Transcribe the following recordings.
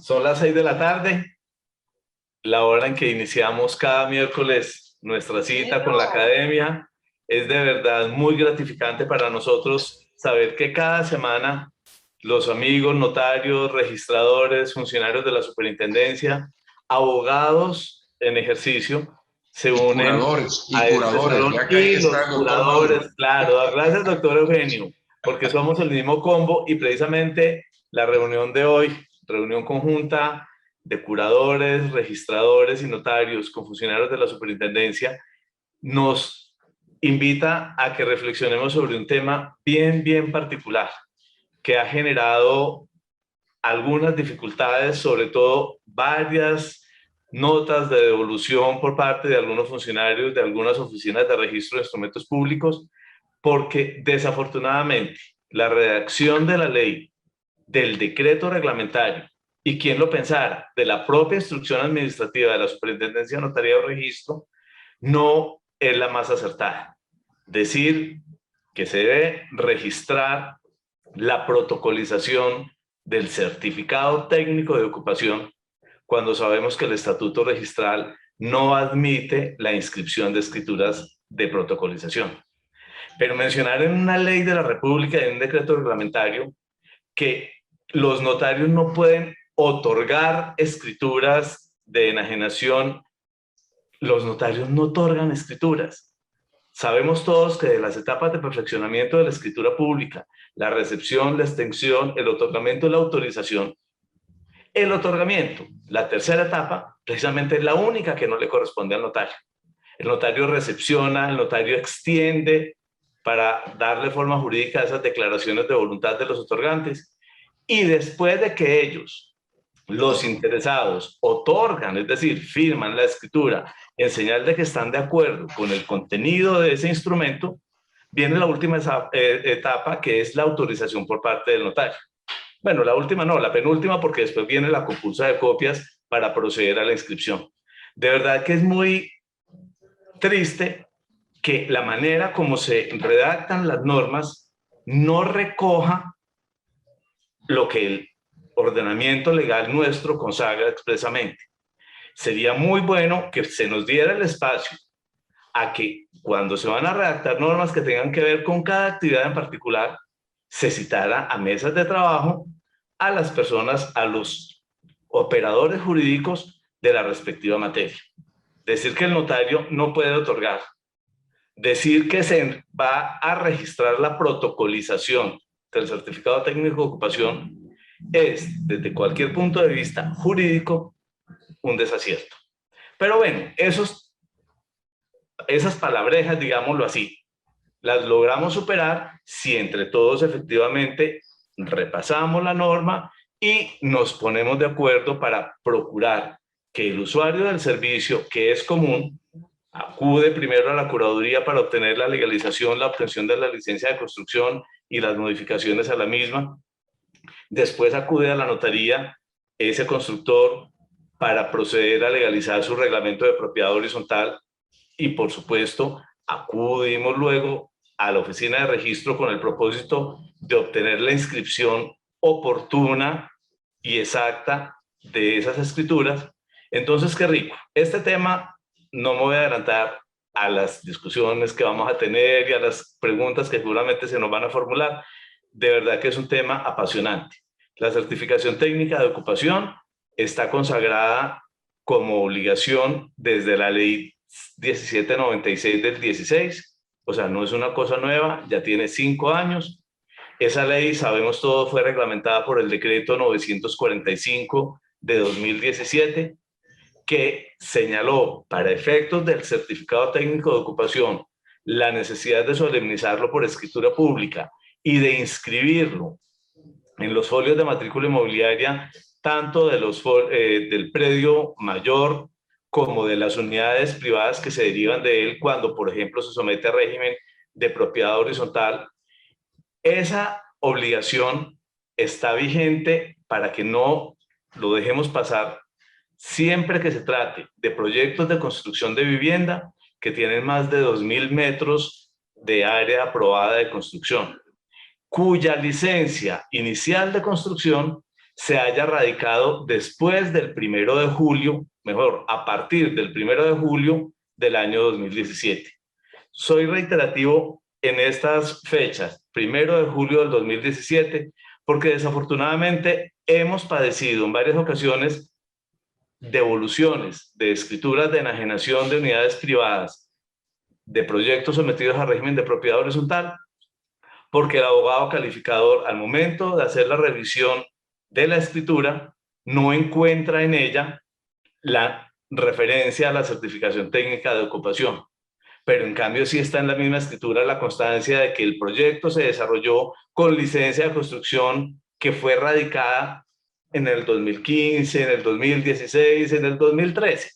Son las 6 de la tarde, la hora en que iniciamos cada miércoles nuestra cita con la academia. Es de verdad muy gratificante para nosotros saber que cada semana los amigos, notarios, registradores, funcionarios de la superintendencia, abogados en ejercicio, se Y unen curadores, a este salón, ya que ahí y está los el doctor Mauro. curadores, claro. Gracias, doctor Eugenio, porque somos el mismo combo y precisamente la reunión de hoy, reunión conjunta de curadores, registradores y notarios con funcionarios de la superintendencia, nos invita a que reflexionemos sobre un tema bien particular que ha generado algunas dificultades, sobre todo varias notas de devolución por parte de algunos funcionarios de algunas oficinas de registro de instrumentos públicos, porque desafortunadamente la redacción de la ley, del decreto reglamentario y quien lo pensara, de la propia instrucción administrativa de la Superintendencia de Notaría o Registro, no es la más acertada. Decir que se debe registrar la protocolización del certificado técnico de ocupación cuando sabemos que el estatuto registral no admite la inscripción de escrituras de protocolización. Pero mencionar en una ley de la República, en un decreto reglamentario, que los notarios no pueden otorgar escrituras de enajenación. Los notarios no otorgan escrituras. Sabemos todos que de las etapas de perfeccionamiento de la escritura pública, la recepción, la extensión, el otorgamiento y la autorización, el otorgamiento, la tercera etapa, precisamente es la única que no le corresponde al notario. El notario recepciona, el notario extiende para darle forma jurídica a esas declaraciones de voluntad de los otorgantes, y después de que ellos, los interesados, otorgan, es decir, firman la escritura en señal de que están de acuerdo con el contenido de ese instrumento, viene la última etapa, que es la autorización por parte del notario. Bueno, la última no, la penúltima, porque después viene la compulsa de copias para proceder a la inscripción. De verdad que es muy triste que la manera como se redactan las normas no recoja lo que el ordenamiento legal nuestro consagra expresamente. Sería muy bueno que se nos diera el espacio a que cuando se van a redactar normas que tengan que ver con cada actividad en particular, se citara a mesas de trabajo a las personas, a los operadores jurídicos de la respectiva materia. Decir que el notario no puede otorgar, decir que se va a registrar la protocolización del certificado técnico de ocupación es, desde cualquier punto de vista jurídico, un desacierto. Pero bueno, esas palabrejas, digámoslo así, las logramos superar si entre todos efectivamente repasamos la norma y nos ponemos de acuerdo para procurar que el usuario del servicio, que es común, acude primero a la curaduría para obtener la legalización, la obtención de la licencia de construcción y las modificaciones a la misma. Después acude a la notaría ese constructor para proceder a legalizar su reglamento de propiedad horizontal, y por supuesto acudimos luego a la oficina de registro con el propósito de obtener la inscripción oportuna y exacta de esas escrituras. Entonces, qué rico. Este tema no me voy a adelantar a las discusiones que vamos a tener y a las preguntas que seguramente se nos van a formular. De verdad que es un tema apasionante. La certificación técnica de ocupación está consagrada como obligación desde la ley 1796 del 16, o sea, no es una cosa nueva, ya tiene 5 años. Esa ley, sabemos todo, fue reglamentada por el decreto 945 de 2017, que señaló para efectos del certificado técnico de ocupación la necesidad de solemnizarlo por escritura pública y de inscribirlo en los folios de matrícula inmobiliaria, tanto de del predio mayor como de las unidades privadas que se derivan de él cuando, por ejemplo, se somete a régimen de propiedad horizontal. Esa obligación está vigente para que no lo dejemos pasar siempre que se trate de proyectos de construcción de vivienda que tienen más de 2.000 metros de área aprobada de construcción, cuya licencia inicial de construcción se haya radicado después del 1 de julio, mejor, a partir del 1 de julio del año 2017. Soy reiterativo en estas fechas, 1 de julio del 2017, porque desafortunadamente hemos padecido en varias ocasiones devoluciones de escrituras de enajenación de unidades privadas de proyectos sometidos a régimen de propiedad horizontal, porque el abogado calificador, al momento de hacer la revisión de la escritura, no encuentra en ella la referencia a la certificación técnica de ocupación, pero en cambio sí está en la misma escritura la constancia de que el proyecto se desarrolló con licencia de construcción que fue radicada en el 2015, en el 2016, en el 2013.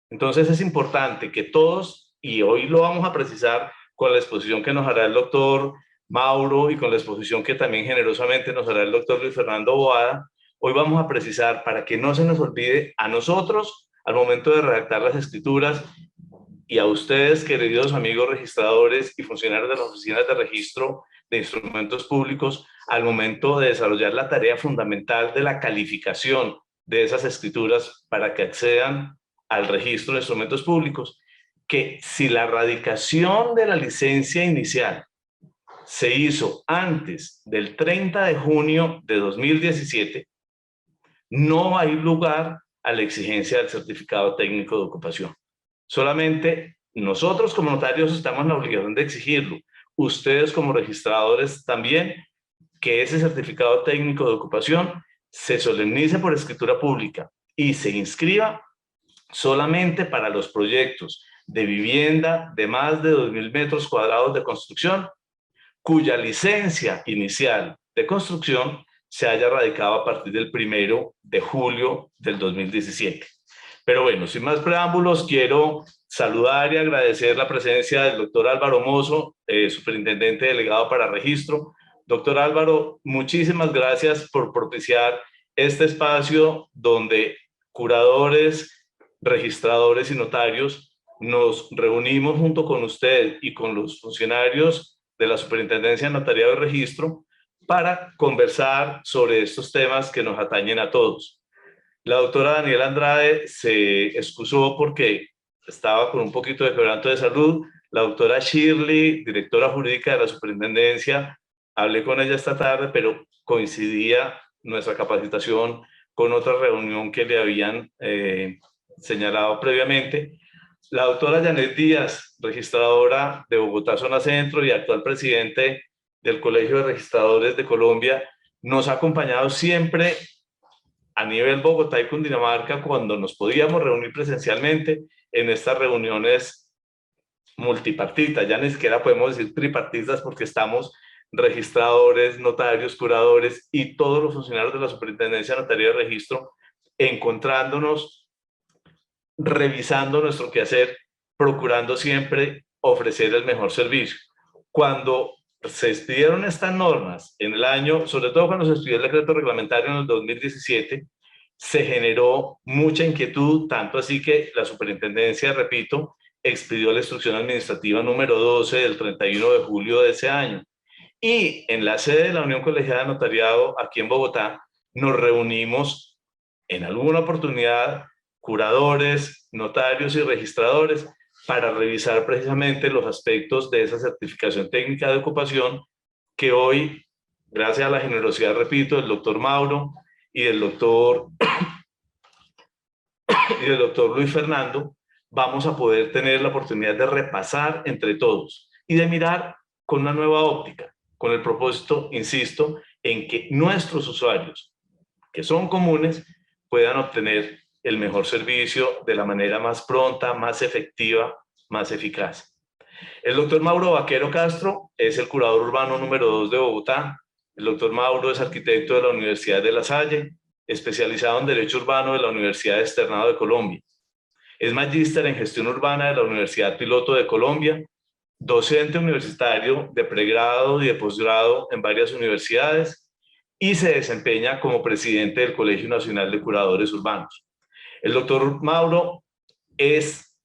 Entonces es importante que todos, y hoy lo vamos a precisar con la exposición que nos hará el doctor Mauro y con la exposición que también generosamente nos hará el doctor Luis Fernando Boada, hoy vamos a precisar para que no se nos olvide a nosotros al momento de redactar las escrituras y a ustedes, queridos amigos registradores y funcionarios de las oficinas de registro de instrumentos públicos, al momento de desarrollar la tarea fundamental de la calificación de esas escrituras para que accedan al registro de instrumentos públicos, que si la radicación de la licencia inicial se hizo antes del 30 de junio de 2017, no hay lugar a la exigencia del certificado técnico de ocupación. Solamente nosotros como notarios estamos en la obligación de exigirlo. Ustedes como registradores también, que ese certificado técnico de ocupación se solemnice por escritura pública y se inscriba solamente para los proyectos de vivienda de más de 2.000 metros cuadrados de construcción, cuya licencia inicial de construcción se haya radicado a partir del 1 de julio del 2017. Pero bueno, sin más preámbulos, quiero saludar y agradecer la presencia del doctor Álvaro Mozo, superintendente delegado para registro. Doctor Álvaro, muchísimas gracias por propiciar este espacio donde curadores, registradores y notarios nos reunimos junto con usted y con los funcionarios de la Superintendencia de Notariado y Registro para conversar sobre estos temas que nos atañen a todos. La doctora Daniela Andrade se excusó porque estaba con un poquito de quebranto de salud. La doctora Shirley, directora jurídica de la Superintendencia, hablé con ella esta tarde, pero coincidía nuestra capacitación con otra reunión que le habían señalado previamente. La doctora Janet Díaz, registradora de Bogotá Zona Centro y actual presidente del Colegio de Registradores de Colombia, nos ha acompañado siempre a nivel Bogotá y Cundinamarca cuando nos podíamos reunir presencialmente en estas reuniones multipartitas. Ya ni siquiera podemos decir tripartitas porque estamos registradores, notarios, curadores y todos los funcionarios de la Superintendencia de Notaría y Registro encontrándonos, revisando nuestro quehacer, procurando siempre ofrecer el mejor servicio. Cuando se expidieron estas normas en el año, sobre todo cuando se expidió el decreto reglamentario en el 2017, se generó mucha inquietud, tanto así que la superintendencia, repito, expidió la instrucción administrativa número 12 del 31 de julio de ese año. Y en la sede de la Unión Colegiada de Notariado, aquí en Bogotá, nos reunimos en alguna oportunidad curadores, notarios y registradores para revisar precisamente los aspectos de esa certificación técnica de ocupación que hoy, gracias a la generosidad, repito, del doctor Mauro y del doctor Luis Fernando, vamos a poder tener la oportunidad de repasar entre todos y de mirar con una nueva óptica, con el propósito, insisto, en que nuestros usuarios, que son comunes, puedan obtener el mejor servicio de la manera más pronta, más efectiva, más eficaz. El doctor Mauro Vaquero Castro es el curador urbano número 2 de Bogotá. El doctor Mauro es arquitecto de la Universidad de La Salle, especializado en Derecho Urbano de la Universidad Externado de Colombia. Es magíster en Gestión Urbana de la Universidad Piloto de Colombia, docente universitario de pregrado y de posgrado en varias universidades y se desempeña como presidente del Colegio Nacional de Curadores Urbanos. El doctor Mauro es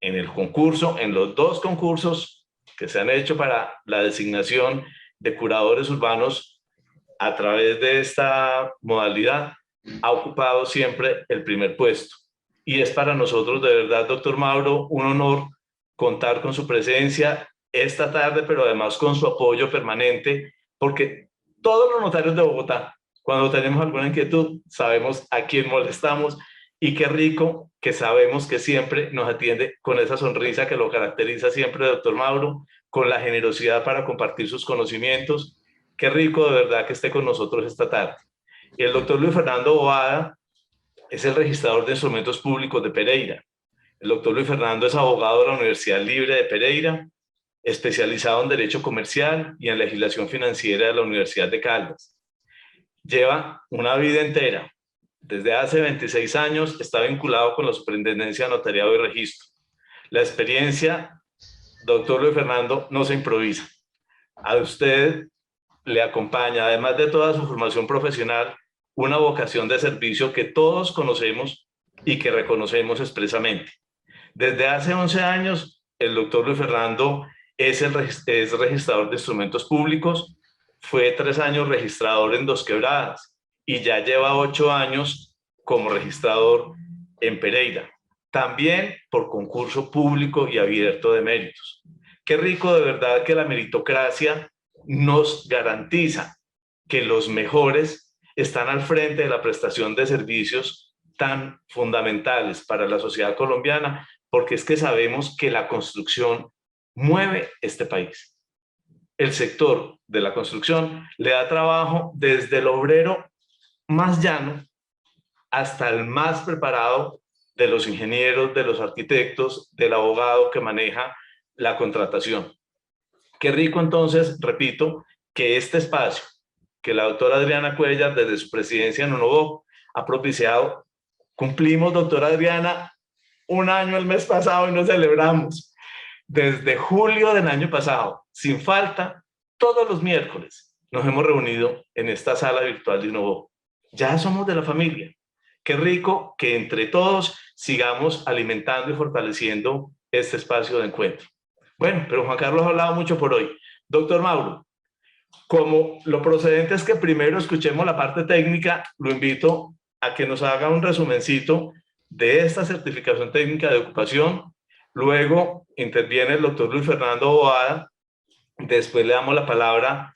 en el concurso, en los dos concursos que se han hecho para la designación de curadores urbanos, a través de esta modalidad, ha ocupado siempre el primer puesto. Y es para nosotros, de verdad, doctor Mauro, un honor contar con su presencia esta tarde, pero además con su apoyo permanente, porque todos los notarios de Bogotá, cuando tenemos alguna inquietud, sabemos a quién molestamos, y qué rico que sabemos que siempre nos atiende con esa sonrisa que lo caracteriza siempre, doctor Mauro, con la generosidad para compartir sus conocimientos. Qué rico de verdad que esté con nosotros esta tarde. Y el doctor Luis Fernando Boada es el registrador de instrumentos públicos de Pereira. El doctor Luis Fernando es abogado de la Universidad Libre de Pereira, especializado en Derecho Comercial y en Legislación Financiera de la Universidad de Caldas. Lleva una vida entera. Desde hace 26 años está vinculado con la Superintendencia de Notariado y Registro. La experiencia, doctor Luis Fernando, no se improvisa. A usted le acompaña, además de toda su formación profesional, una vocación de servicio que todos conocemos y que reconocemos expresamente. Desde hace 11 años, el doctor Luis Fernando es registrador de instrumentos públicos, fue 3 años registrador en Dos Quebradas y ya lleva 8 años como registrador en Pereira, también por concurso público y abierto de méritos. Qué rico de verdad que la meritocracia nos garantiza que los mejores están al frente de la prestación de servicios tan fundamentales para la sociedad colombiana, porque es que sabemos que la construcción mueve este país. El sector de la construcción le da trabajo desde el obrero más llano hasta el más preparado de los ingenieros, de los arquitectos, del abogado que maneja la contratación. Qué rico entonces, repito, que este espacio que la doctora Adriana Cuellar desde su presidencia en UNOVOC ha propiciado. Cumplimos, doctora Adriana, 1 año el mes pasado y nos celebramos. Desde julio del año pasado, sin falta, todos los miércoles nos hemos reunido en esta sala virtual de UNOVOC. Ya somos de la familia. Qué rico que entre todos sigamos alimentando y fortaleciendo este espacio de encuentro. Bueno, pero Juan Carlos ha hablado mucho por hoy. Doctor Mauro, como lo procedente es que primero escuchemos la parte técnica, lo invito a que nos haga un resumencito de esta certificación técnica de ocupación. Luego interviene el doctor Luis Fernando Boada. Después le damos la palabra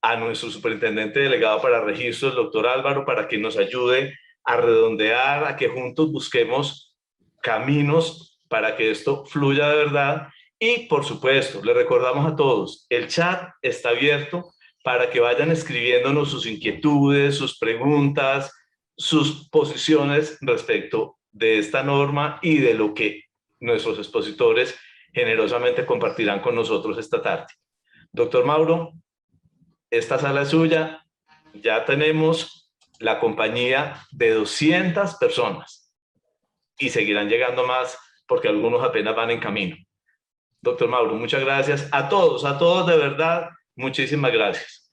a nuestro superintendente delegado para registros, el doctor Álvaro, para que nos ayude a redondear, a que juntos busquemos caminos para que esto fluya de verdad. Y, por supuesto, le recordamos a todos, el chat está abierto para que vayan escribiéndonos sus inquietudes, sus preguntas, sus posiciones respecto de esta norma y de lo que nuestros expositores generosamente compartirán con nosotros esta tarde. Doctor Mauro, esta sala es suya. Ya tenemos la compañía de 200 personas y seguirán llegando más porque algunos apenas van en camino. Doctor Mauro, muchas gracias. A todos de verdad, muchísimas gracias.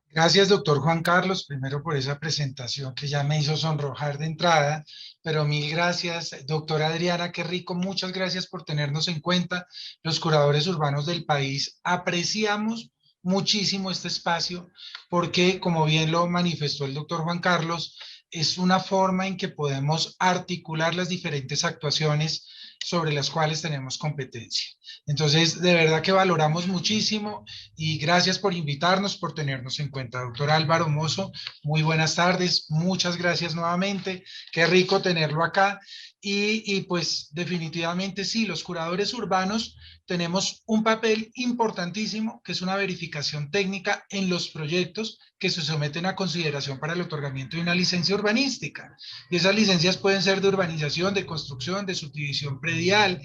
Gracias, doctor Juan Carlos, primero por esa presentación que ya me hizo sonrojar de entrada, pero mil gracias, doctora Adriana, qué rico, muchas gracias por tenernos en cuenta. Los curadores urbanos del país apreciamos muchísimo este espacio porque, como bien lo manifestó el doctor Juan Carlos, es una forma en que podemos articular las diferentes actuaciones sobre las cuales tenemos competencia. Entonces, de verdad que valoramos muchísimo y gracias por invitarnos, por tenernos en cuenta. Doctor Álvaro Mozo, muy buenas tardes, muchas gracias nuevamente, qué rico tenerlo acá. Y pues definitivamente sí, los curadores urbanos tenemos un papel importantísimo, que es una verificación técnica en los proyectos que se someten a consideración para el otorgamiento de una licencia urbanística. Y esas licencias pueden ser de urbanización, de construcción, de subdivisión predial,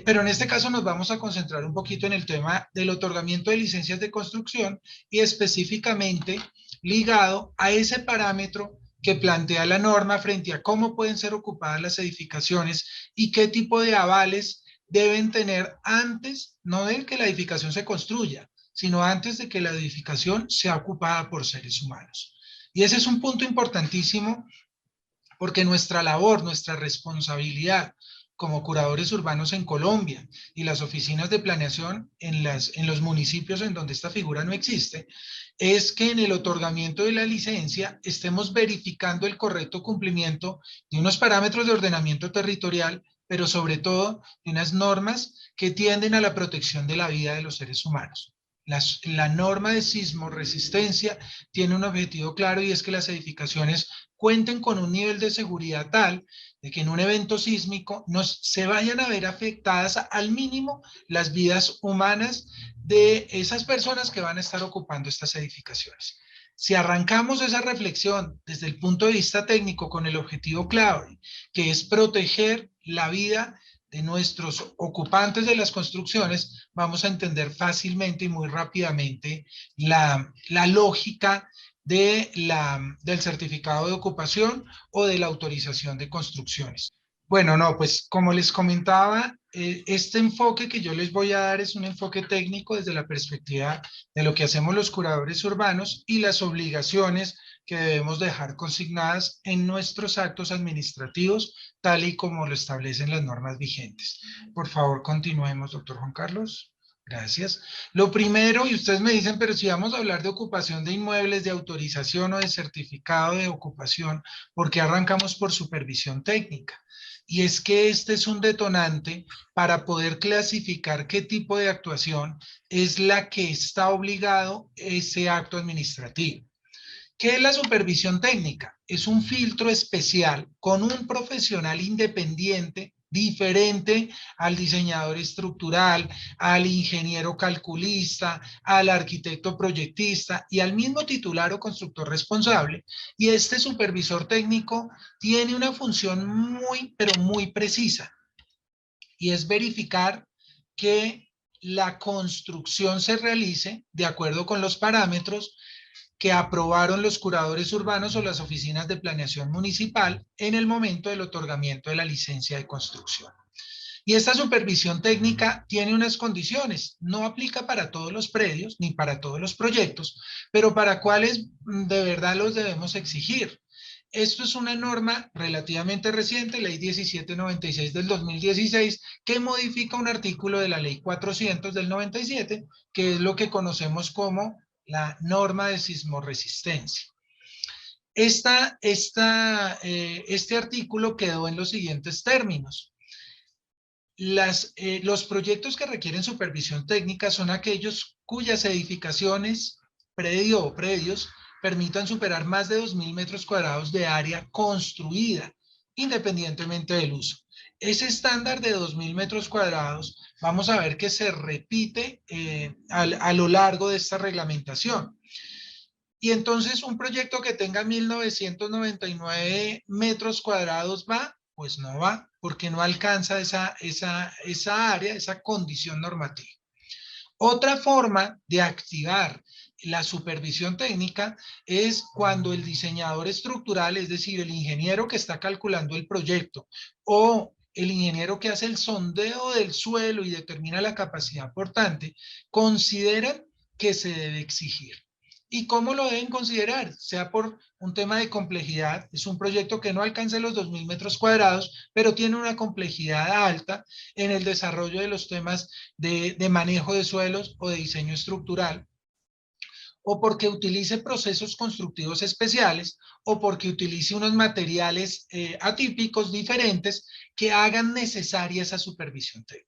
pero en este caso nos vamos a concentrar un poquito en el tema del otorgamiento de licencias de construcción y específicamente ligado a ese parámetro que plantea la norma frente a cómo pueden ser ocupadas las edificaciones y qué tipo de avales deben tener antes, no de que la edificación se construya, sino antes de que la edificación sea ocupada por seres humanos. Y ese es un punto importantísimo porque nuestra labor, nuestra responsabilidad como curadores urbanos en Colombia y las oficinas de planeación en los municipios en donde esta figura no existe, es que en el otorgamiento de la licencia estemos verificando el correcto cumplimiento de unos parámetros de ordenamiento territorial, pero sobre todo de unas normas que tienden a la protección de la vida de los seres humanos. La norma de sismo resistencia tiene un objetivo claro y es que las edificaciones cuenten con un nivel de seguridad tal de que en un evento sísmico no se vayan a ver afectadas al mínimo las vidas humanas de esas personas que van a estar ocupando estas edificaciones. Si arrancamos esa reflexión desde el punto de vista técnico con el objetivo clave, que es proteger la vida de nuestros ocupantes de las construcciones, vamos a entender fácilmente y muy rápidamente la lógica del certificado de ocupación o de la autorización de construcciones. Bueno, no, pues como les comentaba, este enfoque que yo les voy a dar es un enfoque técnico desde la perspectiva de lo que hacemos los curadores urbanos y las obligaciones que debemos dejar consignadas en nuestros actos administrativos, tal y como lo establecen las normas vigentes. Por favor, continuemos, doctor Juan Carlos. Gracias. Lo primero, y ustedes me dicen, pero si vamos a hablar de ocupación de inmuebles, de autorización o de certificado de ocupación, ¿por qué arrancamos por supervisión técnica? Y es que este es un detonante para poder clasificar qué tipo de actuación es la que está obligado ese acto administrativo. ¿Qué es la supervisión técnica? Es un filtro especial con un profesional independiente diferente al diseñador estructural, al ingeniero calculista, al arquitecto proyectista y al mismo titular o constructor responsable. Y este supervisor técnico tiene una función muy, pero muy precisa y es verificar que la construcción se realice de acuerdo con los parámetros que aprobaron los curadores urbanos o las oficinas de planeación municipal en el momento del otorgamiento de la licencia de construcción. Y esta supervisión técnica tiene unas condiciones, no aplica para todos los predios ni para todos los proyectos, pero para cuáles de verdad los debemos exigir. Esto es una norma relativamente reciente, Ley 1796 del 2016, que modifica un artículo de la Ley 400 del 97, que es lo que conocemos como la norma de sismorresistencia. Este artículo quedó en los siguientes términos. Los proyectos que requieren supervisión técnica son aquellos cuyas edificaciones, predio o predios, permitan superar más de 2.000 metros cuadrados de área construida, independientemente del uso. Ese estándar de 2.000 metros cuadrados, vamos a ver que se repite a lo largo de esta reglamentación. Y entonces un proyecto que tenga 1.999 metros cuadrados ¿va? Pues no va, porque no alcanza esa área, esa condición normativa. Otra forma de activar la supervisión técnica es cuando el diseñador estructural, es decir, el ingeniero que está calculando el proyecto o el ingeniero que hace el sondeo del suelo y determina la capacidad portante, consideran que se debe exigir. ¿Y cómo lo deben considerar? Sea por un tema de complejidad, es un proyecto que no alcance los 2.000 metros cuadrados, pero tiene una complejidad alta en el desarrollo de los temas de manejo de suelos o de diseño estructural, o porque utilice procesos constructivos especiales, o porque utilice unos materiales atípicos diferentes que hagan necesaria esa supervisión técnica.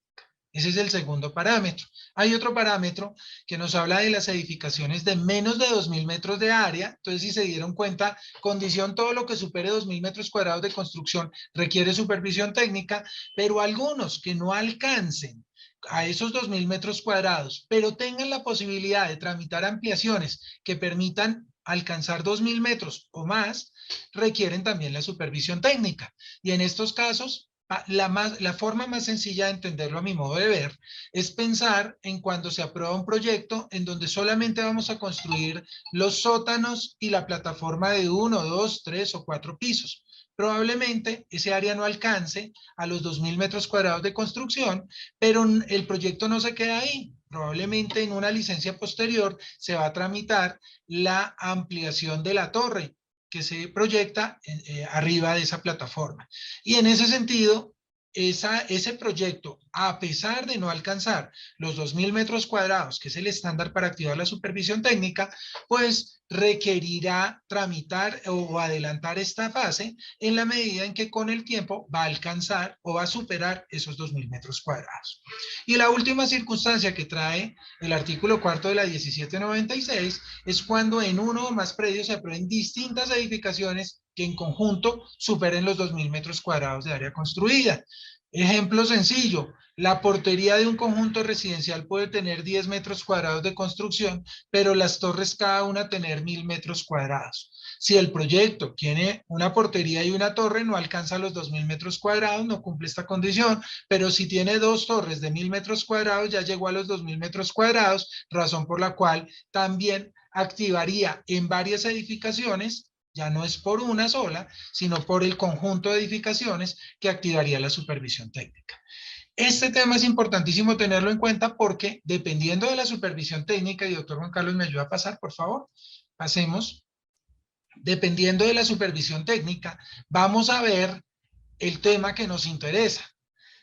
Ese es el segundo parámetro. Hay otro parámetro que nos habla de las edificaciones de menos de 2.000 metros de área. Entonces, si se dieron cuenta, condición todo lo que supere 2.000 metros cuadrados de construcción requiere supervisión técnica, pero algunos que no alcancen a esos 2.000 metros cuadrados, pero tengan la posibilidad de tramitar ampliaciones que permitan alcanzar 2.000 metros o más, requieren también la supervisión técnica. Y en estos casos, la forma más sencilla de entenderlo a mi modo de ver es pensar en cuando se aprueba un proyecto en donde solamente vamos a construir los sótanos y la plataforma de 1, 2, 3 o 4 pisos. Probablemente ese área no alcance a los 2.000 metros cuadrados de construcción, pero el proyecto no se queda ahí. Probablemente en una licencia posterior se va a tramitar la ampliación de la torre que se proyecta arriba de esa plataforma. Y en ese sentido, ese proyecto, a pesar de no alcanzar los 2.000 metros cuadrados, que es el estándar para activar la supervisión técnica, pues requerirá tramitar o adelantar esta fase en la medida en que con el tiempo va a alcanzar o va a superar esos 2.000 metros cuadrados. Y la última circunstancia que trae el artículo cuarto de la 1796 es cuando en uno o más predios se aprueben distintas edificaciones que en conjunto superen los 2.000 metros cuadrados de área construida. Ejemplo sencillo, la portería de un conjunto residencial puede tener 10 metros cuadrados de construcción, pero las torres cada una tener 1.000 metros cuadrados. Si el proyecto tiene una portería y una torre, no alcanza los 2.000 metros cuadrados, no cumple esta condición, pero si tiene dos torres de 1.000 metros cuadrados, ya llegó a los 2.000 metros cuadrados, razón por la cual también activaría en varias edificaciones, ya no es por una sola, sino por el conjunto de edificaciones que activaría la supervisión técnica. Este tema es importantísimo tenerlo en cuenta porque dependiendo de la supervisión técnica, y doctor Juan Carlos me ayuda a pasar, por favor, pasemos. Dependiendo de la supervisión técnica, vamos a ver el tema que nos interesa.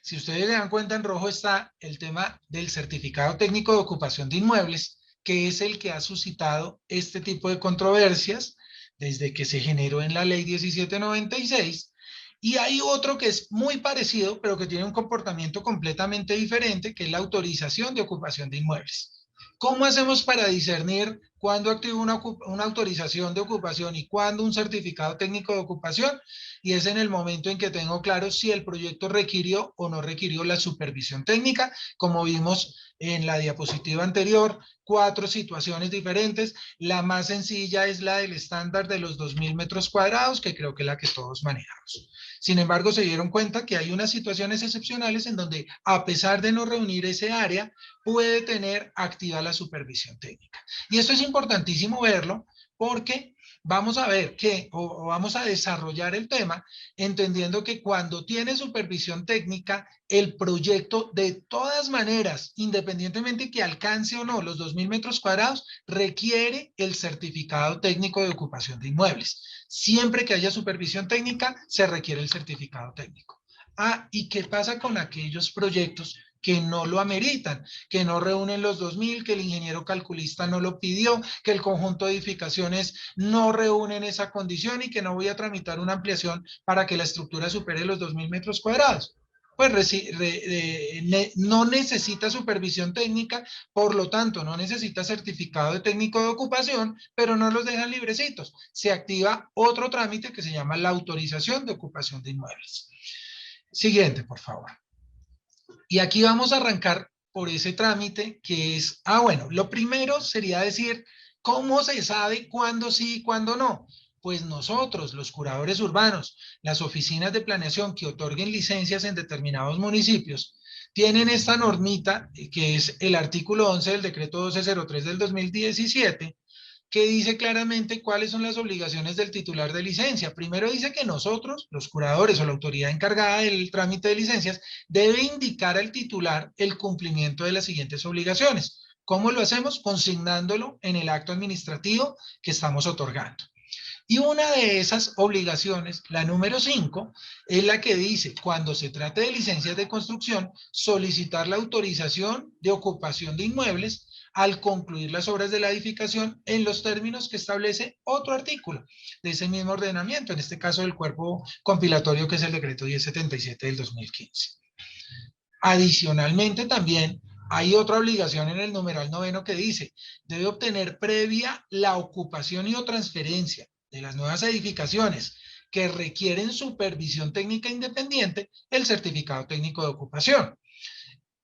Si ustedes se dan cuenta, en rojo está el tema del certificado técnico de ocupación de inmuebles, que es el que ha suscitado este tipo de controversias desde que se generó en la ley 1796. Y hay otro que es muy parecido, pero que tiene un comportamiento completamente diferente, que es la autorización de ocupación de inmuebles. ¿Cómo hacemos para discernir cuándo activo una autorización de ocupación y cuándo un certificado técnico de ocupación? Y es en el momento en que tengo claro si el proyecto requirió o no requirió la supervisión técnica, como vimos en la diapositiva anterior, 4 situaciones diferentes. La más sencilla es la del estándar de los 2.000 metros cuadrados, que creo que es la que todos manejamos. Sin embargo, se dieron cuenta que hay unas situaciones excepcionales en donde, a pesar de no reunir ese área, puede tener activa la supervisión técnica. Y esto es importantísimo verlo porque vamos a ver que, o vamos a desarrollar el tema, entendiendo que cuando tiene supervisión técnica, el proyecto de todas maneras, independientemente que alcance o no los 2.000 metros cuadrados, requiere el certificado técnico de ocupación de inmuebles. Siempre que haya supervisión técnica, se requiere el certificado técnico. Ah, ¿y qué pasa con aquellos proyectos que no lo ameritan, que no reúnen los 2.000, que el ingeniero calculista no lo pidió, que el conjunto de edificaciones no reúnen esa condición y que no voy a tramitar una ampliación para que la estructura supere los 2.000 metros cuadrados? Pues no necesita supervisión técnica, por lo tanto no necesita certificado de técnico de ocupación, pero no los dejan librecitos. Se activa otro trámite que se llama la autorización de ocupación de inmuebles. Siguiente, por favor. Y aquí vamos a arrancar por ese trámite que es, bueno, lo primero sería decir, ¿cómo se sabe cuándo sí y cuándo no? Pues nosotros, los curadores urbanos, las oficinas de planeación que otorguen licencias en determinados municipios, tienen esta normita, que es el artículo 11 del decreto 1203 del 2017, que dice claramente cuáles son las obligaciones del titular de licencia. Primero dice que nosotros, los curadores o la autoridad encargada del trámite de licencias, debe indicar al titular el cumplimiento de las siguientes obligaciones. ¿Cómo lo hacemos? Consignándolo en el acto administrativo que estamos otorgando. Y una de esas obligaciones, la número 5, es la que dice, cuando se trate de licencias de construcción, solicitar la autorización de ocupación de inmuebles al concluir las obras de la edificación en los términos que establece otro artículo de ese mismo ordenamiento, en este caso del cuerpo compilatorio que es el decreto 1077 del 2015. Adicionalmente también hay otra obligación en el numeral 9 que dice, debe obtener previa la ocupación y o transferencia de las nuevas edificaciones que requieren supervisión técnica independiente, el certificado técnico de ocupación.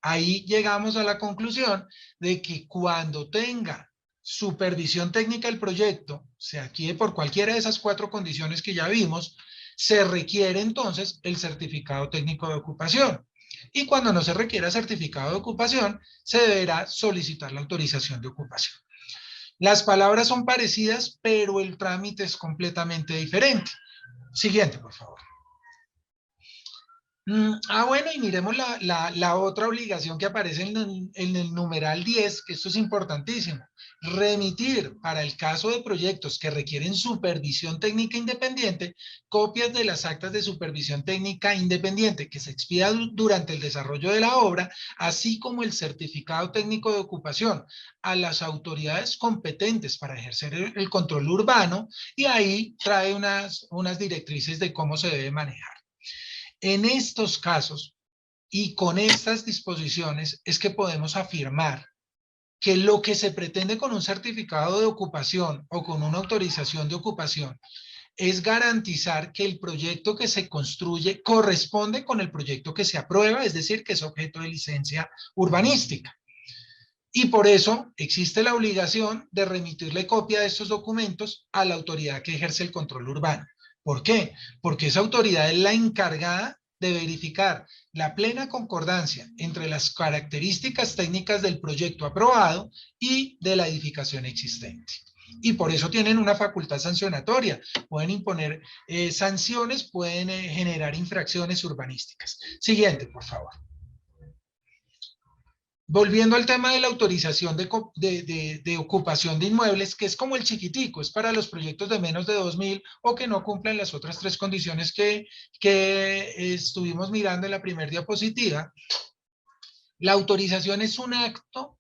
Ahí llegamos a la conclusión de que cuando tenga supervisión técnica el proyecto, se adquiere por cualquiera de esas 4 condiciones que ya vimos, se requiere entonces el certificado técnico de ocupación. Y cuando no se requiera certificado de ocupación, se deberá solicitar la autorización de ocupación. Las palabras son parecidas, pero el trámite es completamente diferente. Siguiente, por favor. Bueno, y miremos la otra obligación que aparece en el numeral 10, que esto es importantísimo. Remitir para el caso de proyectos que requieren supervisión técnica independiente, copias de las actas de supervisión técnica independiente que se expida durante el desarrollo de la obra, así como el certificado técnico de ocupación a las autoridades competentes para ejercer el control urbano, y ahí trae unas directrices de cómo se debe manejar. En estos casos y con estas disposiciones es que podemos afirmar que lo que se pretende con un certificado de ocupación o con una autorización de ocupación es garantizar que el proyecto que se construye corresponde con el proyecto que se aprueba, es decir, que es objeto de licencia urbanística. Y por eso existe la obligación de remitirle copia de estos documentos a la autoridad que ejerce el control urbano. ¿Por qué? Porque esa autoridad es la encargada de verificar la plena concordancia entre las características técnicas del proyecto aprobado y de la edificación existente. Y por eso tienen una facultad sancionatoria. Pueden imponer sanciones, pueden generar infracciones urbanísticas. Siguiente, por favor. Volviendo al tema de la autorización de ocupación de inmuebles, que es como el chiquitico, es para los proyectos de menos de 2.000 o que no cumplan las otras tres condiciones que estuvimos mirando en la primera diapositiva. La autorización es un acto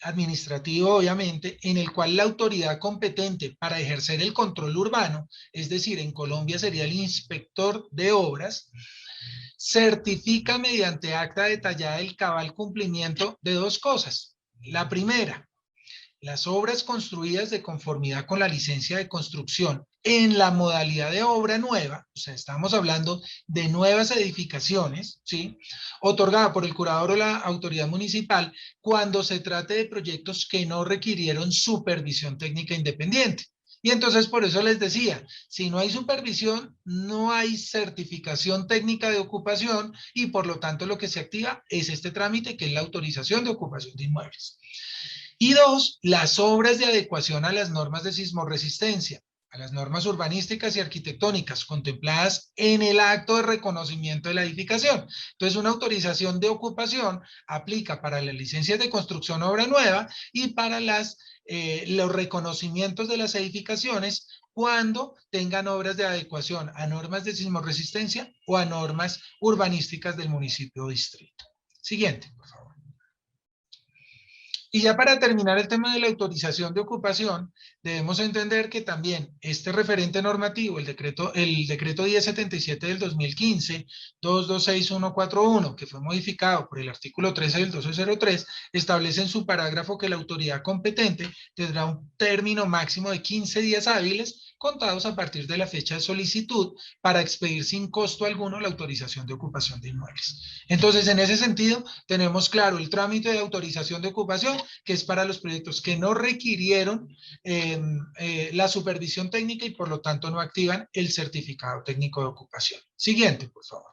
administrativo, obviamente, en el cual la autoridad competente para ejercer el control urbano, es decir, en Colombia sería el inspector de obras, certifica mediante acta detallada el cabal cumplimiento de dos cosas. La primera, las obras construidas de conformidad con la licencia de construcción en la modalidad de obra nueva, o sea, estamos hablando de nuevas edificaciones, ¿sí? Otorgada por el curador o la autoridad municipal cuando se trate de proyectos que no requirieron supervisión técnica independiente. Y entonces por eso les decía, si no hay supervisión, no hay certificación técnica de ocupación y por lo tanto lo que se activa es este trámite que es la autorización de ocupación de inmuebles. Y dos, las obras de adecuación a las normas de sismorresistencia, a las normas urbanísticas y arquitectónicas contempladas en el acto de reconocimiento de la edificación. Entonces, una autorización de ocupación aplica para las licencias de construcción obra nueva y para los reconocimientos de las edificaciones cuando tengan obras de adecuación a normas de sismorresistencia o a normas urbanísticas del municipio o distrito. Siguiente, por favor. Y ya para terminar el tema de la autorización de ocupación, debemos entender que también este referente normativo, el decreto 1077 del 2015, 226141, que fue modificado por el artículo 13 del 1203, establece en su parágrafo que la autoridad competente tendrá un término máximo de 15 días hábiles contados a partir de la fecha de solicitud para expedir sin costo alguno la autorización de ocupación de inmuebles. Entonces, en ese sentido, tenemos claro el trámite de autorización de ocupación, que es para los proyectos que no requirieron la supervisión técnica y por lo tanto no activan el certificado técnico de ocupación. Siguiente, por favor.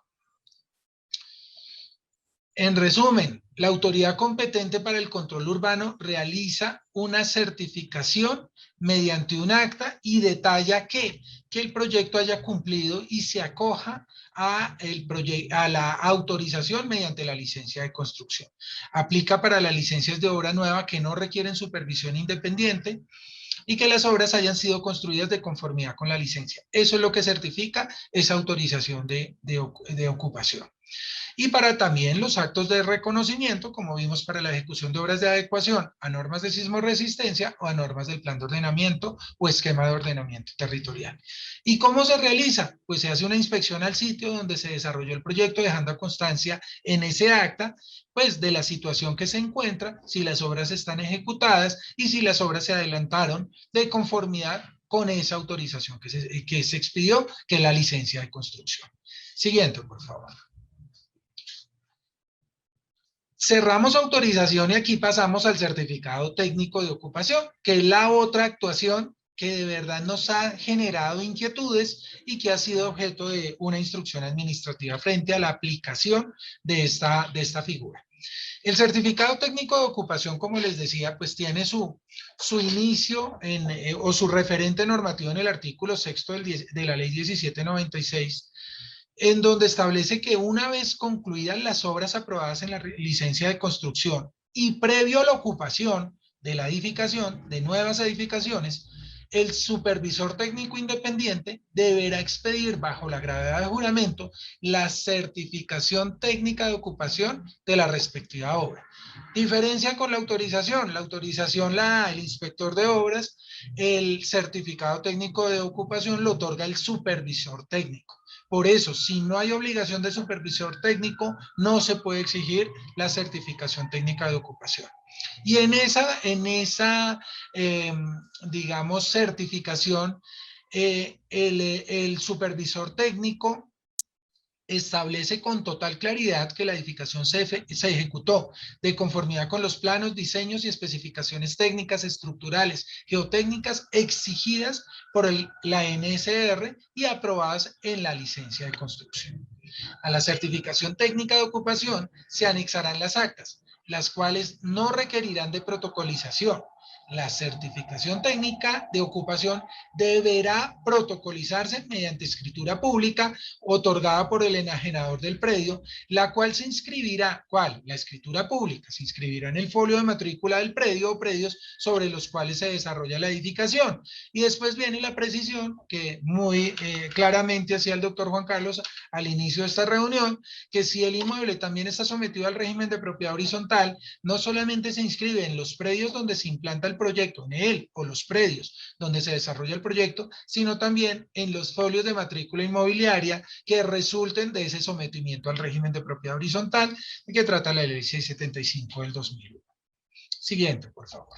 En resumen, la autoridad competente para el control urbano realiza una certificación mediante un acta y detalla que el proyecto haya cumplido y se acoja a la autorización mediante la licencia de construcción. Aplica para las licencias de obra nueva que no requieren supervisión independiente y que las obras hayan sido construidas de conformidad con la licencia. Eso es lo que certifica esa autorización de ocupación. Y para también los actos de reconocimiento, como vimos para la ejecución de obras de adecuación a normas de sismorresistencia o a normas del plan de ordenamiento o esquema de ordenamiento territorial. ¿Y cómo se realiza? Pues se hace una inspección al sitio donde se desarrolló el proyecto, dejando constancia en ese acta, pues de la situación que se encuentra, si las obras están ejecutadas y si las obras se adelantaron de conformidad con esa autorización que se expidió, que es la licencia de construcción. Siguiente, por favor. Cerramos autorización y aquí pasamos al certificado técnico de ocupación, que es la otra actuación que de verdad nos ha generado inquietudes y que ha sido objeto de una instrucción administrativa frente a la aplicación de esta figura. El certificado técnico de ocupación, como les decía, pues tiene su inicio o su referente normativo en el artículo 6 de la ley 1796 en donde establece que una vez concluidas las obras aprobadas en la licencia de construcción y previo a la ocupación de la edificación, de nuevas edificaciones, el supervisor técnico independiente deberá expedir bajo la gravedad de juramento la certificación técnica de ocupación de la respectiva obra. Diferencia con la autorización. La autorización la da el inspector de obras, el certificado técnico de ocupación lo otorga el supervisor técnico. Por eso, si no hay obligación de supervisor técnico, no se puede exigir la certificación técnica de ocupación. Y digamos, certificación, el supervisor técnico establece con total claridad que la edificación se ejecutó de conformidad con los planos, diseños y especificaciones técnicas, estructurales, geotécnicas exigidas por la NSR y aprobadas en la licencia de construcción. A la certificación técnica de ocupación se anexarán las actas, las cuales no requerirán de protocolización. La certificación técnica de ocupación deberá protocolizarse mediante escritura pública otorgada por el enajenador del predio, la cual se inscribirá, ¿cuál? La escritura pública, se inscribirá en el folio de matrícula del predio o predios sobre los cuales se desarrolla la edificación. Y después viene la precisión que muy claramente hacía el doctor Juan Carlos al inicio de esta reunión, que si el inmueble también está sometido al régimen de propiedad horizontal, no solamente se inscribe en los predios donde se implanta el proyecto, en él o los predios donde se desarrolla el proyecto, sino también en los folios de matrícula inmobiliaria que resulten de ese sometimiento al régimen de propiedad horizontal que trata la ley 675 del 2001. Siguiente, por favor.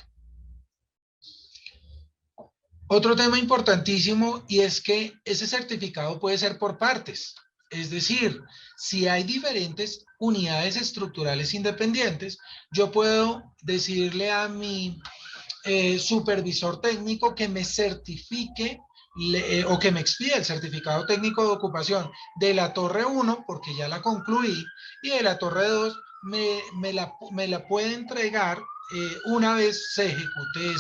Otro tema importantísimo y es que ese certificado puede ser por partes. Es decir, si hay diferentes unidades estructurales independientes, yo puedo decirle a mi supervisor técnico que me certifique o que me expida el certificado técnico de ocupación de la torre 1, porque ya la concluí, y de la torre 2 me la puede entregar una vez se ejecute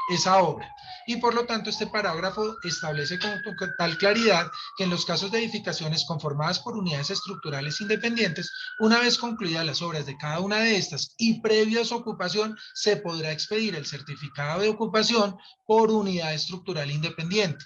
esa obra. Y por lo tanto, este parágrafo establece con tal claridad que en los casos de edificaciones conformadas por unidades estructurales independientes, una vez concluidas las obras de cada una de estas y previo a su ocupación, se podrá expedir el certificado de ocupación por unidad estructural independiente.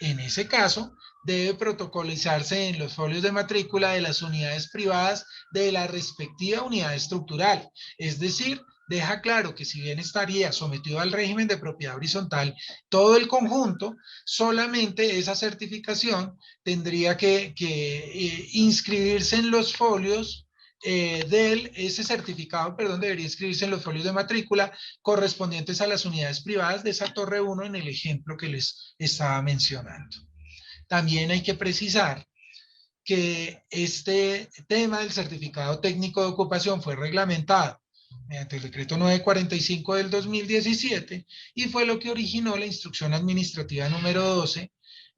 En ese caso, debe protocolizarse en los folios de matrícula de las unidades privadas de la respectiva unidad estructural. Es decir, deja claro que si bien estaría sometido al régimen de propiedad horizontal todo el conjunto, solamente esa certificación tendría que inscribirse en los folios ese certificado, debería inscribirse en los folios de matrícula correspondientes a las unidades privadas de esa torre 1 en el ejemplo que les estaba mencionando. También hay que precisar que este tema del certificado técnico de ocupación fue reglamentado mediante el decreto 945 del 2017 y fue lo que originó la instrucción administrativa número 12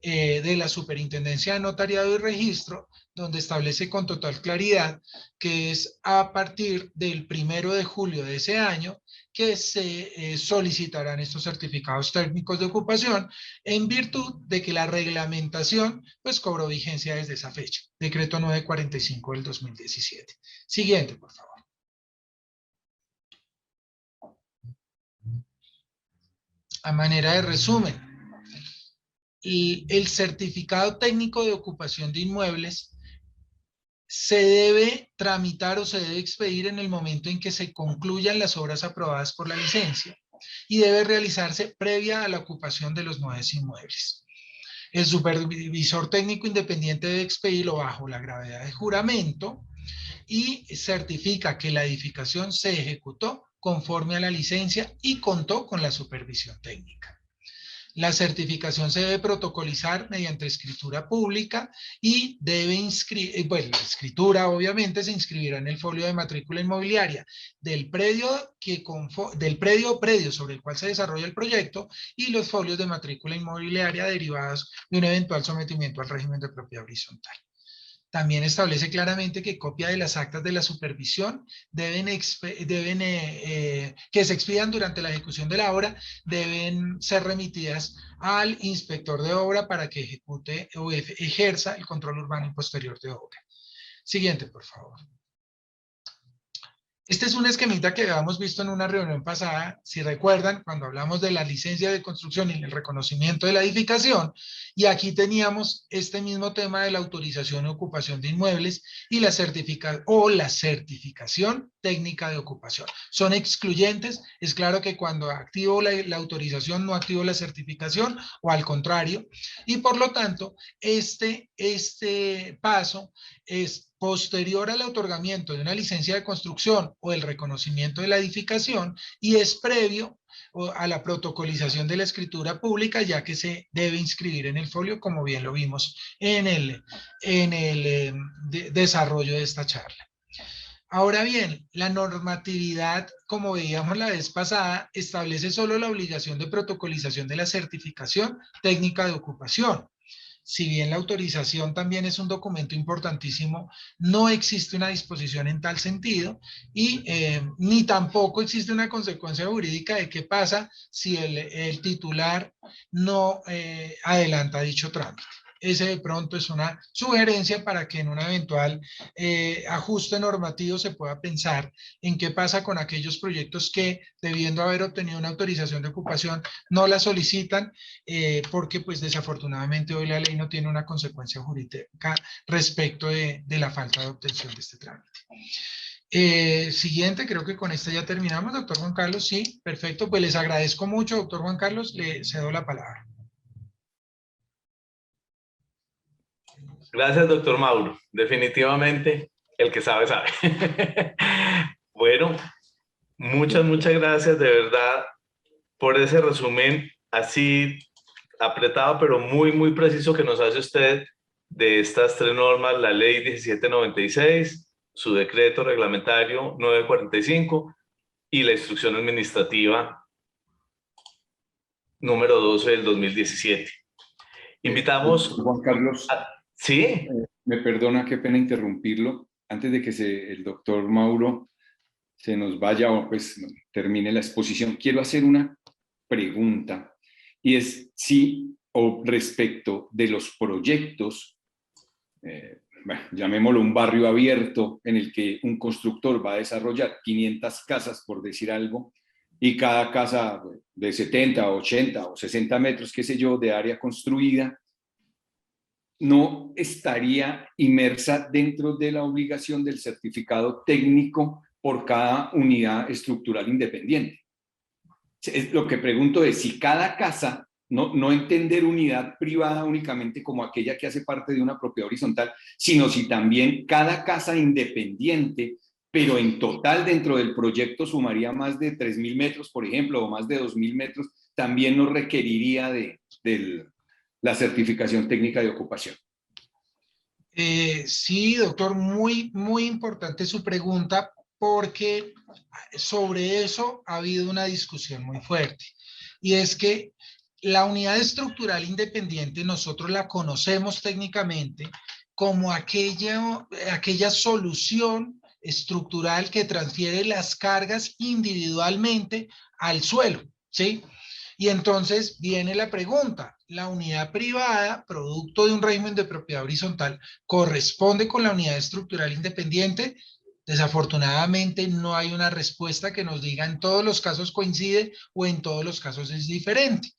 de la Superintendencia de Notariado y Registro, donde establece con total claridad que es a partir del 1 de julio de ese año que se solicitarán estos certificados técnicos de ocupación en virtud de que la reglamentación pues cobró vigencia desde esa fecha. Decreto 945 del 2017. Siguiente, por favor. A manera de resumen, el certificado técnico de ocupación de inmuebles se debe tramitar o se debe expedir en el momento en que se concluyan las obras aprobadas por la licencia y debe realizarse previa a la ocupación de los nuevos inmuebles. El supervisor técnico independiente debe expedirlo bajo la gravedad de juramento y certifica que la edificación se ejecutó conforme a la licencia y contó con la supervisión técnica. La certificación se debe protocolizar mediante escritura pública y debe la escritura obviamente se inscribirá en el folio de matrícula inmobiliaria del predio o predio sobre el cual se desarrolla el proyecto y los folios de matrícula inmobiliaria derivados de un eventual sometimiento al régimen de propiedad horizontal. también establece claramente que copia de las actas de la supervisión que se expidan durante la ejecución de la obra deben ser remitidas al inspector de obra para que ejecute o ejerza el control urbano y posterior de obra. Siguiente, por favor. Este es un esquemita que habíamos visto en una reunión pasada, si recuerdan, cuando hablamos de la licencia de construcción y el reconocimiento de la edificación, y aquí teníamos este mismo tema de la autorización y ocupación de inmuebles y la certificación técnica de ocupación. Son excluyentes, es claro que cuando activo la autorización no activo la certificación o al contrario, y por lo tanto este paso es posterior al otorgamiento de una licencia de construcción o el reconocimiento de la edificación y es previo a la protocolización de la escritura pública, ya que se debe inscribir en el folio, como bien lo vimos en el desarrollo de esta charla. Ahora bien, la normatividad, como veíamos la vez pasada, establece solo la obligación de protocolización de la certificación técnica de ocupación. Si bien la autorización también es un documento importantísimo, no existe una disposición en tal sentido y ni tampoco existe una consecuencia jurídica de qué pasa si el titular no adelanta dicho trámite. Ese de pronto es una sugerencia para que en un eventual ajuste normativo se pueda pensar en qué pasa con aquellos proyectos que, debiendo haber obtenido una autorización de ocupación, no la solicitan porque pues desafortunadamente hoy la ley no tiene una consecuencia jurídica respecto de la falta de obtención de este trámite. Siguiente, creo que con esta ya terminamos, doctor Juan Carlos. Sí, perfecto, pues les agradezco mucho, doctor Juan Carlos, le cedo la palabra. Gracias, doctor Mauro. Definitivamente, el que sabe, sabe. Bueno, muchas gracias de verdad por ese resumen así apretado, pero muy preciso que nos hace usted de estas tres normas, la ley 1796, su decreto reglamentario 945 y la instrucción administrativa número 12 del 2017. Invitamos... Juan Carlos, ¿sí? Me perdona, qué pena interrumpirlo. Antes de que el doctor Mauro se nos vaya o pues termine la exposición, quiero hacer una pregunta y es si o respecto de los proyectos, bueno, llamémoslo un barrio abierto en el que un constructor va a desarrollar 500 casas, por decir algo, y cada casa de 70, 80 o 60 metros, qué sé yo, de área construida, no estaría inmersa dentro de la obligación del certificado técnico por cada unidad estructural independiente. Lo que pregunto es si cada casa, no entender unidad privada únicamente como aquella que hace parte de una propiedad horizontal, sino si también cada casa independiente, pero en total dentro del proyecto sumaría más de 3.000 metros, por ejemplo, o más de 2.000 metros, también nos requeriría de la certificación técnica de ocupación. Sí, doctor, muy importante su pregunta porque sobre eso ha habido una discusión muy fuerte. Y es que la unidad estructural independiente nosotros la conocemos técnicamente como aquella solución estructural que transfiere las cargas individualmente al suelo, ¿sí? Y entonces viene la pregunta, ¿la unidad privada, producto de un régimen de propiedad horizontal, corresponde con la unidad estructural independiente? Desafortunadamente no hay una respuesta que nos diga en todos los casos coincide o en todos los casos es diferente.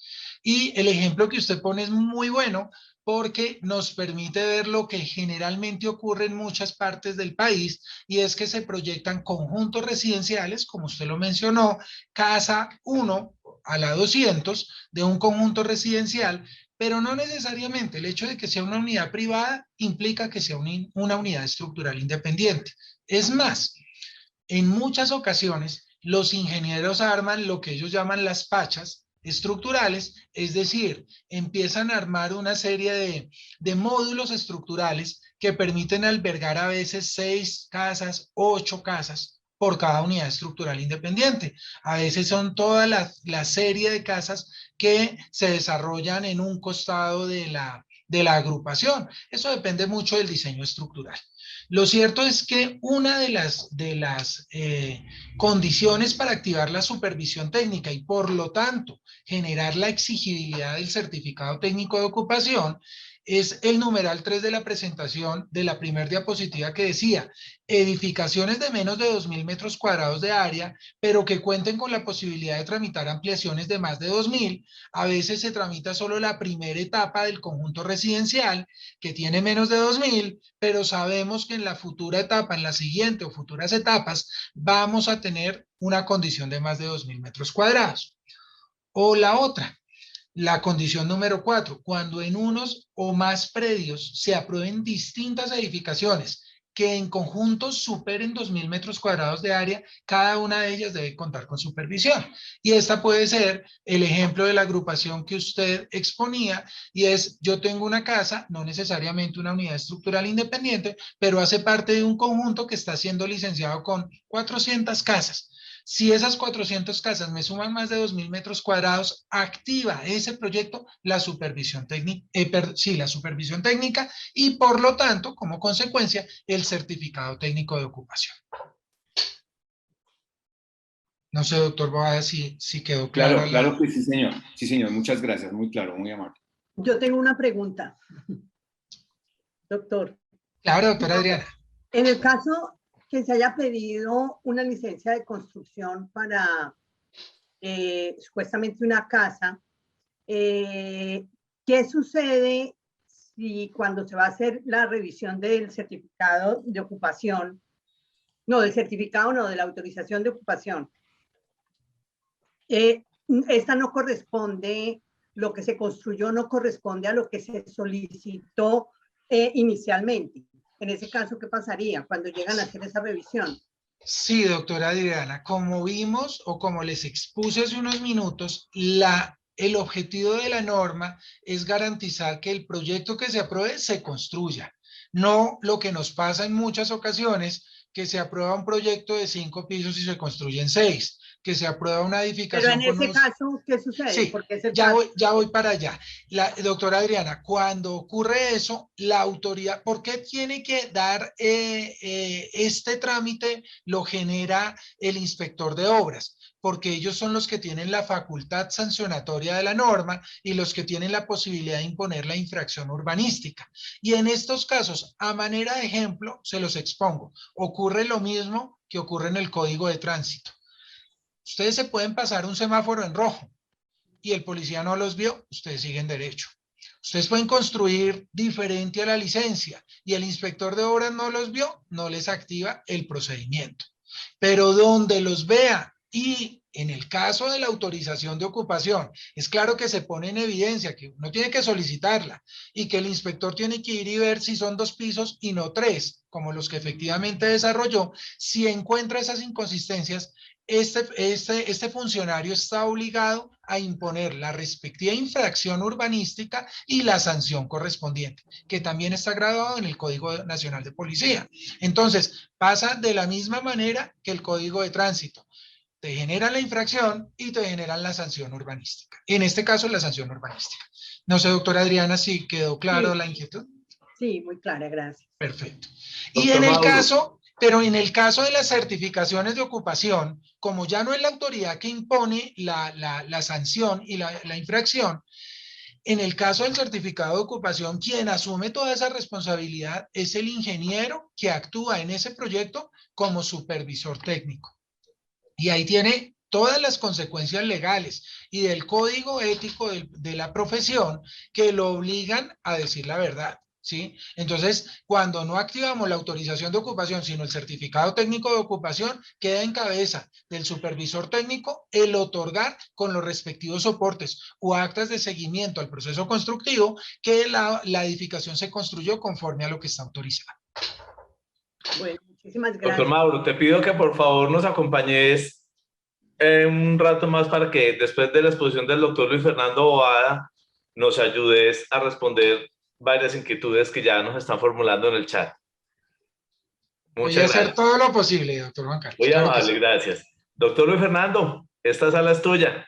Y el ejemplo que usted pone es muy bueno porque nos permite ver lo que generalmente ocurre en muchas partes del país y es que se proyectan conjuntos residenciales, como usted lo mencionó, casa 1 a la 200 de un conjunto residencial, pero no necesariamente el hecho de que sea una unidad privada implica que sea una unidad estructural independiente. Es más, en muchas ocasiones los ingenieros arman lo que ellos llaman las pachas estructurales, es decir, empiezan a armar una serie de módulos estructurales que permiten albergar a veces 6 casas, 8 casas por cada unidad estructural independiente. A veces son toda la serie de casas que se desarrollan en un costado de de la agrupación. Eso depende mucho del diseño estructural. Lo cierto es que una de las condiciones para activar la supervisión técnica y por lo tanto generar la exigibilidad del certificado técnico de ocupación es el numeral 3 de la presentación de la primera diapositiva que decía edificaciones de menos de 2.000 metros cuadrados de área, pero que cuenten con la posibilidad de tramitar ampliaciones de más de 2.000. A veces se tramita solo la primera etapa del conjunto residencial, que tiene menos de 2.000, pero sabemos que en la futura etapa, en la siguiente o futuras etapas, vamos a tener una condición de más de 2.000 metros cuadrados. O la otra, la condición número 4, cuando en unos o más predios se aprueben distintas edificaciones que en conjunto superen 2.000 metros cuadrados de área, cada una de ellas debe contar con supervisión. Y esta puede ser el ejemplo de la agrupación que usted exponía, y es, yo tengo una casa, no necesariamente una unidad estructural independiente, pero hace parte de un conjunto que está siendo licenciado con 400 casas. Si esas 400 casas me suman más de 2.000 metros cuadrados, activa ese proyecto la supervisión técnica, la supervisión técnica y por lo tanto, como consecuencia, el certificado técnico de ocupación. No sé, doctor Boada, si quedó claro. Claro que sí, señor. Sí, señor. Muchas gracias. Muy claro, muy amable. Yo tengo una pregunta, doctor. Claro, doctora Adriana. En el caso que se haya pedido una licencia de construcción para supuestamente una casa, ¿qué sucede si cuando se va a hacer la revisión del certificado de ocupación, de la autorización de ocupación, esta no corresponde, lo que se construyó no corresponde a lo que se solicitó inicialmente? En ese caso, ¿qué pasaría cuando llegan a hacer esa revisión? Sí, doctora Adriana, como vimos o como les expuse hace unos minutos, el objetivo de la norma es garantizar que el proyecto que se apruebe se construya. No lo que nos pasa en muchas ocasiones, que se aprueba un proyecto de 5 pisos y se construyen 6, que se aprueba una edificación. Pero en ese caso, ¿qué sucede? Sí, porque ya voy para allá. Doctora Adriana, cuando ocurre eso, la autoridad, ¿por qué tiene que dar este trámite? Lo genera el inspector de obras, porque ellos son los que tienen la facultad sancionatoria de la norma y los que tienen la posibilidad de imponer la infracción urbanística. Y en estos casos, a manera de ejemplo, se los expongo. Ocurre lo mismo que ocurre en el Código de Tránsito. Ustedes se pueden pasar un semáforo en rojo y el policía no los vio, ustedes siguen derecho. Ustedes pueden construir diferente a la licencia y el inspector de obras no los vio, no les activa el procedimiento. Pero donde los vea y en el caso de la autorización de ocupación, es claro que se pone en evidencia que uno tiene que solicitarla y que el inspector tiene que ir y ver si son 2 pisos y no 3, como los que efectivamente desarrolló. Si encuentra esas inconsistencias, este funcionario está obligado a imponer la respectiva infracción urbanística y la sanción correspondiente, que también está graduado en el Código Nacional de Policía. Entonces, pasa de la misma manera que el Código de Tránsito. Te generan la infracción y te generan la sanción urbanística. En este caso, la sanción urbanística. No sé, doctora Adriana, si quedó claro la inquietud. Sí, muy clara, gracias. Perfecto. Y en el caso... Pero en el caso de las certificaciones de ocupación, como ya no es la autoridad que impone la sanción y la infracción, en el caso del certificado de ocupación, quien asume toda esa responsabilidad es el ingeniero que actúa en ese proyecto como supervisor técnico. Y ahí tiene todas las consecuencias legales y del código ético de la profesión que lo obligan a decir la verdad. ¿Sí? Entonces, cuando no activamos la autorización de ocupación, sino el certificado técnico de ocupación, queda en cabeza del supervisor técnico el otorgar con los respectivos soportes o actas de seguimiento al proceso constructivo que la edificación se construyó conforme a lo que está autorizado. Bueno, muchísimas gracias. Doctor Mauro, te pido que por favor nos acompañes un rato más para que después de la exposición del doctor Luis Fernando Boada nos ayudes a responder varias inquietudes que ya nos están formulando en el chat. Voy a hacer todo lo posible, doctor Juan Carlos. Muy amable, gracias. Doctor Luis Fernando, esta sala es tuya.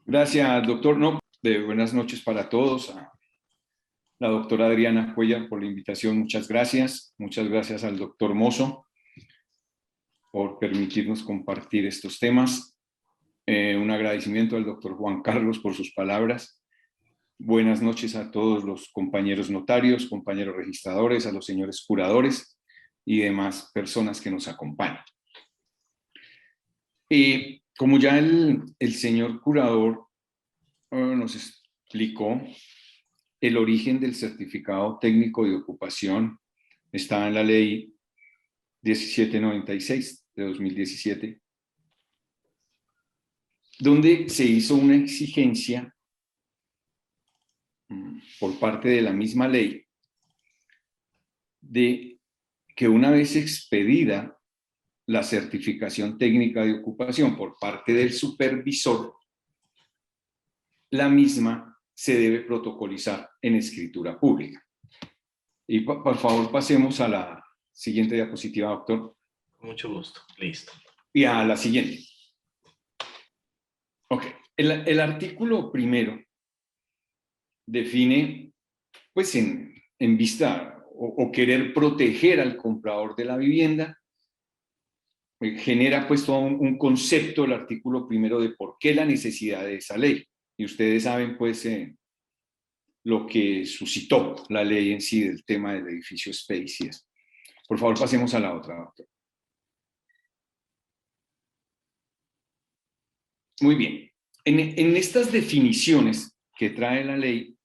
Gracias, doctor. No, de buenas noches para todos. A la doctora Adriana Cuellar por la invitación, muchas gracias. Muchas gracias al doctor Mozo por permitirnos compartir estos temas. Un agradecimiento al doctor Juan Carlos por sus palabras. Buenas noches a todos los compañeros notarios, compañeros registradores, a los señores curadores y demás personas que nos acompañan. Como ya el señor curador nos explicó, el origen del certificado técnico de ocupación está en la ley 1796 de 2017, donde se hizo una exigencia por parte de la misma ley de que una vez expedida la certificación técnica de ocupación por parte del supervisor, la misma se debe protocolizar en escritura pública. Y por favor pasemos a la siguiente diapositiva, doctor. Con mucho gusto, listo. Y a la siguiente. Ok, el artículo primero define, pues en vista o querer proteger al comprador de la vivienda, genera pues todo un concepto, el artículo primero, de por qué la necesidad de esa ley. Y ustedes saben pues lo que suscitó la ley en sí del tema del edificio Space y eso. Por favor, pasemos a la otra, doctor. Muy bien. En estas definiciones que trae la ley,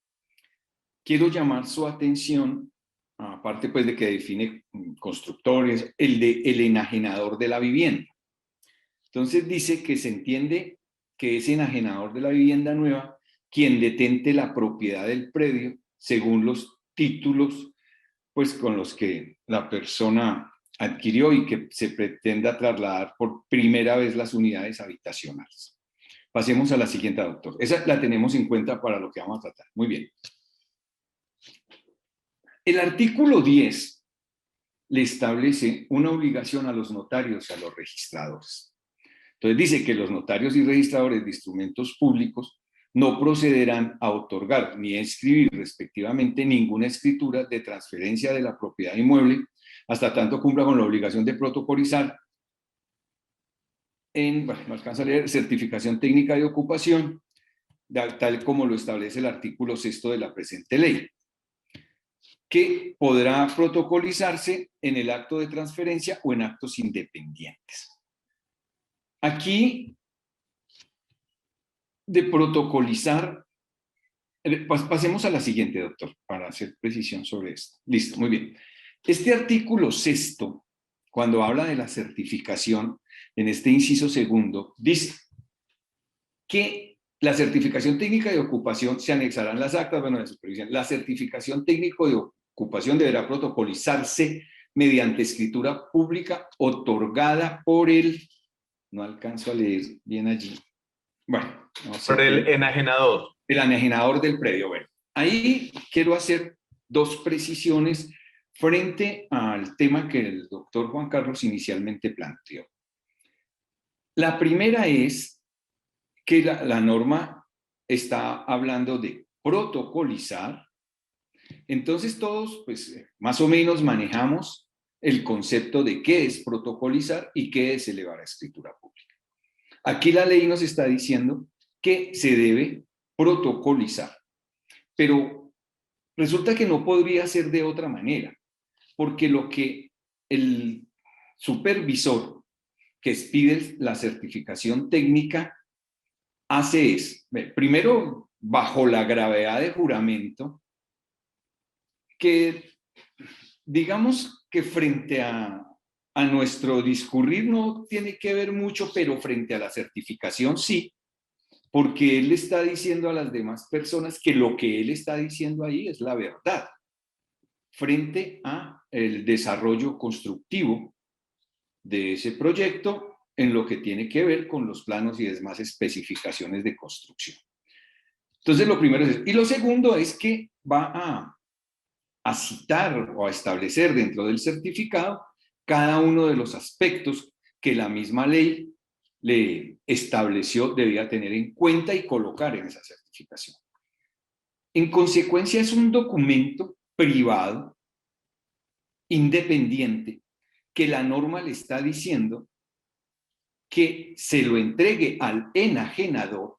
quiero llamar su atención, aparte pues de que define constructores, el enajenador de la vivienda. Entonces dice que se entiende que es enajenador de la vivienda nueva quien detente la propiedad del predio según los títulos pues con los que la persona adquirió y que se pretenda trasladar por primera vez las unidades habitacionales. Pasemos a la siguiente, doctor. Esa la tenemos en cuenta para lo que vamos a tratar. Muy bien. El artículo 10 le establece una obligación a los notarios y a los registradores. Entonces dice que los notarios y registradores de instrumentos públicos no procederán a otorgar ni a escribir respectivamente ninguna escritura de transferencia de la propiedad inmueble hasta tanto cumpla con la obligación de protocolizar bueno, no alcanza a leer, certificación técnica de ocupación, tal como lo establece el artículo 6 de la presente ley, que podrá protocolizarse en el acto de transferencia o en actos independientes. Aquí, de protocolizar, pasemos a la siguiente, doctor, para hacer precisión sobre esto. Listo, muy bien. Este artículo 6, cuando habla de la certificación, en este inciso segundo, dice que la certificación técnica de ocupación se anexarán las actas, bueno, de supervisión. La certificación técnica de ocupación deberá protocolizarse mediante escritura pública otorgada por el, no alcanzo a leer bien allí, bueno, no sé, por el enajenador. El enajenador del predio. Bueno, ahí quiero hacer dos precisiones frente al tema que el doctor Juan Carlos inicialmente planteó. La primera es que la norma está hablando de protocolizar. Entonces todos, pues, más o menos manejamos el concepto de qué es protocolizar y qué es elevar a escritura pública. Aquí la ley nos está diciendo que se debe protocolizar, pero resulta que no podría ser de otra manera, porque lo que el supervisor que expide la certificación técnica hace es, primero, bajo la gravedad de juramento, que digamos que frente a nuestro discurrir no tiene que ver mucho, pero frente a la certificación sí, porque él le está diciendo a las demás personas que lo que él está diciendo ahí es la verdad, frente a el desarrollo constructivo de ese proyecto en lo que tiene que ver con los planos y demás especificaciones de construcción. Entonces, lo primero es eso. Y lo segundo es que va a citar o a establecer dentro del certificado cada uno de los aspectos que la misma ley le estableció debía tener en cuenta y colocar en esa certificación. En consecuencia, es un documento privado, independiente, que la norma le está diciendo que se lo entregue al enajenador,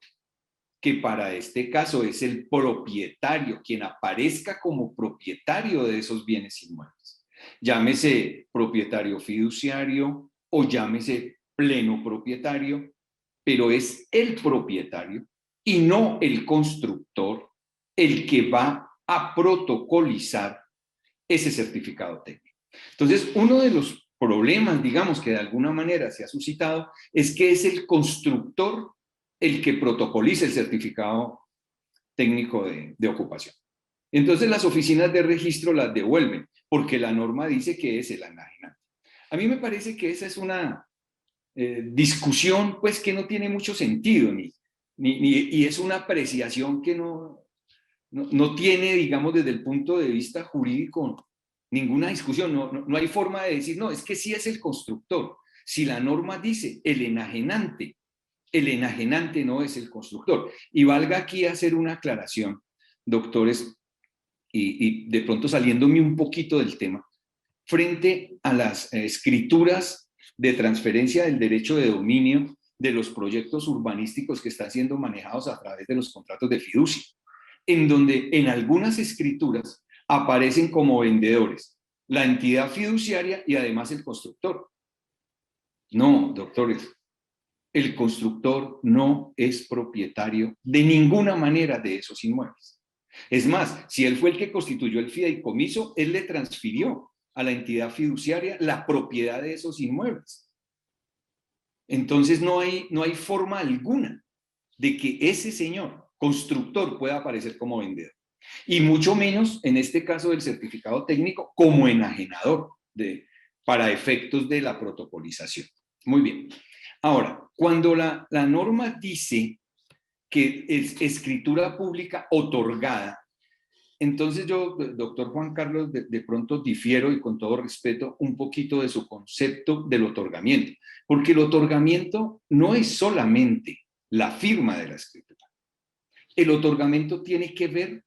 que para este caso es el propietario, quien aparezca como propietario de esos bienes inmuebles. Llámese propietario fiduciario o llámese pleno propietario, pero es el propietario y no el constructor el que va a protocolizar ese certificado técnico. Entonces, uno de los problemas, digamos, que de alguna manera se ha suscitado, es que es el constructor el que protocoliza el certificado técnico de ocupación. Entonces, las oficinas de registro las devuelven, porque la norma dice que es el enajenante. A mí me parece que esa es una discusión, pues, que no tiene mucho sentido, y es una apreciación que no tiene, digamos, desde el punto de vista jurídico, ninguna discusión. No hay forma de decir, no, es que sí es el constructor. Si la norma dice el enajenante no es el constructor. Y valga aquí hacer una aclaración, doctores, y de pronto saliéndome un poquito del tema, frente a las escrituras de transferencia del derecho de dominio de los proyectos urbanísticos que están siendo manejados a través de los contratos de fiducia, en donde en algunas escrituras aparecen como vendedores la entidad fiduciaria y además el constructor. No, doctores, el constructor no es propietario de ninguna manera de esos inmuebles. Es más, si él fue el que constituyó el fideicomiso, él le transfirió a la entidad fiduciaria la propiedad de esos inmuebles. Entonces no hay forma alguna de que ese señor constructor pueda aparecer como vendedor. Y mucho menos, en este caso del certificado técnico, como enajenador para efectos de la protocolización. Muy bien. Ahora, cuando la norma dice que es escritura pública otorgada, entonces yo, doctor Juan Carlos, de pronto difiero, y con todo respeto, un poquito de su concepto del otorgamiento, porque el otorgamiento no es solamente la firma de la escritura. El otorgamiento tiene que ver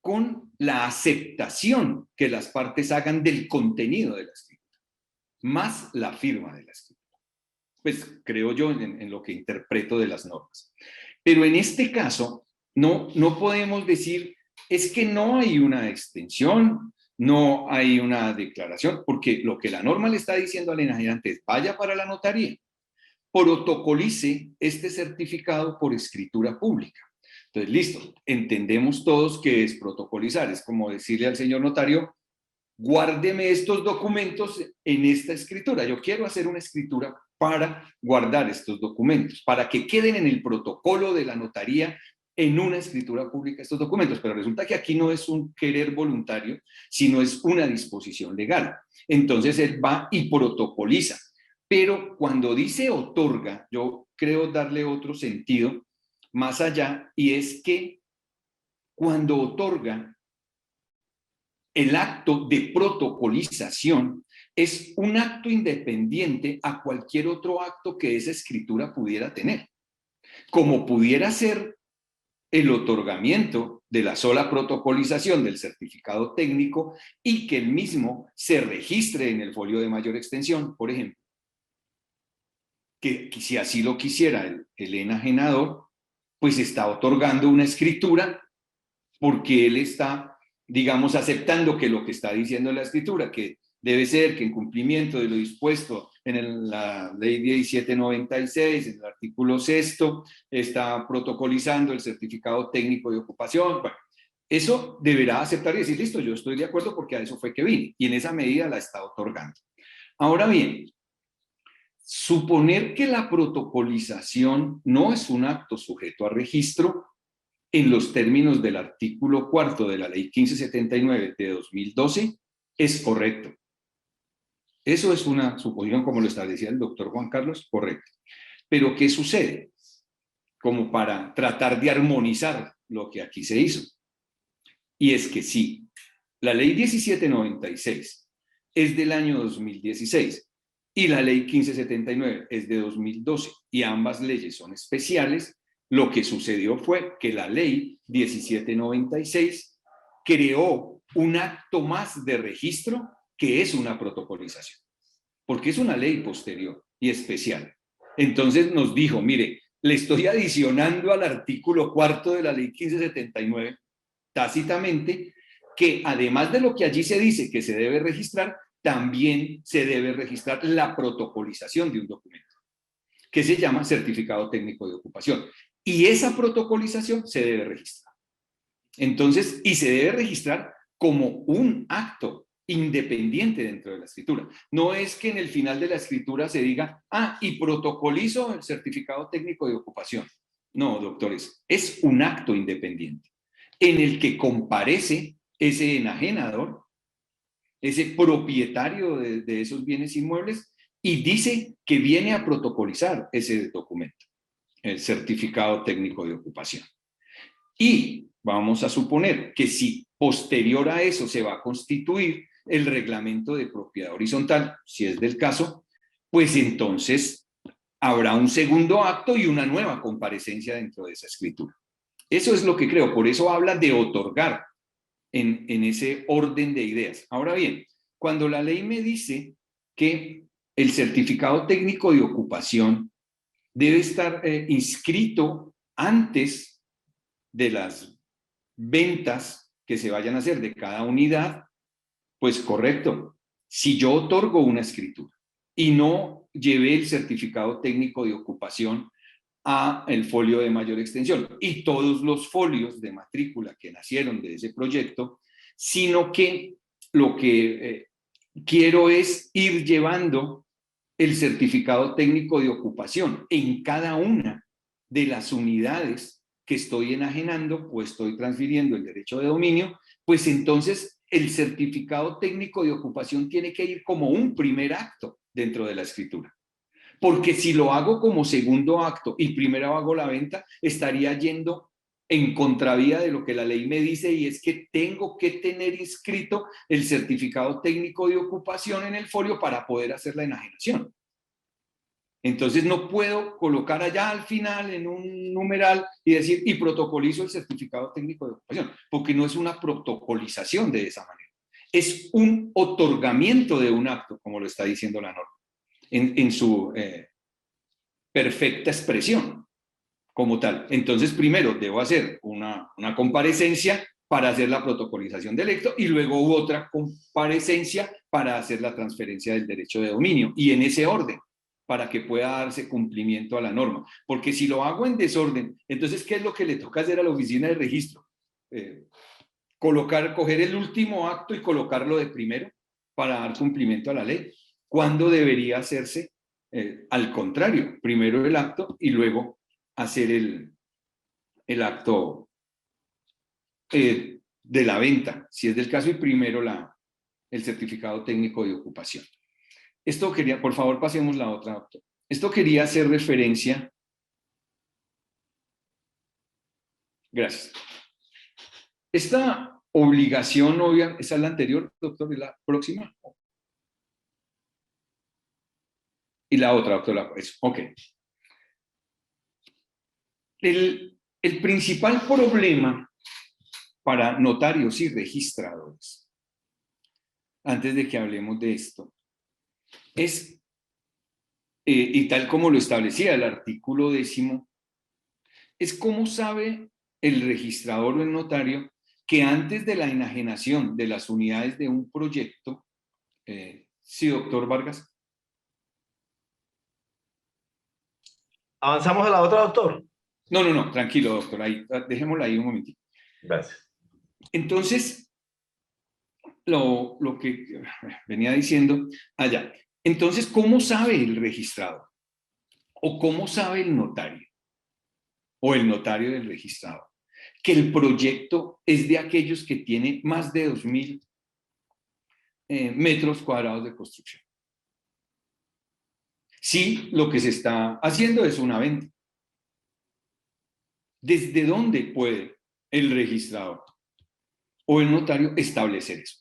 con la aceptación que las partes hagan del contenido de la escritura, más la firma de la escritura. Pues creo yo en lo que interpreto de las normas. Pero en este caso, no podemos decir, es que no hay una extensión, no hay una declaración, porque lo que la norma le está diciendo al enajenante es, vaya para la notaría, protocolice este certificado por escritura pública. Entonces, listo, entendemos todos que es protocolizar, es como decirle al señor notario, guárdeme estos documentos en esta escritura. Yo quiero hacer una escritura para guardar estos documentos, para que queden en el protocolo de la notaría en una escritura pública estos documentos. Pero resulta que aquí no es un querer voluntario, sino es una disposición legal. Entonces él va y protocoliza. Pero cuando dice otorga, yo creo darle otro sentido más allá, y es que cuando otorga, el acto de protocolización es un acto independiente a cualquier otro acto que esa escritura pudiera tener, como pudiera ser el otorgamiento de la sola protocolización del certificado técnico y que el mismo se registre en el folio de mayor extensión, por ejemplo, que si así lo quisiera el enajenador, pues está otorgando una escritura porque él está, digamos, aceptando que lo que está diciendo la escritura, que debe ser que en cumplimiento de lo dispuesto en la ley 1796, en el artículo 6º, está protocolizando el certificado técnico de ocupación. Bueno, eso deberá aceptar y decir, listo, yo estoy de acuerdo porque a eso fue que vine, y en esa medida la está otorgando. Ahora bien, suponer que la protocolización no es un acto sujeto a registro, en los términos del artículo 4º de la ley 1579 de 2012, es correcto. Eso es una suposición, como lo establecía el doctor Juan Carlos, correcto. Pero ¿qué sucede? Como para tratar de armonizar lo que aquí se hizo. Y es que sí, la ley 1796 es del año 2016 y la ley 1579 es de 2012, y ambas leyes son especiales. Lo que sucedió fue que la ley 1796 creó un acto más de registro que es una protocolización, porque es una ley posterior y especial. Entonces nos dijo, mire, le estoy adicionando al artículo 4 de la ley 1579, tácitamente, que además de lo que allí se dice que se debe registrar, también se debe registrar la protocolización de un documento, que se llama certificado técnico de ocupación. Y esa protocolización se debe registrar. Entonces, y se debe registrar como un acto independiente dentro de la escritura. No es que en el final de la escritura se diga, y protocolizo el certificado técnico de ocupación. No, doctores, es un acto independiente en el que comparece ese enajenador, ese propietario de esos bienes inmuebles, y dice que viene a protocolizar ese documento, el certificado técnico de ocupación. Y vamos a suponer que si posterior a eso se va a constituir el reglamento de propiedad horizontal, si es del caso, pues entonces habrá un segundo acto y una nueva comparecencia dentro de esa escritura. Eso es lo que creo, por eso habla de otorgar en ese orden de ideas. Ahora bien, cuando la ley me dice que el certificado técnico de ocupación debe estar inscrito antes de las ventas que se vayan a hacer de cada unidad, pues correcto. Si yo otorgo una escritura y no llevé el certificado técnico de ocupación a el folio de mayor extensión y todos los folios de matrícula que nacieron de ese proyecto, sino que lo que quiero es ir llevando el certificado técnico de ocupación en cada una de las unidades que estoy enajenando o estoy transfiriendo el derecho de dominio, pues entonces el certificado técnico de ocupación tiene que ir como un primer acto dentro de la escritura. Porque si lo hago como segundo acto y primero hago la venta, estaría yendo en contravía de lo que la ley me dice, y es que tengo que tener inscrito el certificado técnico de ocupación en el folio para poder hacer la enajenación. Entonces no puedo colocar allá al final en un numeral y decir, y protocolizo el certificado técnico de ocupación, porque no es una protocolización de esa manera. Es un otorgamiento de un acto, como lo está diciendo la norma, en su perfecta expresión como tal. Entonces, primero debo hacer una comparecencia para hacer la protocolización del acto y luego otra comparecencia para hacer la transferencia del derecho de dominio, y en ese orden, para que pueda darse cumplimiento a la norma. Porque si lo hago en desorden, entonces, ¿qué es lo que le toca hacer a la oficina de registro? Coger el último acto y colocarlo de primero para dar cumplimiento a la ley. ¿Cuándo debería hacerse? Al contrario, primero el acto y luego hacer el acto de la venta, si es del caso, y primero el certificado técnico de ocupación. Esto quería, por favor, pasemos la otra, doctor. Esto quería hacer referencia. Gracias. Esta obligación obvia, ¿esa es la anterior, doctor? ¿Y la próxima? Y la otra, doctor, eso, ok. El principal problema para notarios y registradores, antes de que hablemos de esto, es, y tal como lo establecía el artículo 10, es cómo sabe el registrador o el notario que antes de la enajenación de las unidades de un proyecto, sí, doctor Vargas. ¿Avanzamos a la otra, doctor? No, tranquilo, doctor, ahí, dejémosla ahí un momentito. Gracias. Entonces, lo que venía diciendo allá. Entonces, ¿cómo sabe el registrador? ¿O cómo sabe el notario? O el notario del registrador, que el proyecto es de aquellos que tienen más de 2.000 metros cuadrados de construcción. Sí, lo que se está haciendo es una venta. ¿Desde dónde puede el registrador o el notario establecer eso?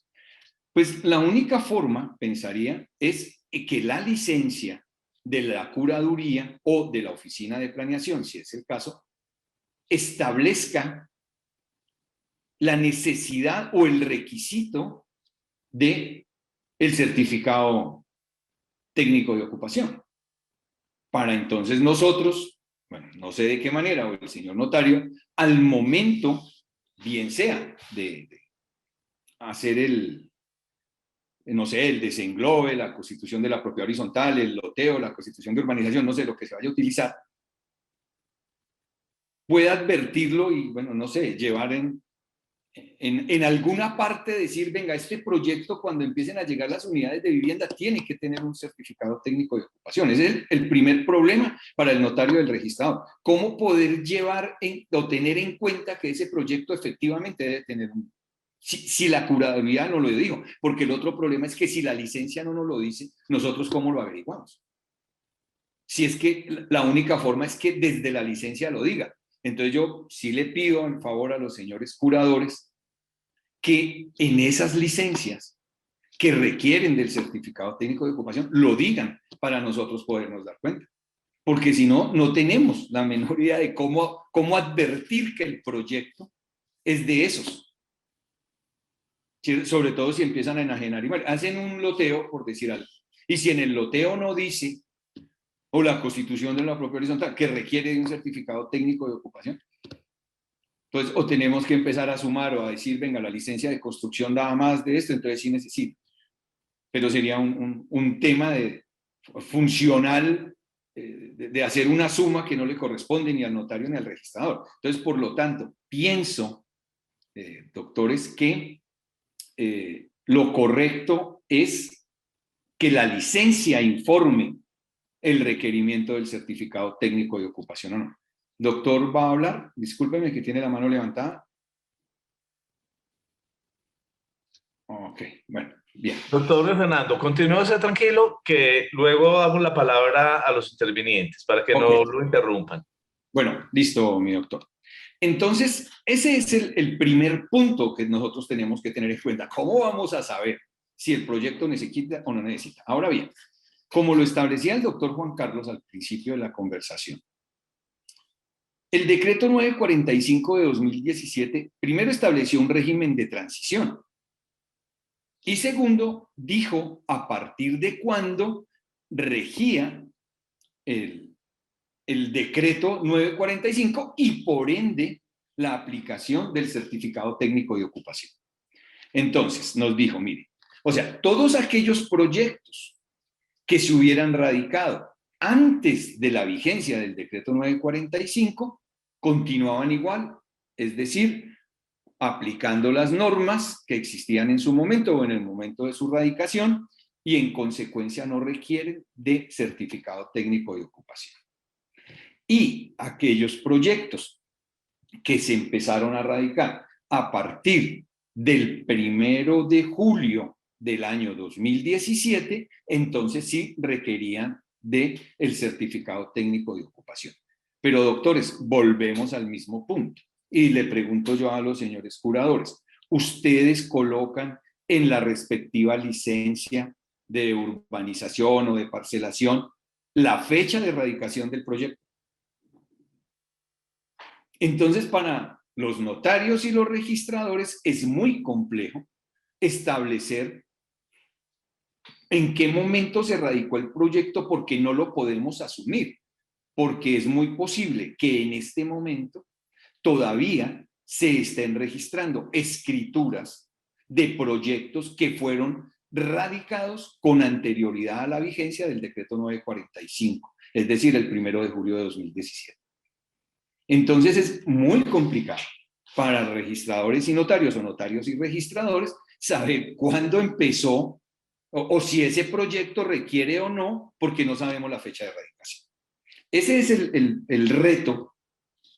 Pues la única forma, pensaría, es que la licencia de la curaduría o de la oficina de planeación, si es el caso, establezca la necesidad o el requisito de el certificado técnico de ocupación. Para entonces nosotros, bueno, no sé de qué manera, o el señor notario, al momento, bien sea de hacer no sé, el desenglobe, la constitución de la propiedad horizontal, el loteo, la constitución de urbanización, no sé, lo que se vaya a utilizar, pueda advertirlo y, bueno, no sé, llevar en alguna parte decir, venga, este proyecto cuando empiecen a llegar las unidades de vivienda tiene que tener un certificado técnico de ocupación. Ese es el primer problema para el notario del registrador. ¿Cómo poder llevar o tener en cuenta que ese proyecto efectivamente debe tener si la curaduría no lo dijo? Porque el otro problema es que si la licencia no nos lo dice, nosotros ¿cómo lo averiguamos? Si es que la única forma es que desde la licencia lo diga. Entonces yo sí le pido en favor a los señores curadores que en esas licencias que requieren del certificado técnico de ocupación lo digan para nosotros podernos dar cuenta. Porque si no, no tenemos la menor idea de cómo advertir que el proyecto es de esos. Sobre todo si empiezan a enajenar. Hacen un loteo, por decir algo. Y si en el loteo no dice, o la constitución de la propiedad horizontal, que requiere de un certificado técnico de ocupación, entonces o tenemos que empezar a sumar o a decir, venga, la licencia de construcción da más de esto, entonces sí necesito. Pero sería un tema funcional de hacer una suma que no le corresponde ni al notario ni al registrador. Entonces, por lo tanto, pienso, doctores, que lo correcto es que la licencia informe el requerimiento del certificado técnico de ocupación o no. Doctor, ¿va a hablar? Discúlpeme que tiene la mano levantada. Ok, bueno, bien. Doctor Fernando, continúese tranquilo, que luego damos la palabra a los intervinientes para que no lo interrumpan. Bueno, listo, mi doctor. Entonces, ese es el primer punto que nosotros tenemos que tener en cuenta. ¿Cómo vamos a saber si el proyecto necesita o no necesita? Ahora bien, como lo establecía el doctor Juan Carlos al principio de la conversación, el decreto 945 de 2017 primero estableció un régimen de transición y segundo dijo a partir de cuándo regía el decreto 945 y por ende la aplicación del certificado técnico de ocupación. Entonces nos dijo, mire, o sea, todos aquellos proyectos que se hubieran radicado antes de la vigencia del decreto 945 continuaban igual, es decir, aplicando las normas que existían en su momento o en el momento de su radicación y en consecuencia no requieren de certificado técnico de ocupación. Y aquellos proyectos que se empezaron a radicar a partir del 1 de julio del año 2017, entonces sí requerían del certificado técnico de ocupación. Pero doctores, volvemos al mismo punto. Y le pregunto yo a los señores curadores, ¿ustedes colocan en la respectiva licencia de urbanización o de parcelación la fecha de erradicación del proyecto? Entonces, para los notarios y los registradores es muy complejo establecer en qué momento se radicó el proyecto porque no lo podemos asumir, porque es muy posible que en este momento todavía se estén registrando escrituras de proyectos que fueron radicados con anterioridad a la vigencia del decreto 945, es decir, el 1 de julio de 2017. Entonces es muy complicado para registradores y notarios o notarios y registradores saber cuándo empezó o si ese proyecto requiere o no, porque no sabemos la fecha de radicación. Ese es el reto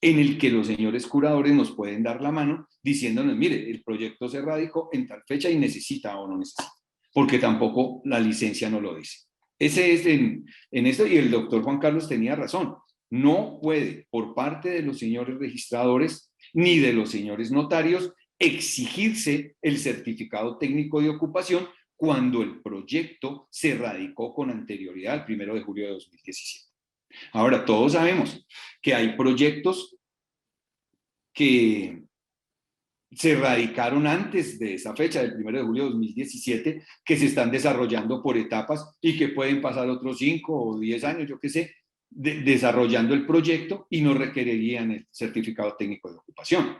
en el que los señores curadores nos pueden dar la mano diciéndonos, mire, el proyecto se radicó en tal fecha y necesita o no necesita, porque tampoco la licencia no lo dice. Ese es en esto, y el doctor Juan Carlos tenía razón. No puede, por parte de los señores registradores ni de los señores notarios, exigirse el certificado técnico de ocupación cuando el proyecto se radicó con anterioridad al 1 de julio de 2017. Ahora, todos sabemos que hay proyectos que se radicaron antes de esa fecha, del 1 de julio de 2017, que se están desarrollando por etapas y que pueden pasar otros 5 o 10 años, yo qué sé, desarrollando el proyecto y no requerirían el certificado técnico de ocupación,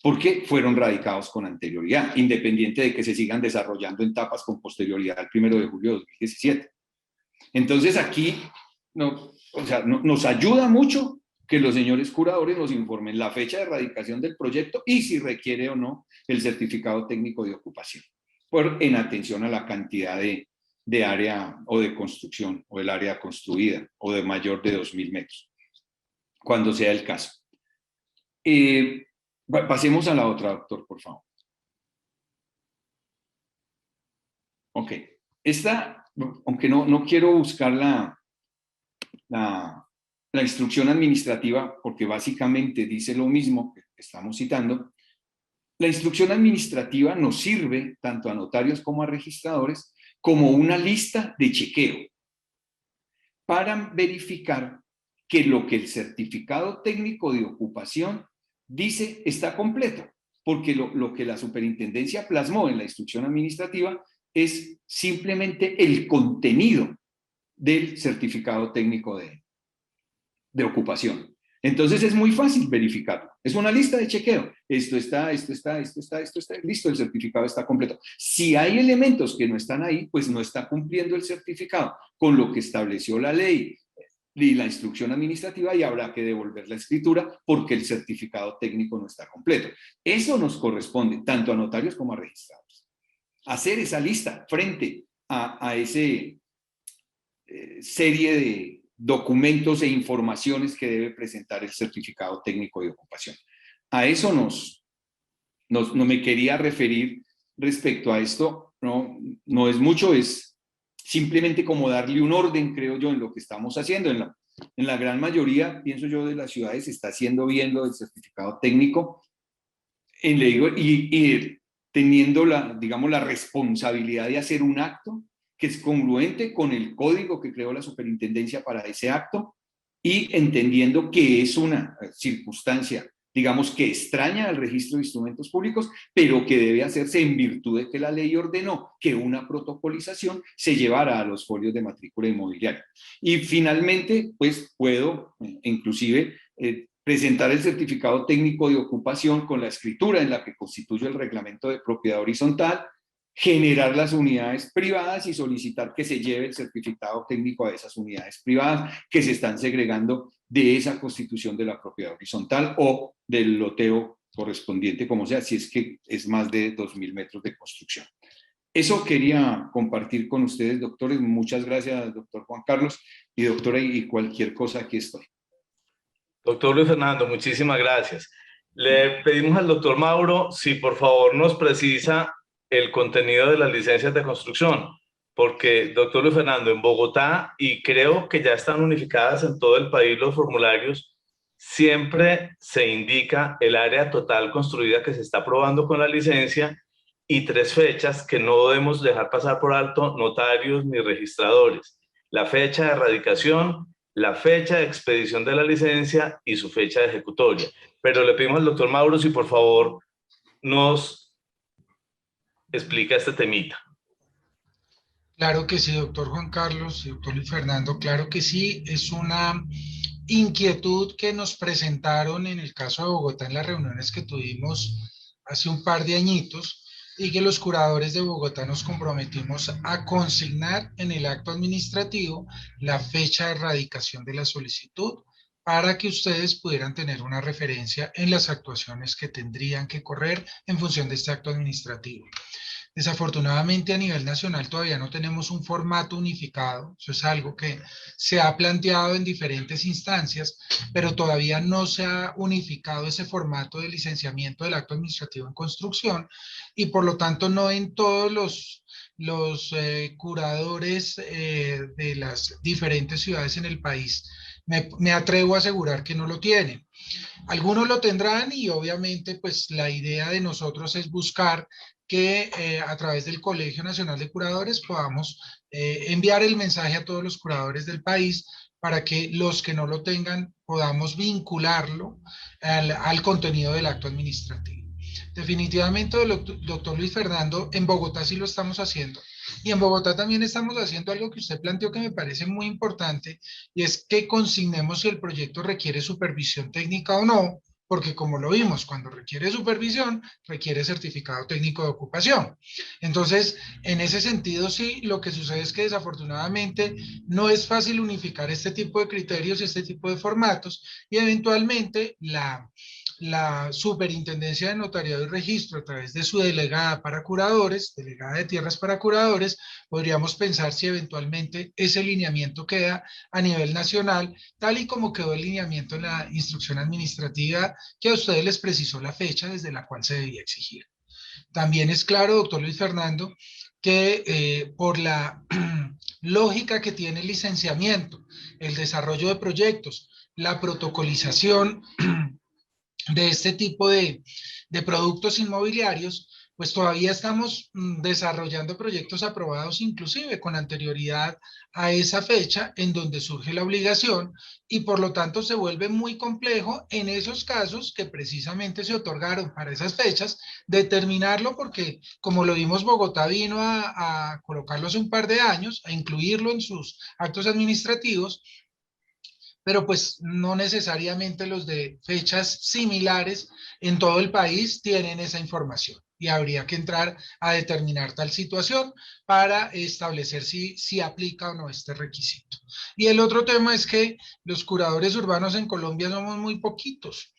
porque fueron radicados con anterioridad, independiente de que se sigan desarrollando en etapas con posterioridad al 1 de julio de 2017. Entonces aquí nos ayuda mucho que los señores curadores nos informen la fecha de erradicación del proyecto y si requiere o no el certificado técnico de ocupación, en atención a la cantidad de área o de construcción o del área construida o de mayor de 2.000 metros, cuando sea el caso. Pasemos a la otra, doctor, por favor. Ok. Esta, aunque no quiero buscar la instrucción administrativa, porque básicamente dice lo mismo que estamos citando, la instrucción administrativa nos sirve tanto a notarios como a registradores como una lista de chequeo para verificar que lo que el certificado técnico de ocupación dice está completo, porque lo que la superintendencia plasmó en la instrucción administrativa es simplemente el contenido del certificado técnico de ocupación. Entonces es muy fácil verificarlo. Es una lista de chequeo. Esto está, listo, el certificado está completo. Si hay elementos que no están ahí, pues no está cumpliendo el certificado con lo que estableció la ley y la instrucción administrativa y habrá que devolver la escritura porque el certificado técnico no está completo. Eso nos corresponde tanto a notarios como a registrados. Hacer esa lista frente a ese serie de documentos e informaciones que debe presentar el certificado técnico de ocupación. A eso no me quería referir respecto a esto. No es mucho, es simplemente como darle un orden, creo yo, en lo que estamos haciendo. En la gran mayoría, pienso yo, de las ciudades se está haciendo bien lo del certificado técnico y teniendo la responsabilidad de hacer un acto que es congruente con el código que creó la superintendencia para ese acto y entendiendo que es una circunstancia, digamos, que extraña al registro de instrumentos públicos, pero que debe hacerse en virtud de que la ley ordenó que una protocolización se llevara a los folios de matrícula inmobiliaria. Y finalmente, pues puedo inclusive presentar el certificado técnico de ocupación con la escritura en la que constituye el reglamento de propiedad horizontal, generar las unidades privadas y solicitar que se lleve el certificado técnico a esas unidades privadas que se están segregando de esa constitución de la propiedad horizontal o del loteo correspondiente, como sea, si es que es más de 2.000 metros de construcción. Eso quería compartir con ustedes, doctores. Muchas gracias, doctor Juan Carlos, y doctora, y cualquier cosa, aquí estoy. Doctor Luis Fernando, muchísimas gracias. Le pedimos al doctor Mauro si por favor nos precisa el contenido de las licencias de construcción, porque, doctor Luis Fernando, en Bogotá, y creo que ya están unificadas en todo el país los formularios, siempre se indica el área total construida que se está aprobando con la licencia y 3 fechas que no debemos dejar pasar por alto notarios ni registradores: la fecha de erradicación, la fecha de expedición de la licencia y su fecha de ejecutoria. Pero le pedimos al doctor Mauro si por favor nos explica este temita. Claro que sí, doctor Juan Carlos y doctor Luis Fernando, claro que sí, es una inquietud que nos presentaron en el caso de Bogotá en las reuniones que tuvimos hace un par de añitos y que los curadores de Bogotá nos comprometimos a consignar en el acto administrativo la fecha de erradicación de la solicitud para que ustedes pudieran tener una referencia en las actuaciones que tendrían que correr en función de este acto administrativo. Desafortunadamente a nivel nacional todavía no tenemos un formato unificado, eso es algo que se ha planteado en diferentes instancias, pero todavía no se ha unificado ese formato de licenciamiento del acto administrativo en construcción y por lo tanto no en todos los curadores de las diferentes ciudades en el país me atrevo a asegurar que no lo tienen. Algunos lo tendrán y obviamente pues la idea de nosotros es buscar que a través del Colegio Nacional de Curadores podamos enviar el mensaje a todos los curadores del país para que los que no lo tengan podamos vincularlo al contenido del acto administrativo. Definitivamente, doctor Luis Fernando, en Bogotá sí lo estamos haciendo. Y en Bogotá también estamos haciendo algo que usted planteó que me parece muy importante, y es que consignemos si el proyecto requiere supervisión técnica o no, porque como lo vimos, cuando requiere supervisión, requiere certificado técnico de ocupación. Entonces, en ese sentido, sí, lo que sucede es que desafortunadamente no es fácil unificar este tipo de criterios y este tipo de formatos, y eventualmente la Superintendencia de Notariado y Registro, a través de su delegada para curadores, delegada de tierras para curadores, podríamos pensar si eventualmente ese lineamiento queda a nivel nacional, tal y como quedó el lineamiento en la instrucción administrativa que a ustedes les precisó la fecha desde la cual se debía exigir. También es claro, doctor Luis Fernando, que por la lógica que tiene el licenciamiento, el desarrollo de proyectos, la protocolización de este tipo de productos inmobiliarios, pues todavía estamos desarrollando proyectos aprobados inclusive con anterioridad a esa fecha en donde surge la obligación, y por lo tanto se vuelve muy complejo en esos casos que precisamente se otorgaron para esas fechas determinarlo, porque como lo vimos, Bogotá vino a colocarlo hace un par de años, a incluirlo en sus actos administrativos, pero pues no necesariamente los de fechas similares en todo el país tienen esa información, y habría que entrar a determinar tal situación para establecer si aplica o no este requisito. Y el otro tema es que los curadores urbanos en Colombia somos muy poquitos.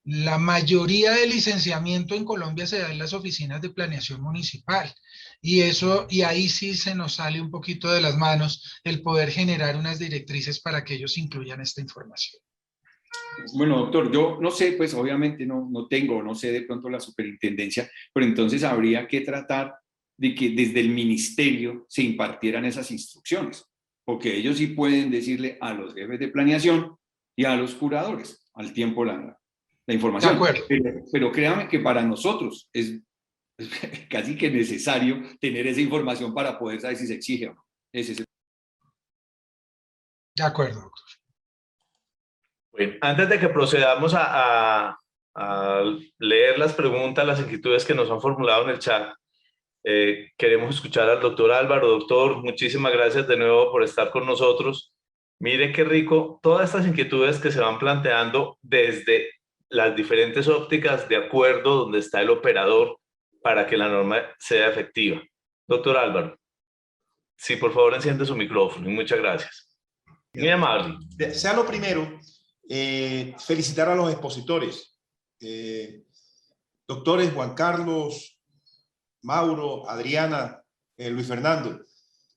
La mayoría del licenciamiento en Colombia se da en las oficinas de planeación municipal, y ahí sí se nos sale un poquito de las manos el poder generar unas directrices para que ellos incluyan esta información. Bueno, doctor, yo no sé, pues obviamente no sé de pronto la superintendencia, pero entonces habría que tratar de que desde el ministerio se impartieran esas instrucciones, porque ellos sí pueden decirle a los jefes de planeación y a los curadores al tiempo la información. De acuerdo. Pero créame que para nosotros es casi que necesario tener esa información para poder saber si se exige o no. Ese es el... De acuerdo, doctor. Bueno, antes de que procedamos a leer las preguntas, las inquietudes que nos han formulado en el chat, queremos escuchar al doctor Álvaro. Doctor, muchísimas gracias de nuevo por estar con nosotros. Mire qué rico todas estas inquietudes que se van planteando desde las diferentes ópticas de acuerdo donde está el operador para que la norma sea efectiva. Doctor Álvaro, sí, por favor enciende su micrófono y muchas gracias. Muy amable. Sea lo primero, felicitar a los expositores, doctores Juan Carlos, Mauro, Adriana, Luis Fernando.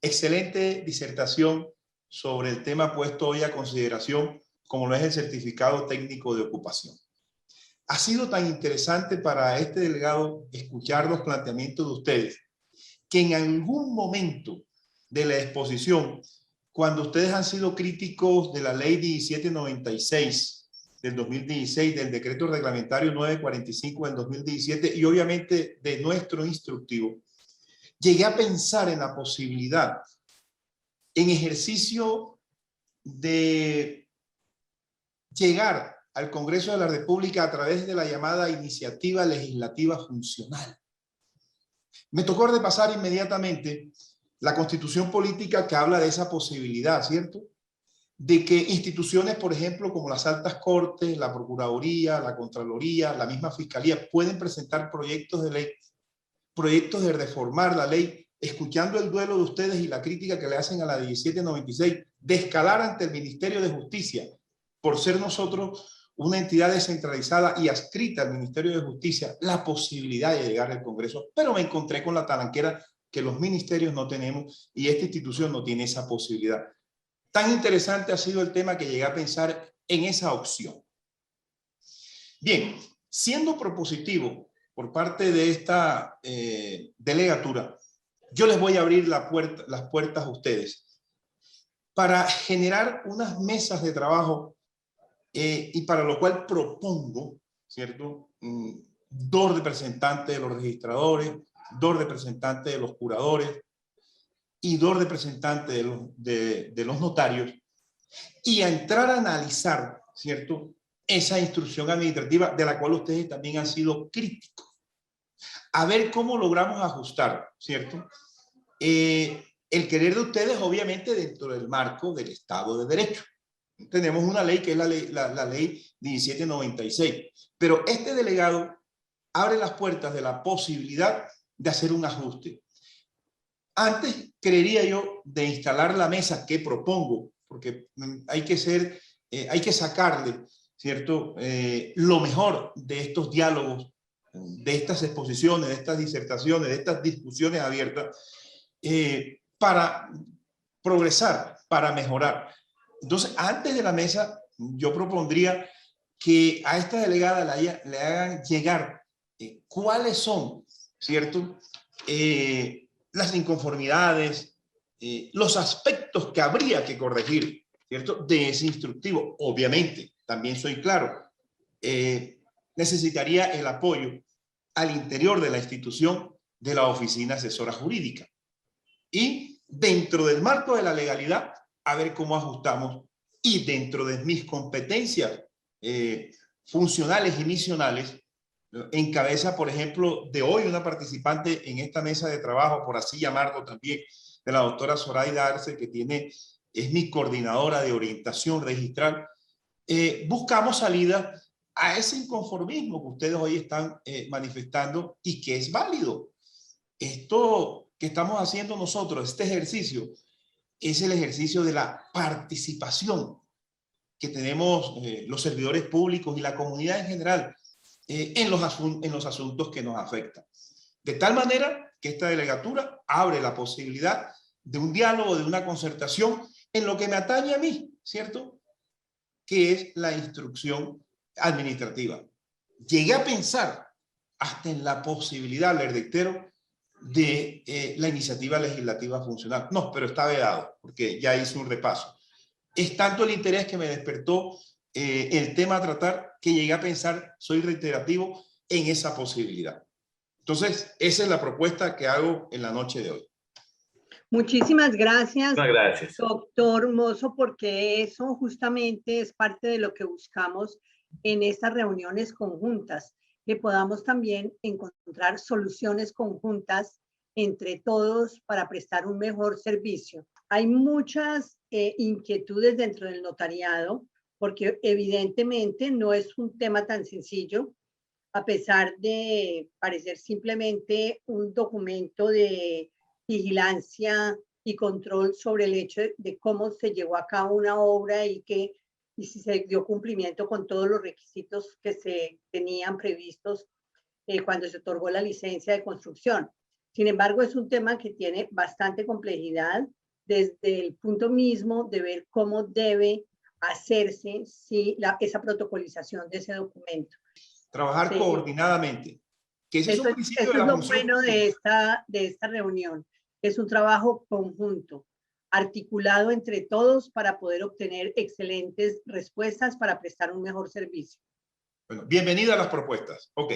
Excelente disertación sobre el tema puesto hoy a consideración, como lo es el certificado técnico de ocupación. Ha sido tan interesante para este delegado escuchar los planteamientos de ustedes, que en algún momento de la exposición, cuando ustedes han sido críticos de la ley 1796 del 2016, del decreto reglamentario 945 del 2017 y obviamente de nuestro instructivo, llegué a pensar en la posibilidad, en ejercicio de llegar al Congreso de la República a través de la llamada iniciativa legislativa funcional. Me tocó repasar inmediatamente la Constitución política que habla de esa posibilidad, ¿cierto? De que instituciones, por ejemplo, como las altas cortes, la Procuraduría, la Contraloría, la misma Fiscalía, pueden presentar proyectos de ley, proyectos de reformar la ley, escuchando el duelo de ustedes y la crítica que le hacen a la 1796, de escalar ante el Ministerio de Justicia, por ser nosotros una entidad descentralizada y adscrita al Ministerio de Justicia, la posibilidad de llegar al Congreso, pero me encontré con la talanquera que los ministerios no tenemos y esta institución no tiene esa posibilidad. Tan interesante ha sido el tema que llegué a pensar en esa opción. Bien, siendo propositivo por parte de esta delegatura, yo les voy a abrir las puertas a ustedes para generar unas mesas de trabajo y para lo cual propongo, ¿cierto? 2 representantes de los registradores, 2 representantes de los curadores y 2 representantes de los notarios, y a entrar a analizar, ¿cierto?, esa instrucción administrativa de la cual ustedes también han sido críticos. A ver cómo logramos ajustar, ¿cierto?, el querer de ustedes, obviamente, dentro del marco del Estado de Derecho. Tenemos una ley que es la ley 1796, pero este delegado abre las puertas de la posibilidad de hacer un ajuste. Antes, creería yo, de instalar la mesa que propongo, porque hay que sacarle, ¿cierto?, lo mejor de estos diálogos, de estas exposiciones, de estas disertaciones, de estas discusiones abiertas, para progresar, para mejorar. Entonces, antes de la mesa, yo propondría que a esta delegada le hagan llegar cuáles son, ¿cierto?, las inconformidades, los aspectos que habría que corregir, ¿cierto?, de ese instructivo. Obviamente, también soy claro, necesitaría el apoyo al interior de la institución de la Oficina Asesora Jurídica. Y dentro del marco de la legalidad, a ver cómo ajustamos, y dentro de mis competencias funcionales y misionales, en cabeza, por ejemplo, de hoy una participante en esta mesa de trabajo, por así llamarlo también, de la doctora Zoraida Arce, que es mi coordinadora de orientación registral. Buscamos salida a ese inconformismo que ustedes hoy están manifestando y que es válido. Esto que estamos haciendo nosotros, este ejercicio, es el ejercicio de la participación que tenemos los servidores públicos y la comunidad en general en los asuntos que nos afectan. De tal manera que esta delegatura abre la posibilidad de un diálogo, de una concertación en lo que me atañe a mí, ¿cierto?, que es la instrucción administrativa. Llegué a pensar hasta en la posibilidad, le reitero, de la iniciativa legislativa funcional. No, pero está vedado, porque ya hice un repaso. Es tanto el interés que me despertó el tema a tratar que llegué a pensar, soy reiterativo, en esa posibilidad. Entonces, esa es la propuesta que hago en la noche de hoy. Muchísimas gracias, Gracias. doctor Mozo, porque eso justamente es parte de lo que buscamos en estas reuniones conjuntas, que podamos también encontrar soluciones conjuntas entre todos para prestar un mejor servicio. Hay muchas inquietudes dentro del notariado, porque evidentemente no es un tema tan sencillo, a pesar de parecer simplemente un documento de vigilancia y control sobre el hecho de cómo se llevó a cabo una obra y si se dio cumplimiento con todos los requisitos que se tenían previstos cuando se otorgó la licencia de construcción. Sin embargo, es un tema que tiene bastante complejidad desde el punto mismo de ver cómo debe hacerse esa protocolización de ese documento. Trabajar coordinadamente. Que ese eso es un principio es de la lo función. bueno de esta reunión. Es un trabajo conjunto, articulado entre todos para poder obtener excelentes respuestas para prestar un mejor servicio. Bueno, bienvenida a las propuestas. Ok.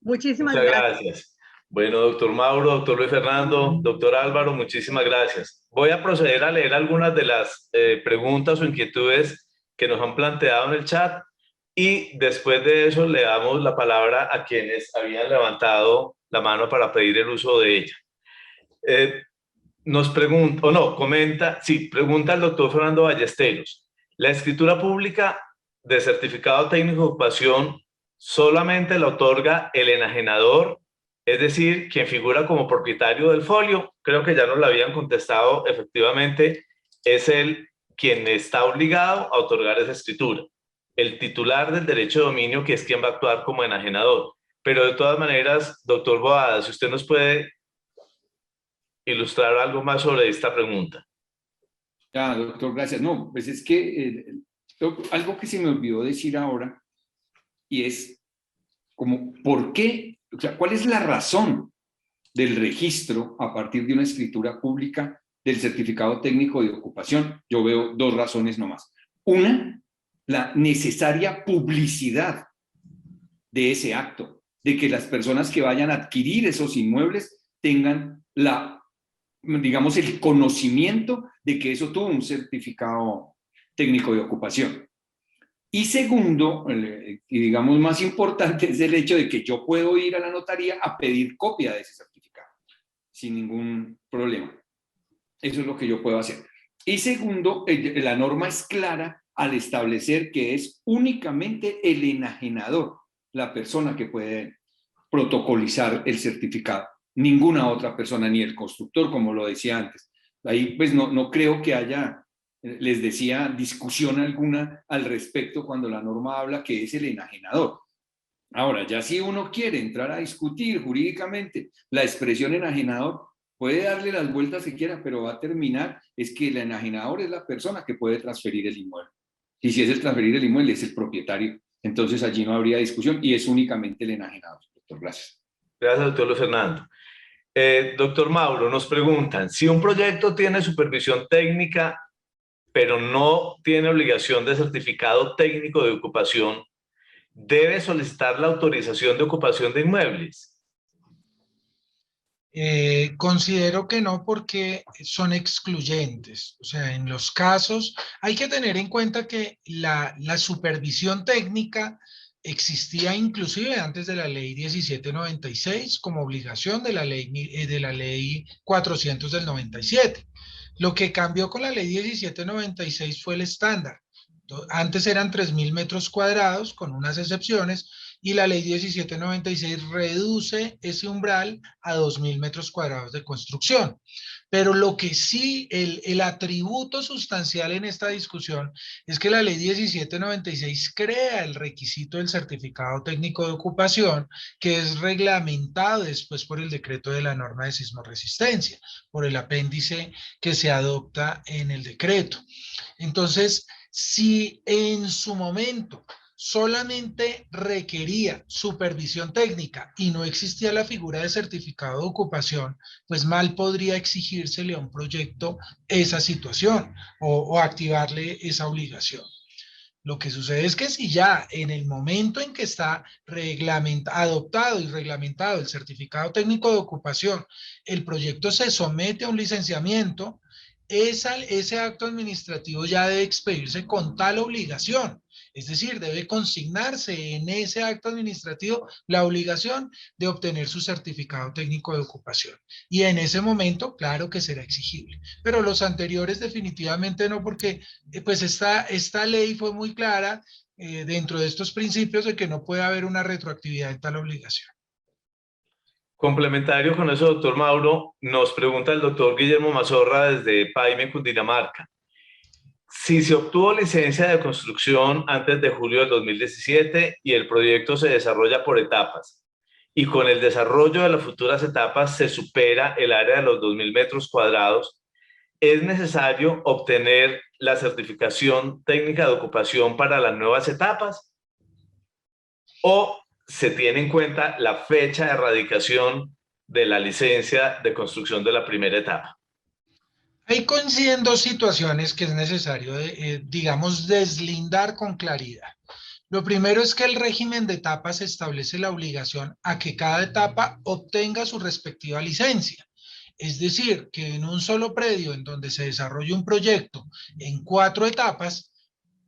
Muchísimas Muchas gracias. gracias. Bueno, doctor Mauro, doctor Luis Fernando, doctor Álvaro, muchísimas gracias. Voy a proceder a leer algunas de las preguntas o inquietudes que nos han planteado en el chat y después de eso le damos la palabra a quienes habían levantado la mano para pedir el uso de ella. Nos pregunta, o no, comenta, sí, pregunta el doctor Fernando Ballesteros. ¿La escritura pública de certificado técnico de ocupación solamente la otorga el enajenador, es decir, quien figura como propietario del folio? Creo que ya nos lo habían contestado, efectivamente, es él quien está obligado a otorgar esa escritura. El titular del derecho de dominio, que es quien va a actuar como enajenador. Pero de todas maneras, doctor Boada, si usted nos puede ilustrar algo más sobre esta pregunta. Ya, doctor, gracias. No, pues es que algo que se me olvidó decir ahora, y es como, ¿por qué? O sea, ¿cuál es la razón del registro a partir de una escritura pública del certificado técnico de ocupación? Yo veo dos razones nomás. Una, la necesaria publicidad de ese acto, de que las personas que vayan a adquirir esos inmuebles tengan digamos, el conocimiento de que eso tuvo un certificado técnico de ocupación. Y segundo, y digamos más importante, es el hecho de que yo puedo ir a la notaría a pedir copia de ese certificado, sin ningún problema. Eso es lo que yo puedo hacer. Y segundo, la norma es clara al establecer que es únicamente el enajenador la persona que puede protocolizar el certificado. Ninguna otra persona, ni el constructor, como lo decía antes. Ahí pues no creo que haya, les decía, discusión alguna al respecto cuando la norma habla que es el enajenador. Ahora, ya si uno quiere entrar a discutir jurídicamente la expresión enajenador, puede darle las vueltas que quiera, pero va a terminar es que el enajenador es la persona que puede transferir el inmueble. Y si es el transferir el inmueble, es el propietario. Entonces allí no habría discusión y es únicamente el enajenador. Doctor, gracias. Gracias, doctor Luis Fernando. Doctor Mauro, nos preguntan, si un proyecto tiene supervisión técnica, pero no tiene obligación de certificado técnico de ocupación, ¿debe solicitar la autorización de ocupación de inmuebles? Considero que no, porque son excluyentes. O sea, en los casos hay que tener en cuenta que la supervisión técnica existía inclusive antes de la ley 1796 como obligación de la ley 400 del 97. Lo que cambió con la ley 1796 fue el estándar. Antes eran 3.000 metros cuadrados con unas excepciones, y la ley 1796 reduce ese umbral a 2.000 metros cuadrados de construcción. Pero lo que sí, el atributo sustancial en esta discusión es que la ley 1796 crea el requisito del certificado técnico de ocupación, que es reglamentado después por el decreto de la norma de sismoresistencia, por el apéndice que se adopta en el decreto. Entonces, si en su momento solamente requería supervisión técnica y no existía la figura de certificado de ocupación, pues mal podría exigírsele a un proyecto esa situación o activarle esa obligación. Lo que sucede es que si ya en el momento en que está adoptado y reglamentado el certificado técnico de ocupación, el proyecto se somete a un licenciamiento, ese acto administrativo ya debe expedirse con tal obligación. Es decir, debe consignarse en ese acto administrativo la obligación de obtener su certificado técnico de ocupación. Y en ese momento, claro que será exigible. Pero los anteriores definitivamente no, porque pues esta ley fue muy clara dentro de estos principios de que no puede haber una retroactividad en tal obligación. Complementario con eso, doctor Mauro, nos pregunta el doctor Guillermo Mazorra desde Paime, Cundinamarca. Si se obtuvo licencia de construcción antes de julio de 2017 y el proyecto se desarrolla por etapas, y con el desarrollo de las futuras etapas se supera el área de los 2.000 metros cuadrados, ¿es necesario obtener la certificación técnica de ocupación para las nuevas etapas? ¿O se tiene en cuenta la fecha de erradicación de la licencia de construcción de la primera etapa? Ahí coinciden dos situaciones que es necesario, digamos, deslindar con claridad. Lo primero es que el régimen de etapas establece la obligación a que cada etapa obtenga su respectiva licencia. Es decir, que en un solo predio en donde se desarrolle un proyecto en 4 etapas,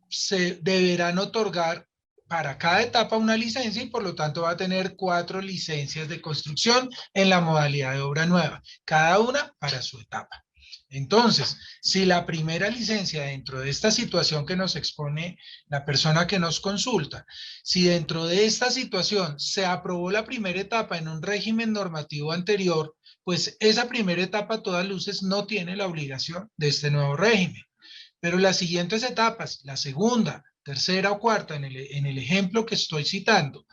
se deberán otorgar para cada etapa una licencia y por lo tanto va a tener 4 licencias de construcción en la modalidad de obra nueva, cada una para su etapa. Entonces, si la primera licencia dentro de esta situación que nos expone la persona que nos consulta, si dentro de esta situación se aprobó la primera etapa en un régimen normativo anterior, pues esa primera etapa a todas luces no tiene la obligación de este nuevo régimen. Pero las siguientes etapas, la segunda, tercera o cuarta, en el ejemplo que estoy citando,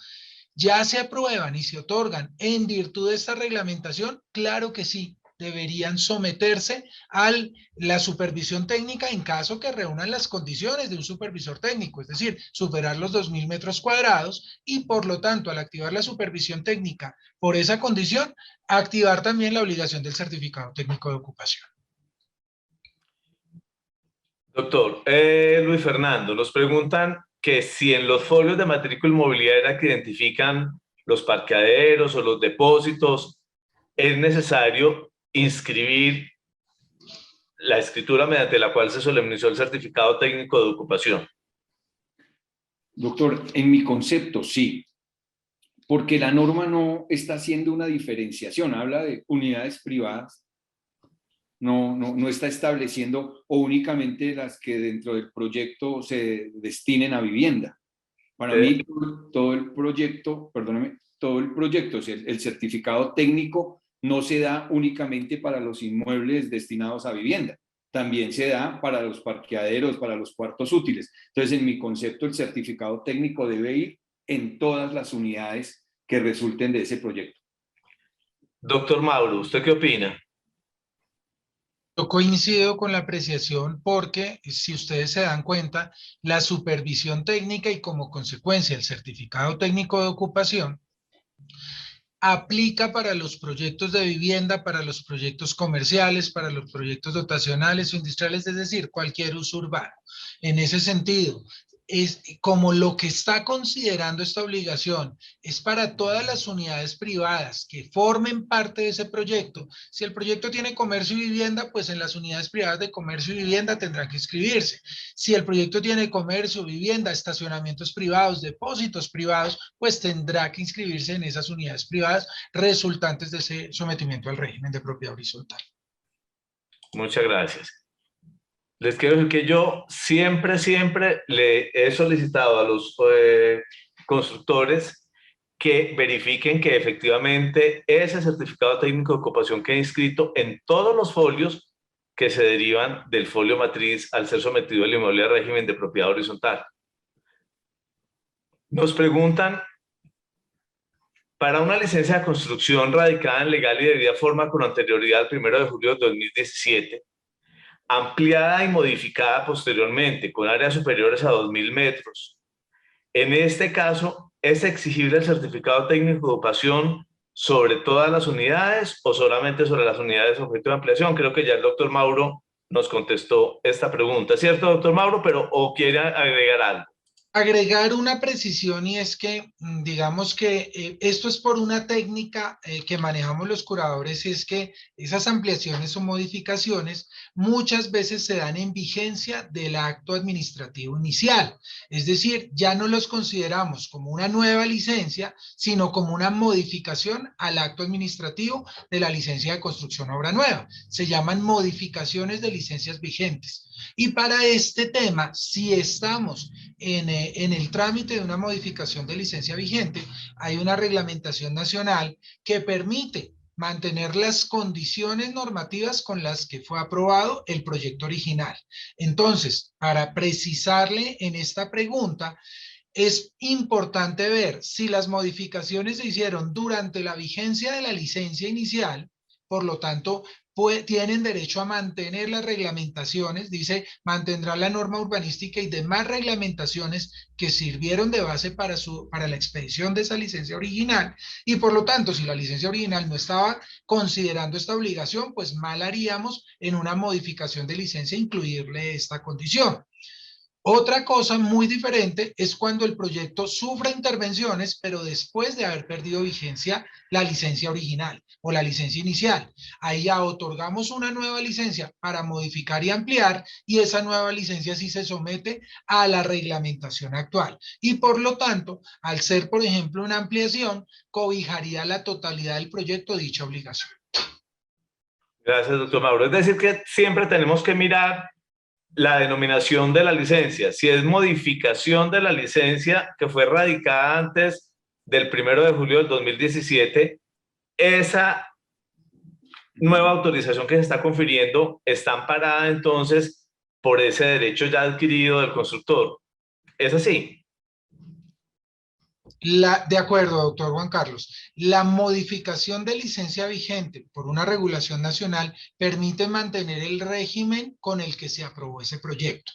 ya se aprueban y se otorgan en virtud de esta reglamentación, claro que sí, deberían someterse a la supervisión técnica en caso que reúnan las condiciones de un supervisor técnico, es decir, superar los 2.000 metros cuadrados y por lo tanto al activar la supervisión técnica por esa condición, activar también la obligación del certificado técnico de ocupación. Doctor, Luis Fernando, nos preguntan que si en los folios de matrícula inmobiliaria que identifican los parqueaderos o los depósitos, es necesario inscribir la escritura mediante la cual se solemnizó el certificado técnico de ocupación. Doctor, en mi concepto sí, porque la norma no está haciendo una diferenciación, habla de unidades privadas, no está estableciendo o únicamente las que dentro del proyecto se destinen a vivienda. Para mí todo el proyecto, perdóname, todo el proyecto, o sea, el certificado técnico no se da únicamente para los inmuebles destinados a vivienda, también se da para los parqueaderos, para los cuartos útiles. Entonces, en mi concepto, el certificado técnico debe ir en todas las unidades que resulten de ese proyecto. Doctor Mauro, ¿usted qué opina? Yo coincido con la apreciación porque, si ustedes se dan cuenta, la supervisión técnica y como consecuencia el certificado técnico de ocupación aplica para los proyectos de vivienda, para los proyectos comerciales, para los proyectos dotacionales o industriales, es decir, cualquier uso urbano. En ese sentido, es como lo que está considerando esta obligación es para todas las unidades privadas que formen parte de ese proyecto. Si el proyecto tiene comercio y vivienda, pues en las unidades privadas de comercio y vivienda tendrán que inscribirse. Si el proyecto tiene comercio, vivienda, estacionamientos privados, depósitos privados, pues tendrá que inscribirse en esas unidades privadas resultantes de ese sometimiento al régimen de propiedad horizontal. Muchas gracias. Les quiero decir que yo siempre le he solicitado a los constructores que verifiquen que efectivamente ese certificado técnico de ocupación quede inscrito en todos los folios que se derivan del folio matriz al ser sometido el inmueble al régimen de propiedad horizontal. Nos preguntan, para una licencia de construcción radicada en legal y debida forma con anterioridad al 1 de julio de 2017, ampliada y modificada posteriormente con áreas superiores a 2.000 metros. En este caso, ¿es exigible el certificado técnico de ocupación sobre todas las unidades o solamente sobre las unidades objeto de ampliación? Creo que ya el doctor Mauro nos contestó esta pregunta, ¿cierto, doctor Mauro? Pero, ¿o quiere agregar algo? Agregar una precisión, y es que digamos que esto es por una técnica que manejamos los curadores, y es que esas ampliaciones o modificaciones muchas veces se dan en vigencia del acto administrativo inicial, es decir, ya no los consideramos como una nueva licencia, sino como una modificación al acto administrativo de la licencia de construcción obra nueva. Se llaman modificaciones de licencias vigentes. Y para este tema, si estamos en el trámite de una modificación de licencia vigente, hay una reglamentación nacional que permite mantener las condiciones normativas con las que fue aprobado el proyecto original. Entonces, para precisarle en esta pregunta, es importante ver si las modificaciones se hicieron durante la vigencia de la licencia inicial, por lo tanto, tienen derecho a mantener las reglamentaciones, dice, mantendrá la norma urbanística y demás reglamentaciones que sirvieron de base para la expedición de esa licencia original, y por lo tanto, si la licencia original no estaba considerando esta obligación, pues mal haríamos en una modificación de licencia incluirle esta condición. Otra cosa muy diferente es cuando el proyecto sufre intervenciones, pero después de haber perdido vigencia la licencia original o la licencia inicial. Ahí ya otorgamos una nueva licencia para modificar y ampliar, y esa nueva licencia sí se somete a la reglamentación actual. Y por lo tanto, al ser, por ejemplo, una ampliación, cobijaría la totalidad del proyecto dicha obligación. Gracias, doctor Mauro. Es decir, que siempre tenemos que mirar la denominación de la licencia. Si es modificación de la licencia que fue radicada antes del 1 de julio del 2017, esa nueva autorización que se está confiriendo está amparada entonces por ese derecho ya adquirido del constructor. ¿Es así? De acuerdo, doctor Juan Carlos. La modificación de licencia vigente por una regulación nacional permite mantener el régimen con el que se aprobó ese proyecto.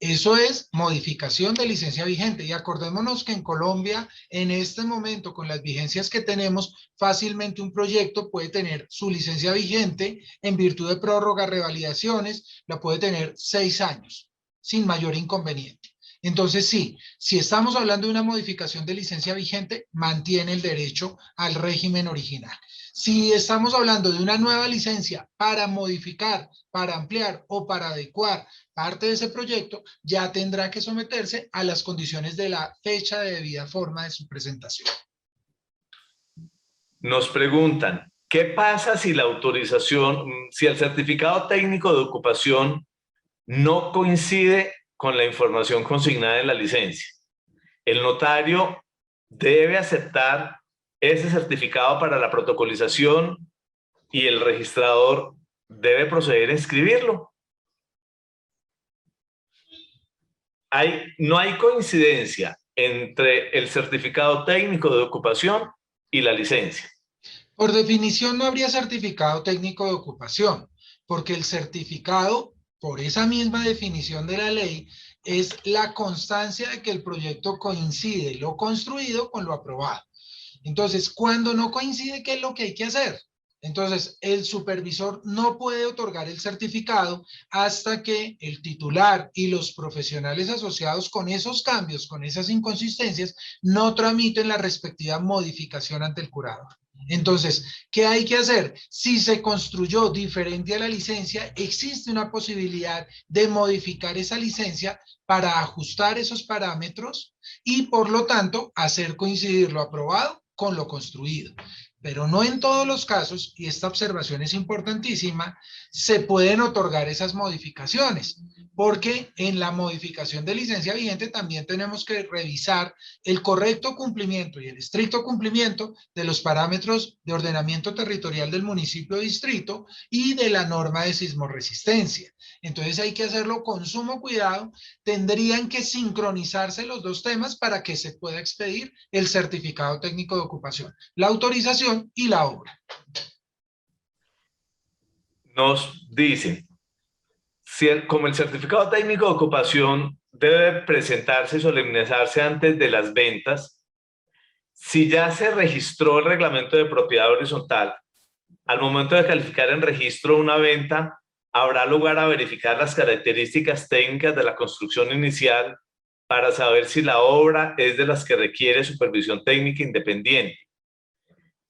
Eso es modificación de licencia vigente. Y acordémonos que en Colombia, en este momento, con las vigencias que tenemos, fácilmente un proyecto puede tener su licencia vigente en virtud de prórrogas, revalidaciones, la puede tener 6 años, sin mayor inconveniente. Entonces, sí, si estamos hablando de una modificación de licencia vigente, mantiene el derecho al régimen original. Si estamos hablando de una nueva licencia para modificar, para ampliar o para adecuar parte de ese proyecto, ya tendrá que someterse a las condiciones de la fecha de debida forma de su presentación. Nos preguntan, ¿qué pasa si la autorización, si el certificado técnico de ocupación no coincide con la información consignada en la licencia? El notario debe aceptar ese certificado para la protocolización y el registrador debe proceder a inscribirlo. No hay coincidencia entre el certificado técnico de ocupación y la licencia. Por definición, no habría certificado técnico de ocupación, porque el certificado, por esa misma definición de la ley, es la constancia de que el proyecto coincide lo construido con lo aprobado. Entonces, cuando no coincide, ¿qué es lo que hay que hacer? Entonces, el supervisor no puede otorgar el certificado hasta que el titular y los profesionales asociados con esos cambios, con esas inconsistencias, no tramiten la respectiva modificación ante el curador. Entonces, ¿qué hay que hacer? Si se construyó diferente a la licencia, existe una posibilidad de modificar esa licencia para ajustar esos parámetros y, por lo tanto, hacer coincidir lo aprobado con lo construido. Pero no en todos los casos, y esta observación es importantísima, se pueden otorgar esas modificaciones, porque en la modificación de licencia vigente también tenemos que revisar el correcto cumplimiento y el estricto cumplimiento de los parámetros de ordenamiento territorial del municipio o distrito y de la norma de sismorresistencia. Entonces hay que hacerlo con sumo cuidado. Tendrían que sincronizarse los dos temas para que se pueda expedir el certificado técnico de ocupación, la autorización y la obra. Nos dicen, como el certificado técnico de ocupación debe presentarse y solemnizarse antes de las ventas, si ya se registró el reglamento de propiedad horizontal, al momento de calificar en registro una venta, habrá lugar a verificar las características técnicas de la construcción inicial para saber si la obra es de las que requiere supervisión técnica independiente.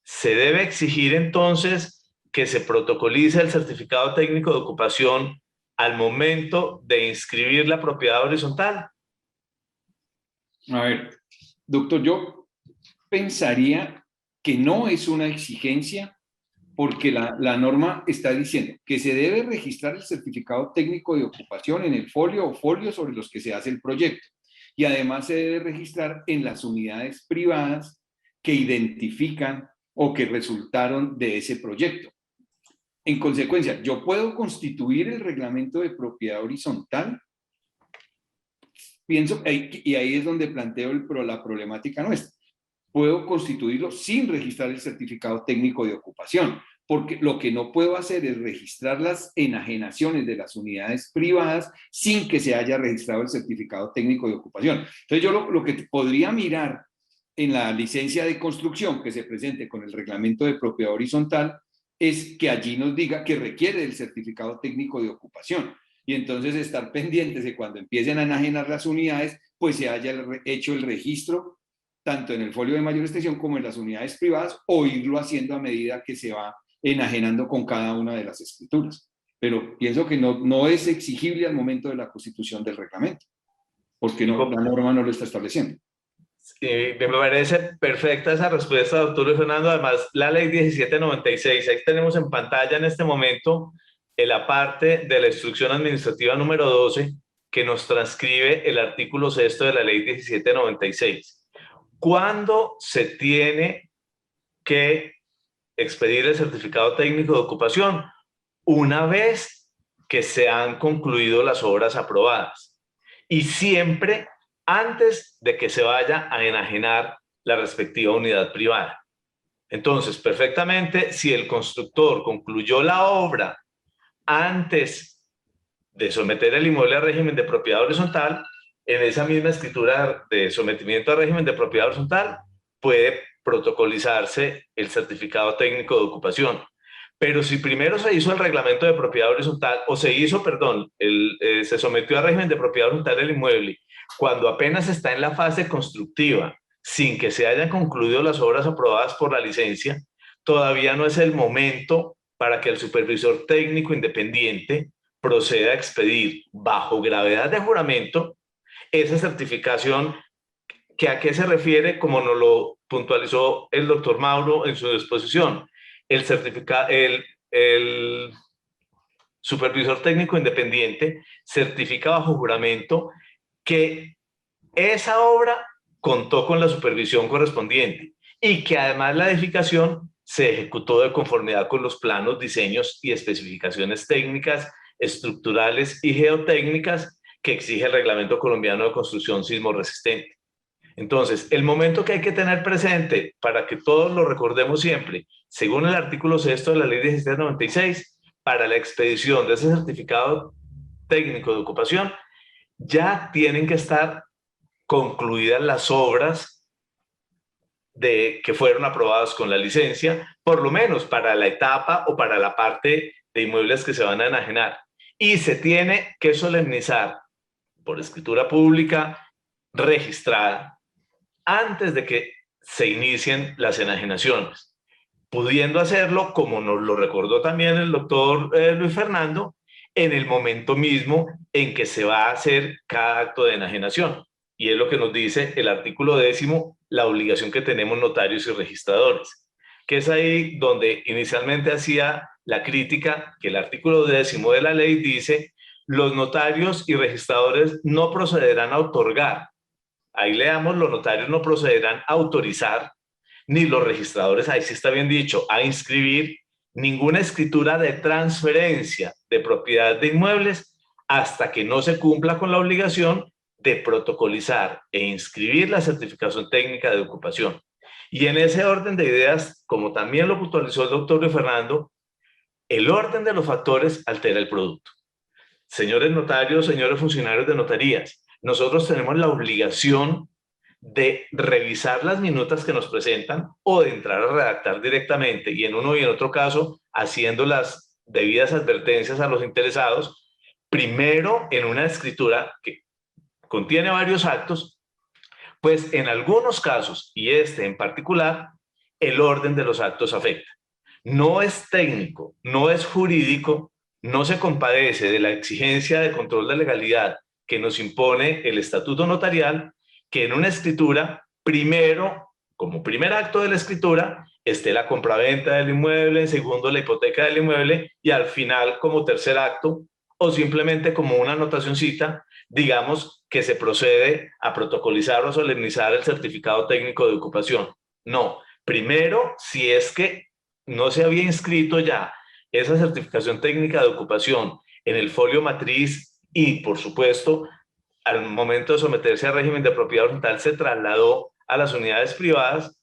Se debe exigir entonces que se protocolice el certificado técnico de ocupación al momento de inscribir la propiedad horizontal. A ver, doctor, yo pensaría que no es una exigencia porque la norma está diciendo que se debe registrar el certificado técnico de ocupación en el folio o folios sobre los que se hace el proyecto. Y además se debe registrar en las unidades privadas que identifican o que resultaron de ese proyecto. En consecuencia, yo puedo constituir el reglamento de propiedad horizontal. Pienso, y ahí es donde planteo la problemática nuestra. Puedo constituirlo sin registrar el certificado técnico de ocupación, porque lo que no puedo hacer es registrar las enajenaciones de las unidades privadas sin que se haya registrado el certificado técnico de ocupación. Entonces yo lo que podría mirar en la licencia de construcción que se presente con el reglamento de propiedad horizontal es que allí nos diga que requiere el certificado técnico de ocupación. Y entonces estar pendientes de cuando empiecen a enajenar las unidades, pues se haya hecho el registro tanto en el folio de mayor extensión como en las unidades privadas, o irlo haciendo a medida que se va enajenando con cada una de las escrituras. Pero pienso que no es exigible al momento de la constitución del reglamento, porque la norma no lo está estableciendo. Sí, me parece perfecta esa respuesta, doctor Luis Fernando. Además, la ley 1796, ahí tenemos en pantalla en este momento la parte de la instrucción administrativa número 12 que nos transcribe el artículo 6 de la ley 1796. ¿Cuándo se tiene que expedir el certificado técnico de ocupación? Una vez que se han concluido las obras aprobadas y siempre antes de que se vaya a enajenar la respectiva unidad privada. Entonces, perfectamente, si el constructor concluyó la obra antes de someter el inmueble a régimen de propiedad horizontal, en esa misma escritura de sometimiento a régimen de propiedad horizontal puede protocolizarse el certificado técnico de ocupación. Pero si primero se hizo el reglamento de propiedad horizontal, o se hizo, perdón, se sometió a régimen de propiedad horizontal el inmueble, cuando apenas está en la fase constructiva, sin que se hayan concluido las obras aprobadas por la licencia, todavía no es el momento para que el supervisor técnico independiente proceda a expedir bajo gravedad de juramento esa certificación. ¿Que a qué se refiere? Como nos lo puntualizó el doctor Mauro en su exposición. El supervisor técnico independiente certifica bajo juramento que esa obra contó con la supervisión correspondiente y que además la edificación se ejecutó de conformidad con los planos, diseños y especificaciones técnicas, estructurales y geotécnicas que exige el Reglamento Colombiano de Construcción Sismo Resistente. Entonces, el momento que hay que tener presente para que todos lo recordemos siempre, según el artículo 6 de la Ley 1796, para la expedición de ese certificado técnico de ocupación, ya tienen que estar concluidas las obras que fueron aprobadas con la licencia, por lo menos para la etapa o para la parte de inmuebles que se van a enajenar. Y se tiene que solemnizar por escritura pública registrada antes de que se inicien las enajenaciones, pudiendo hacerlo, como nos lo recordó también el doctor Luis Fernando, en el momento mismo en que se va a hacer cada acto de enajenación. Y es lo que nos dice el artículo 10, la obligación que tenemos notarios y registradores, que es ahí donde inicialmente hacía la crítica, que el artículo 10 de la ley dice: los notarios y registradores no procederán a otorgar. Ahí leamos: los notarios no procederán a autorizar, ni los registradores, ahí sí está bien dicho, a inscribir ninguna escritura de transferencia de propiedad de inmuebles hasta que no se cumpla con la obligación de protocolizar e inscribir la certificación técnica de ocupación. Y en ese orden de ideas, como también lo puntualizó el doctor Luis Fernando, el orden de los factores altera el producto. Señores notarios, señores funcionarios de notarías, nosotros tenemos la obligación de revisar las minutas que nos presentan o de entrar a redactar directamente, y en uno y en otro caso haciendo las debidas advertencias a los interesados, primero en una escritura que contiene varios actos, pues en algunos casos, y este en particular, el orden de los actos afecta. No es técnico, no es jurídico, no se compadece de la exigencia de control de legalidad que nos impone el estatuto notarial, que en una escritura, primero, como primer acto de la escritura, esté la compraventa del inmueble, en segundo, la hipoteca del inmueble, y al final, como tercer acto, o simplemente como una anotacioncita, digamos que se procede a protocolizar o solemnizar el certificado técnico de ocupación. No, primero, si es que no se había inscrito ya esa certificación técnica de ocupación en el folio matriz y, por supuesto, al momento de someterse al régimen de propiedad horizontal se trasladó a las unidades privadas,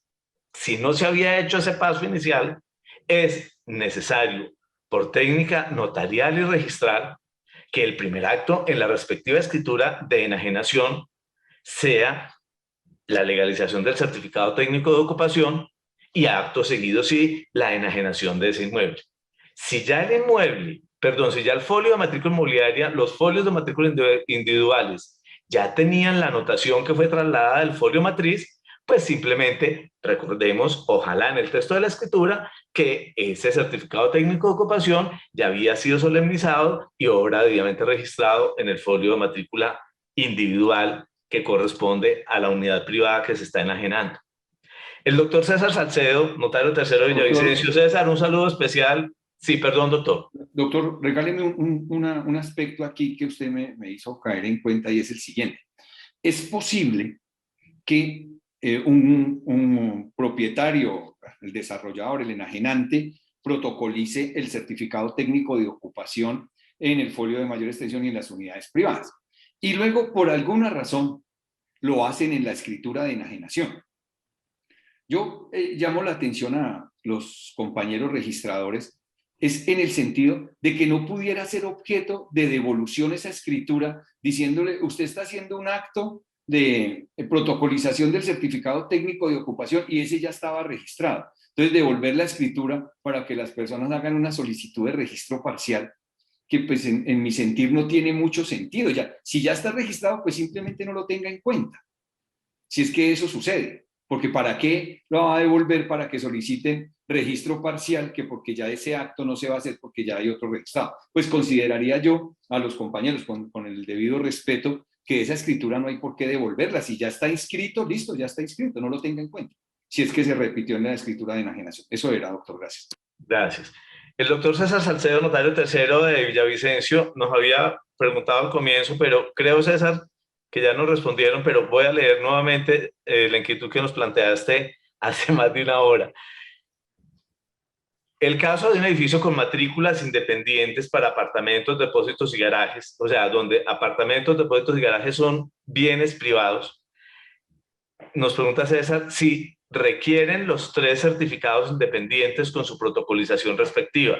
si no se había hecho ese paso inicial, es necesario, por técnica notarial y registral, que el primer acto en la respectiva escritura de enajenación sea la legalización del certificado técnico de ocupación y acto seguido sí la enajenación de ese inmueble. Si ya el inmueble, perdón, si ya el folio de matrícula inmobiliaria, los folios de matrícula individuales ya tenían la anotación que fue trasladada del folio matriz, pues simplemente recordemos, ojalá en el texto de la escritura, que ese certificado técnico de ocupación ya había sido solemnizado y obra debidamente registrado en el folio de matrícula individual que corresponde a la unidad privada que se está enajenando. El doctor César Salcedo, notario tercero de Villavicencio. César, un saludo especial. Sí, perdón, doctor. Doctor, regáleme un aspecto aquí que usted me hizo caer en cuenta, y es el siguiente. Es posible que un propietario, el desarrollador, el enajenante, protocolice el certificado técnico de ocupación en el folio de mayor extensión y en las unidades privadas. Y luego, por alguna razón, lo hacen en la escritura de enajenación. Yo llamo la atención a los compañeros registradores, es en el sentido de que no pudiera ser objeto de devolución esa escritura, diciéndole, usted está haciendo un acto de protocolización del certificado técnico de ocupación y ese ya estaba registrado. Entonces, devolver la escritura para que las personas hagan una solicitud de registro parcial que pues en mi sentir no tiene mucho sentido. Ya, si ya está registrado, pues simplemente no lo tenga en cuenta. Si es que eso sucede, porque ¿para qué lo va a devolver para que soliciten registro parcial? Que porque ya ese acto no se va a hacer porque ya hay otro registrado. Pues consideraría yo a los compañeros, con el debido respeto, que esa escritura no hay por qué devolverla. Si ya está inscrito, listo, ya está inscrito, no lo tenga en cuenta. Si es que se repitió en la escritura de enajenación. Eso era, doctor, gracias. Gracias. El doctor César Salcedo, notario tercero de Villavicencio, nos había preguntado al comienzo, pero creo, César, que ya nos respondieron, pero voy a leer nuevamente la inquietud que nos planteaste hace más de una hora. El caso de un edificio con matrículas independientes para apartamentos, depósitos y garajes, o sea, donde apartamentos, depósitos y garajes son bienes privados, nos pregunta César si requieren los 3 certificados independientes con su protocolización respectiva.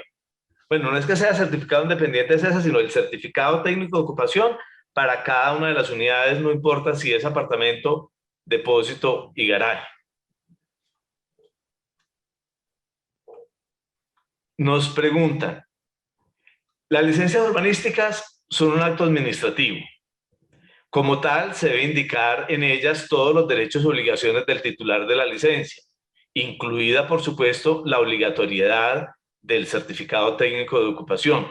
Bueno, no es que sea certificado independiente César, sino el certificado técnico de ocupación para cada una de las unidades, no importa si es apartamento, depósito y garaje. Nos preguntan, las licencias urbanísticas son un acto administrativo. Como tal, se debe indicar en ellas todos los derechos y obligaciones del titular de la licencia, incluida, por supuesto, la obligatoriedad del certificado técnico de ocupación.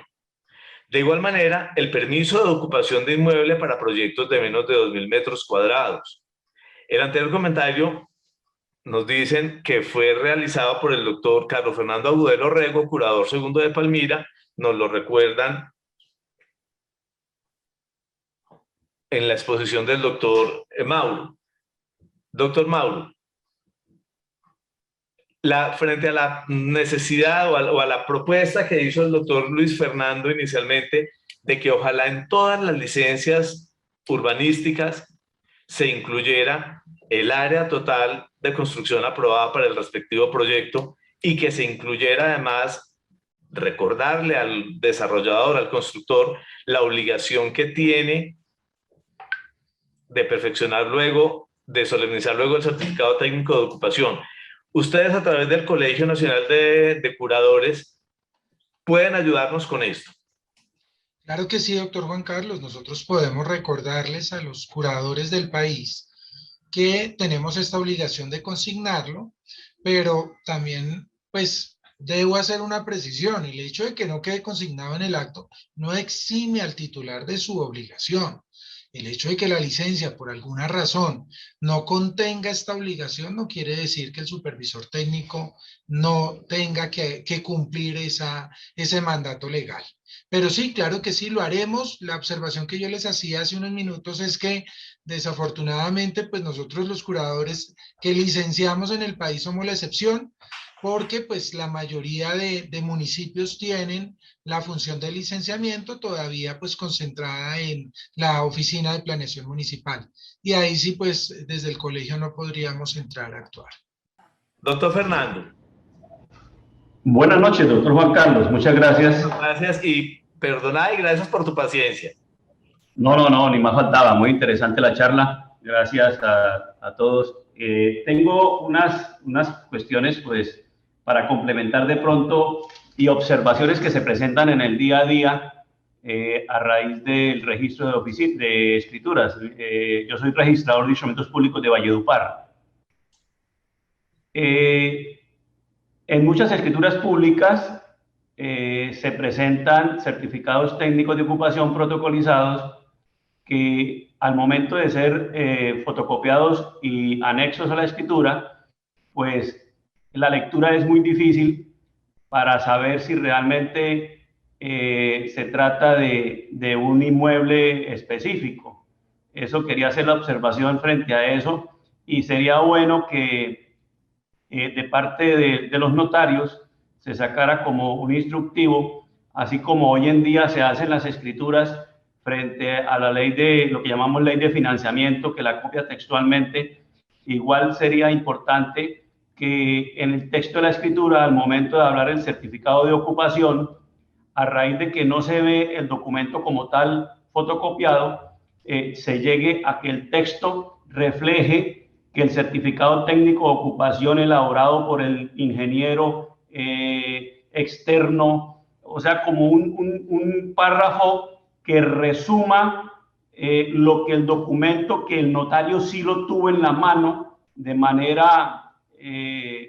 De igual manera, el permiso de ocupación de inmueble para proyectos de menos de 2.000 metros cuadrados. El anterior comentario nos dicen que fue realizado por el doctor Carlos Fernando Agudelo Rego, curador segundo de Palmira, nos lo recuerdan en la exposición del doctor Mauro. Doctor Mauro, frente a la necesidad o a la propuesta que hizo el doctor Luis Fernando inicialmente de que ojalá en todas las licencias urbanísticas se incluyera el área total de construcción aprobada para el respectivo proyecto y que se incluyera además recordarle al desarrollador, al constructor, la obligación que tiene de perfeccionar luego, de solemnizar luego el certificado técnico de ocupación. Ustedes a través del Colegio Nacional de Curadores pueden ayudarnos con esto. Claro que sí, doctor Juan Carlos. Nosotros podemos recordarles a los curadores del país que tenemos esta obligación de consignarlo, pero también, pues, debo hacer una precisión. El hecho de que no quede consignado en el acto no exime al titular de su obligación. El hecho de que la licencia, por alguna razón, no contenga esta obligación no quiere decir que el supervisor técnico no tenga que cumplir ese mandato legal. Pero sí, claro que sí, lo haremos. La observación que yo les hacía hace unos minutos es que desafortunadamente, pues nosotros los curadores que licenciamos en el país somos la excepción, porque pues la mayoría de municipios tienen la función de licenciamiento todavía pues concentrada en la oficina de planeación municipal. Y ahí sí pues desde el colegio no podríamos entrar a actuar. Doctor Fernando. Buenas noches, doctor Juan Carlos. Muchas gracias. Gracias y perdona y gracias por tu paciencia. No, ni más faltaba. Muy interesante la charla. Gracias a todos. Tengo unas cuestiones pues para complementar de pronto y observaciones que se presentan en el día a día a raíz del registro de escrituras. Yo soy registrador de instrumentos públicos de Valledupar. En muchas escrituras públicas se presentan certificados técnicos de ocupación protocolizados que al momento de ser fotocopiados y anexos a la escritura, pues la lectura es muy difícil para saber si realmente se trata de un inmueble específico. Eso quería hacer la observación frente a eso y sería bueno que de parte de los notarios se sacara como un instructivo, así como hoy en día se hacen las escrituras frente a la ley de lo que llamamos ley de financiamiento, que la copia textualmente. Igual sería importante que en el texto de la escritura, al momento de hablar del certificado de ocupación, a raíz de que no se ve el documento como tal fotocopiado, se llegue a que el texto refleje que el certificado técnico de ocupación elaborado por el ingeniero externo o sea, como un párrafo que resuma lo que el documento que el notario sí lo tuvo en la mano de manera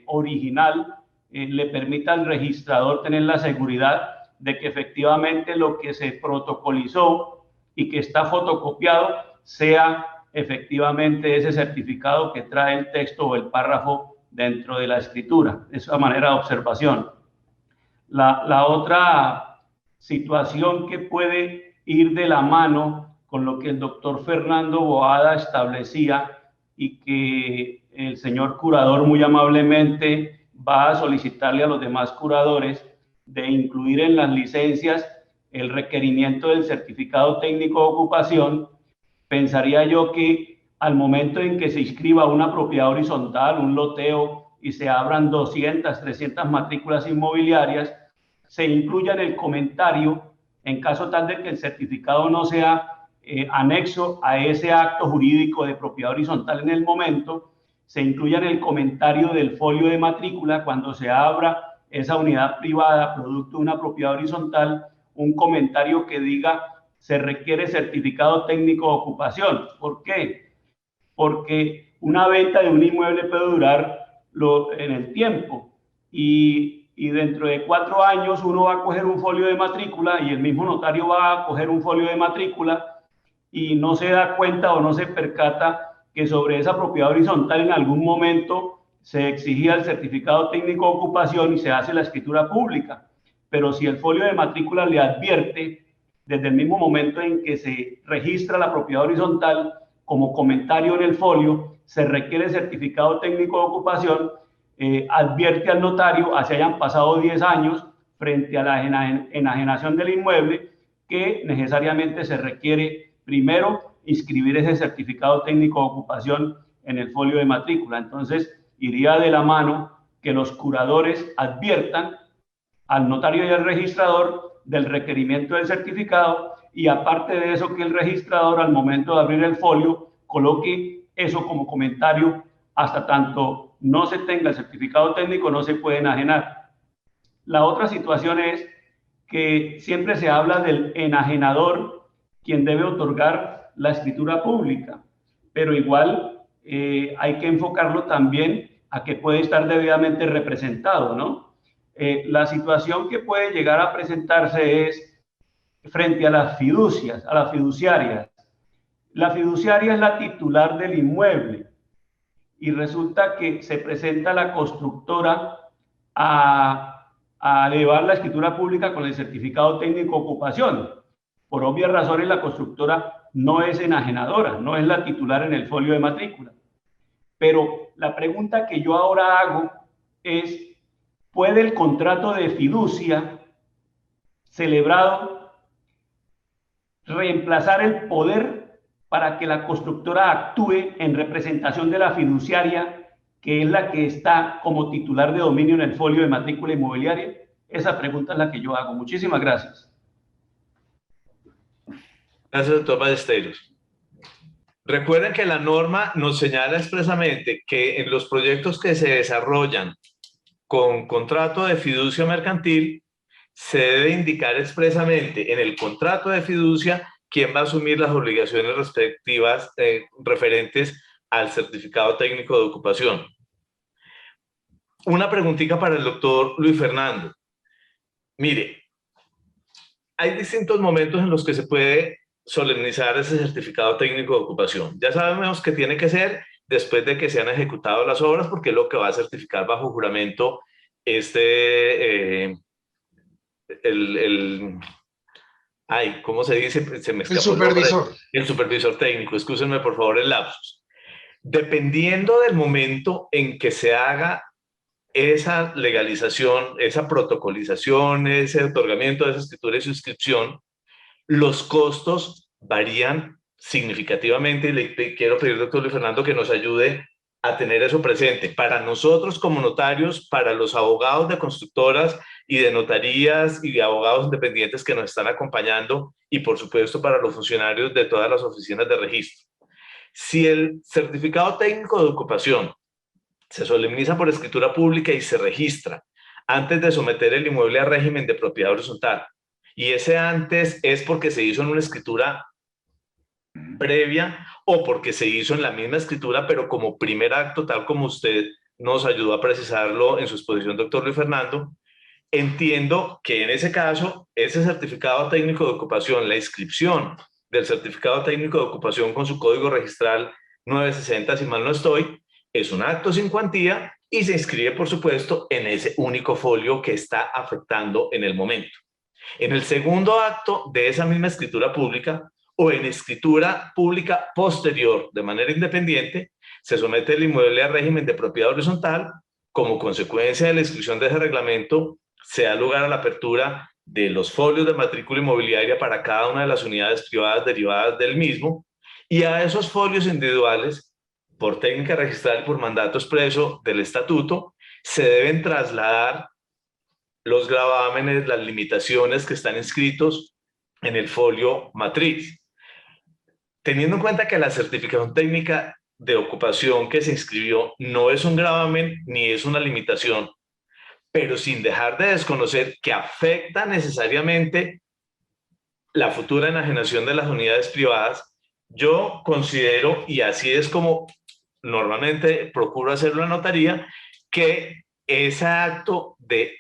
original, le permita al registrador tener la seguridad de que efectivamente lo que se protocolizó y que está fotocopiado sea efectivamente ese certificado que trae el texto o el párrafo dentro de la escritura. Esa manera de observación. La otra situación que puede ir de la mano con lo que el doctor Fernando Boada establecía y que el señor curador muy amablemente va a solicitarle a los demás curadores de incluir en las licencias el requerimiento del certificado técnico de ocupación, pensaría yo que al momento en que se inscriba una propiedad horizontal, un loteo, y se abran 200, 300 matrículas inmobiliarias, se incluya en el comentario, en caso tal de que el certificado no sea anexo a ese acto jurídico de propiedad horizontal en el momento, se incluya en el comentario del folio de matrícula cuando se abra esa unidad privada producto de una propiedad horizontal, un comentario que diga se requiere certificado técnico de ocupación. ¿Por qué? Porque una venta de un inmueble puede durar en el tiempo y dentro de 4 años uno va a coger un folio de matrícula y el mismo notario va a coger un folio de matrícula y no se da cuenta o no se percata que sobre esa propiedad horizontal en algún momento se exigía el certificado técnico de ocupación y se hace la escritura pública. Pero si el folio de matrícula le advierte desde el mismo momento en que se registra la propiedad horizontal como comentario en el folio, se requiere certificado técnico de ocupación, advierte al notario, así hayan pasado 10 años frente a la enajenación del inmueble, que necesariamente se requiere primero inscribir ese certificado técnico de ocupación en el folio de matrícula. Entonces, iría de la mano que los curadores adviertan al notario y al registrador del requerimiento del certificado y aparte de eso que el registrador al momento de abrir el folio coloque eso como comentario hasta tanto no se tenga el certificado técnico no se puede enajenar. La otra situación es que siempre se habla del enajenador quien debe otorgar la escritura pública, pero igual hay que enfocarlo también a que puede estar debidamente representado, ¿no? La situación que puede llegar a presentarse es frente a las fiducias, a las fiduciarias. La fiduciaria es la titular del inmueble y resulta que se presenta la constructora a elevar la escritura pública con el certificado técnico de ocupación. Por obvias razones, la constructora no es enajenadora, no es la titular en el folio de matrícula. Pero la pregunta que yo ahora hago es, ¿puede el contrato de fiducia celebrado reemplazar el poder para que la constructora actúe en representación de la fiduciaria, que es la que está como titular de dominio en el folio de matrícula inmobiliaria? Esa pregunta es la que yo hago. Muchísimas gracias. Gracias, doctor Ballesteros. Recuerden que la norma nos señala expresamente que en los proyectos que se desarrollan con contrato de fiducia mercantil, se debe indicar expresamente en el contrato de fiducia quién va a asumir las obligaciones respectivas referentes al certificado técnico de ocupación. Una preguntita para el doctor Luis Fernando. Mire, hay distintos momentos en los que se puede solemnizar ese certificado técnico de ocupación. Ya sabemos que tiene que ser después de que se han ejecutado las obras, porque es lo que va a certificar bajo juramento ¿cómo se dice? Se me escapó el supervisor. El supervisor técnico, excúsenme por favor el lapsus. Dependiendo del momento en que se haga esa legalización, esa protocolización, ese otorgamiento de esa escritura y suscripción, los costos varían significativamente y le quiero pedir, doctor Luis Fernando, que nos ayude a tener eso presente. Para nosotros como notarios, para los abogados de constructoras y de notarías y de abogados independientes que nos están acompañando y por supuesto para los funcionarios de todas las oficinas de registro. Si el certificado técnico de ocupación se solemniza por escritura pública y se registra antes de someter el inmueble a régimen de propiedad horizontal. Y ese antes es porque se hizo en una escritura previa o porque se hizo en la misma escritura, pero como primer acto, tal como usted nos ayudó a precisarlo en su exposición, doctor Luis Fernando. Entiendo que en ese caso, ese certificado técnico de ocupación, la inscripción del certificado técnico de ocupación con su código registral 960, si mal no estoy, es un acto sin cuantía y se inscribe, por supuesto, en ese único folio que está afectando en el momento. En el segundo acto de esa misma escritura pública o en escritura pública posterior de manera independiente, se somete el inmueble a régimen de propiedad horizontal. Como consecuencia de la inscripción de ese reglamento, se da lugar a la apertura de los folios de matrícula inmobiliaria para cada una de las unidades privadas derivadas del mismo, y a esos folios individuales, por técnica registral y por mandato expreso del estatuto, se deben trasladar los gravámenes, las limitaciones que están inscritos en el folio matriz. Teniendo en cuenta que la certificación técnica de ocupación que se inscribió no es un gravamen ni es una limitación, pero sin dejar de desconocer que afecta necesariamente la futura enajenación de las unidades privadas, yo considero, y así es como normalmente procuro hacerlo en la notaría, que ese acto de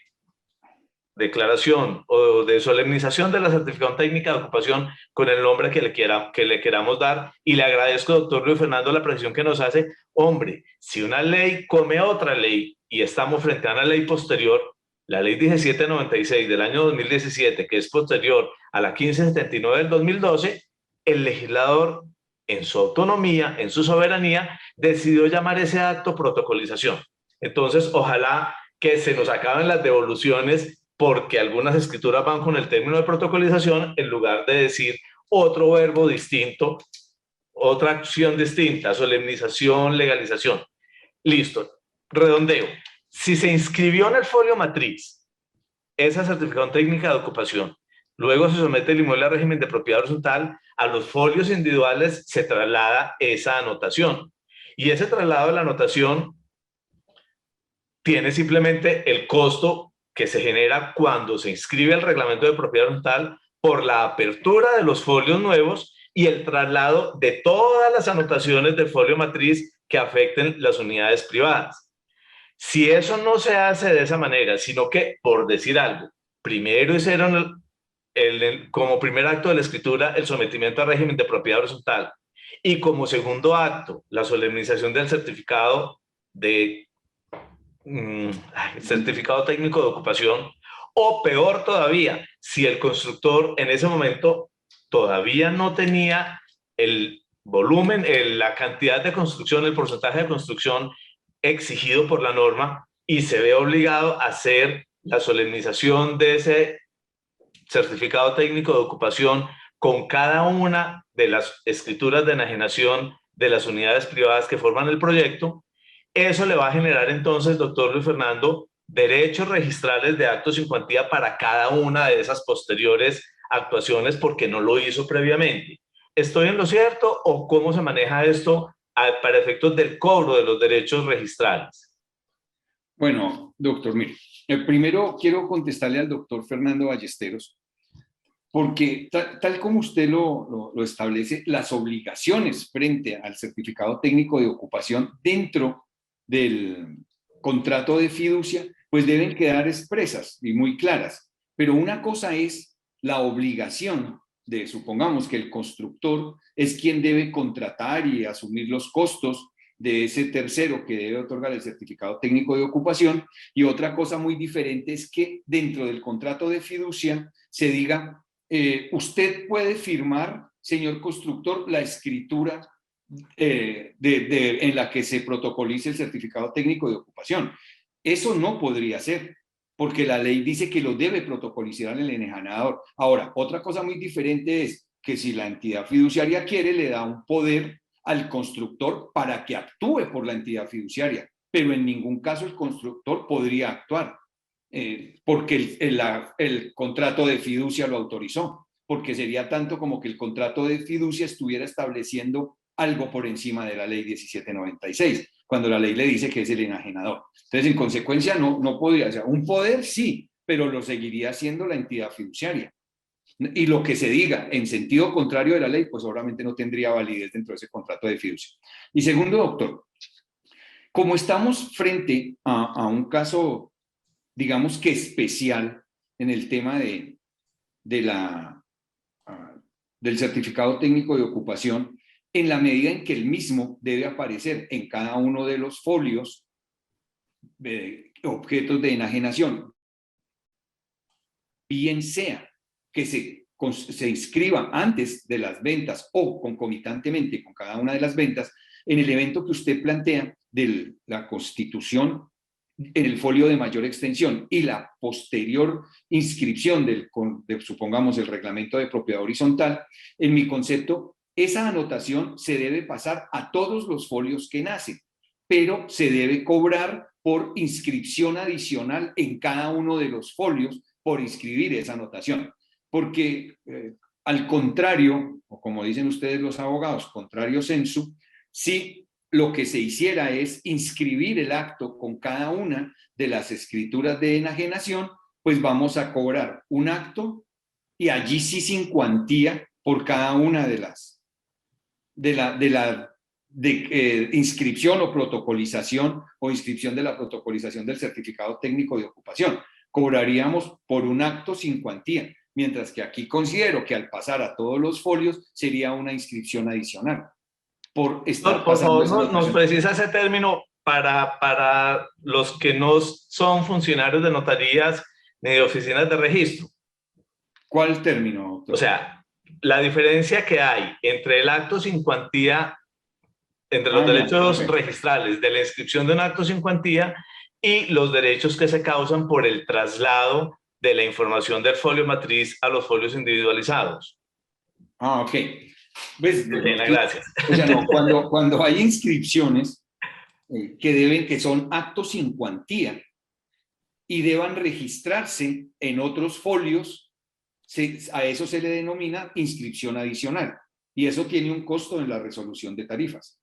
declaración o de solemnización de la certificación técnica de ocupación con el nombre que le queramos dar, y le agradezco, doctor Luis Fernando, la precisión que nos hace. Hombre, si una ley come otra ley y estamos frente a una ley posterior, la ley 1796 del año 2017, que es posterior a la 1579 del 2012, el legislador, en su autonomía, en su soberanía, decidió llamar ese acto protocolización. Entonces, ojalá que se nos acaben las devoluciones, porque algunas escrituras van con el término de protocolización en lugar de decir otro verbo distinto, otra acción distinta, solemnización, legalización. Listo, redondeo. Si se inscribió en el folio matriz esa certificación técnica de ocupación, luego se somete el inmueble a régimen de propiedad horizontal, a los folios individuales se traslada esa anotación. Y ese traslado de la anotación tiene simplemente el costo que se genera cuando se inscribe el reglamento de propiedad horizontal por la apertura de los folios nuevos y el traslado de todas las anotaciones del folio matriz que afecten las unidades privadas. Si eso no se hace de esa manera, sino que, por decir algo, primero hicieron como primer acto de la escritura el sometimiento a régimen de propiedad horizontal y como segundo acto la solemnización del certificado de certificado técnico de ocupación, o peor todavía, si el constructor en ese momento todavía no tenía el volumen, la cantidad de construcción, el porcentaje de construcción exigido por la norma, y se ve obligado a hacer la solemnización de ese certificado técnico de ocupación con cada una de las escrituras de enajenación de las unidades privadas que forman el proyecto. Eso le va a generar entonces, doctor Luis Fernando, derechos registrales de actos sin cuantía para cada una de esas posteriores actuaciones porque no lo hizo previamente. ¿Estoy en lo cierto o cómo se maneja esto para efectos del cobro de los derechos registrales? Bueno, doctor, mire, primero quiero contestarle al doctor Fernando Ballesteros, porque tal como usted lo establece, las obligaciones frente al certificado técnico de ocupación dentro del contrato de fiducia, pues deben quedar expresas y muy claras. Pero una cosa es la obligación de, supongamos que el constructor es quien debe contratar y asumir los costos de ese tercero que debe otorgar el certificado técnico de ocupación, y otra cosa muy diferente es que dentro del contrato de fiducia se diga, usted puede firmar, señor constructor, la escritura en la que se protocolice el certificado técnico de ocupación. Eso no podría ser, porque la ley dice que lo debe protocolizar el enajenador. Ahora, otra cosa muy diferente es que si la entidad fiduciaria quiere, le da un poder al constructor para que actúe por la entidad fiduciaria, pero en ningún caso el constructor podría actuar, porque el contrato de fiducia lo autorizó, porque sería tanto como que el contrato de fiducia estuviera estableciendo algo por encima de la ley 1796. cuando la ley le dice que es el enajenador. Entonces, en consecuencia, no podría, o sea, un poder sí, pero lo seguiría siendo la entidad fiduciaria. Y lo que se diga en sentido contrario de la ley, pues obviamente no tendría validez dentro de ese contrato de fiducia. Y segundo, doctor, como estamos frente a un caso, digamos que especial en el tema del certificado técnico de ocupación, en la medida en que el mismo debe aparecer en cada uno de los folios objetos de enajenación, bien sea que se inscriba antes de las ventas o concomitantemente con cada una de las ventas, en el evento que usted plantea de la constitución en el folio de mayor extensión y la posterior inscripción supongamos, el reglamento de propiedad horizontal, en mi concepto, esa anotación se debe pasar a todos los folios que nacen, pero se debe cobrar por inscripción adicional en cada uno de los folios por inscribir esa anotación. Porque al contrario, o como dicen ustedes los abogados, contrario sensu, si lo que se hiciera es inscribir el acto con cada una de las escrituras de enajenación, pues vamos a cobrar un acto y allí sí sin cuantía por cada una de las inscripción o protocolización o inscripción de la protocolización del certificado técnico de ocupación. Cobraríamos por un acto sin cuantía, mientras que aquí considero que al pasar a todos los folios sería una inscripción adicional. Por favor, nos precisa ese término para los que no son funcionarios de notarías ni de oficinas de registro. ¿Cuál término, doctor? O sea, la diferencia que hay entre el acto sin cuantía, entre los derechos registrales de la inscripción de un acto sin cuantía y los derechos que se causan por el traslado de la información del folio matriz a los folios individualizados. Ah, ok. ¿Ves? Gracias. O sea, no, cuando hay inscripciones que son actos sin cuantía y deban registrarse en otros folios, a eso se le denomina inscripción adicional. Y eso tiene un costo en la resolución de tarifas.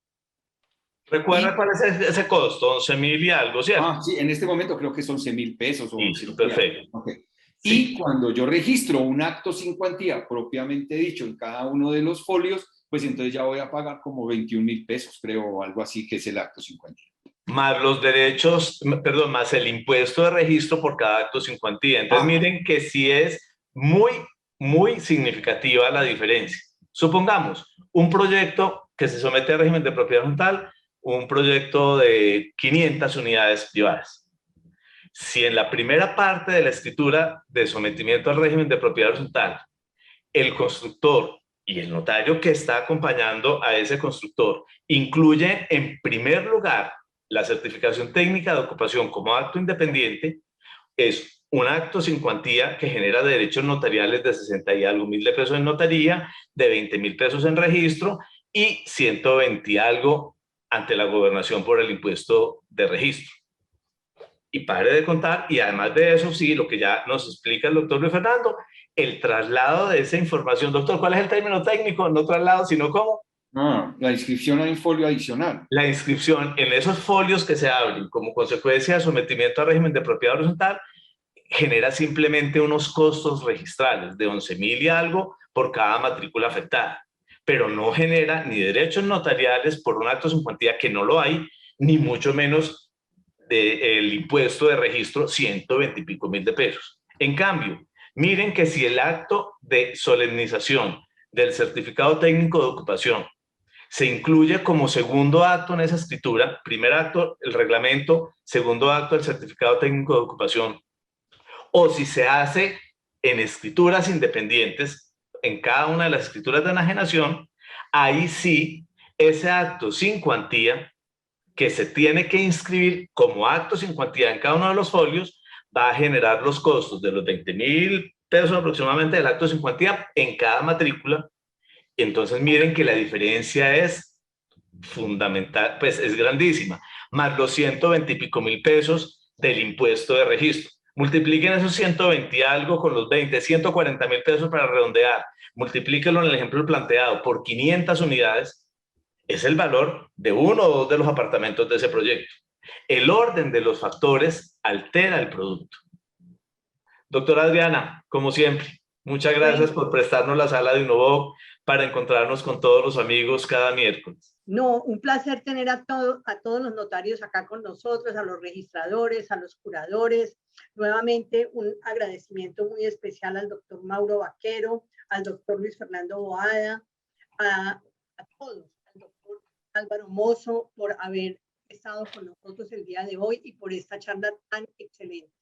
¿Recuerda cuál es ese costo? 11.000 y algo, ¿cierto? Ah, sí, en este momento creo que son 11.000 pesos. Listo, perfecto. Okay. Sí. Y cuando yo registro un acto sin cuantía propiamente dicho en cada uno de los folios, pues entonces ya voy a pagar como 21.000 pesos, creo, o algo así, que es el acto sin cuantía. Más los derechos, perdón, más el impuesto de registro por cada acto sin cuantía. Entonces miren que sí es muy, muy significativa la diferencia. Supongamos un proyecto que se somete al régimen de propiedad horizontal, un proyecto de 500 unidades privadas. Si en la primera parte de la escritura de sometimiento al régimen de propiedad horizontal, el constructor y el notario que está acompañando a ese constructor incluye en primer lugar la certificación técnica de ocupación como acto independiente, es un acto sin cuantía que genera derechos notariales de 60 y algo mil de pesos en notaría, de 20.000 pesos en registro y 120 y algo ante la gobernación por el impuesto de registro. Y pare de contar, y además de eso, sí, lo que ya nos explica el doctor Luis Fernando, el traslado de esa información. Doctor, ¿cuál es el término técnico? No traslado, sino ¿cómo? La inscripción en folio adicional. La inscripción en esos folios que se abren como consecuencia de sometimiento al régimen de propiedad horizontal genera simplemente unos costos registrales de 11.000 y algo por cada matrícula afectada, pero no genera ni derechos notariales por un acto sin cuantía que no lo hay, ni mucho menos el impuesto de registro 120 y pico mil de pesos. En cambio, miren que si el acto de solemnización del certificado técnico de ocupación se incluye como segundo acto en esa escritura, primer acto el reglamento, segundo acto el certificado técnico de ocupación, o si se hace en escrituras independientes, en cada una de las escrituras de enajenación, ahí sí, ese acto sin cuantía que se tiene que inscribir como acto sin cuantía en cada uno de los folios, va a generar los costos de los 20.000 pesos aproximadamente del acto sin cuantía en cada matrícula. Entonces miren que la diferencia es fundamental, pues es grandísima, más los 120 y pico mil pesos del impuesto de registro. Multipliquen esos 120 y algo con los 20, 140.000 pesos para redondear, multiplíquenlo en el ejemplo planteado por 500 unidades es el valor de uno o dos de los apartamentos de ese proyecto. El orden de los factores altera el producto. Doctora Adriana, como siempre, muchas gracias por prestarnos la sala de Innovoc para encontrarnos con todos los amigos cada miércoles. No, un placer tener a todos los notarios acá con nosotros, a los registradores, a los curadores. Nuevamente, un agradecimiento muy especial al doctor Mauro Vaquero, al doctor Luis Fernando Boada, a todos, al doctor Álvaro Mozo, por haber estado con nosotros el día de hoy y por esta charla tan excelente.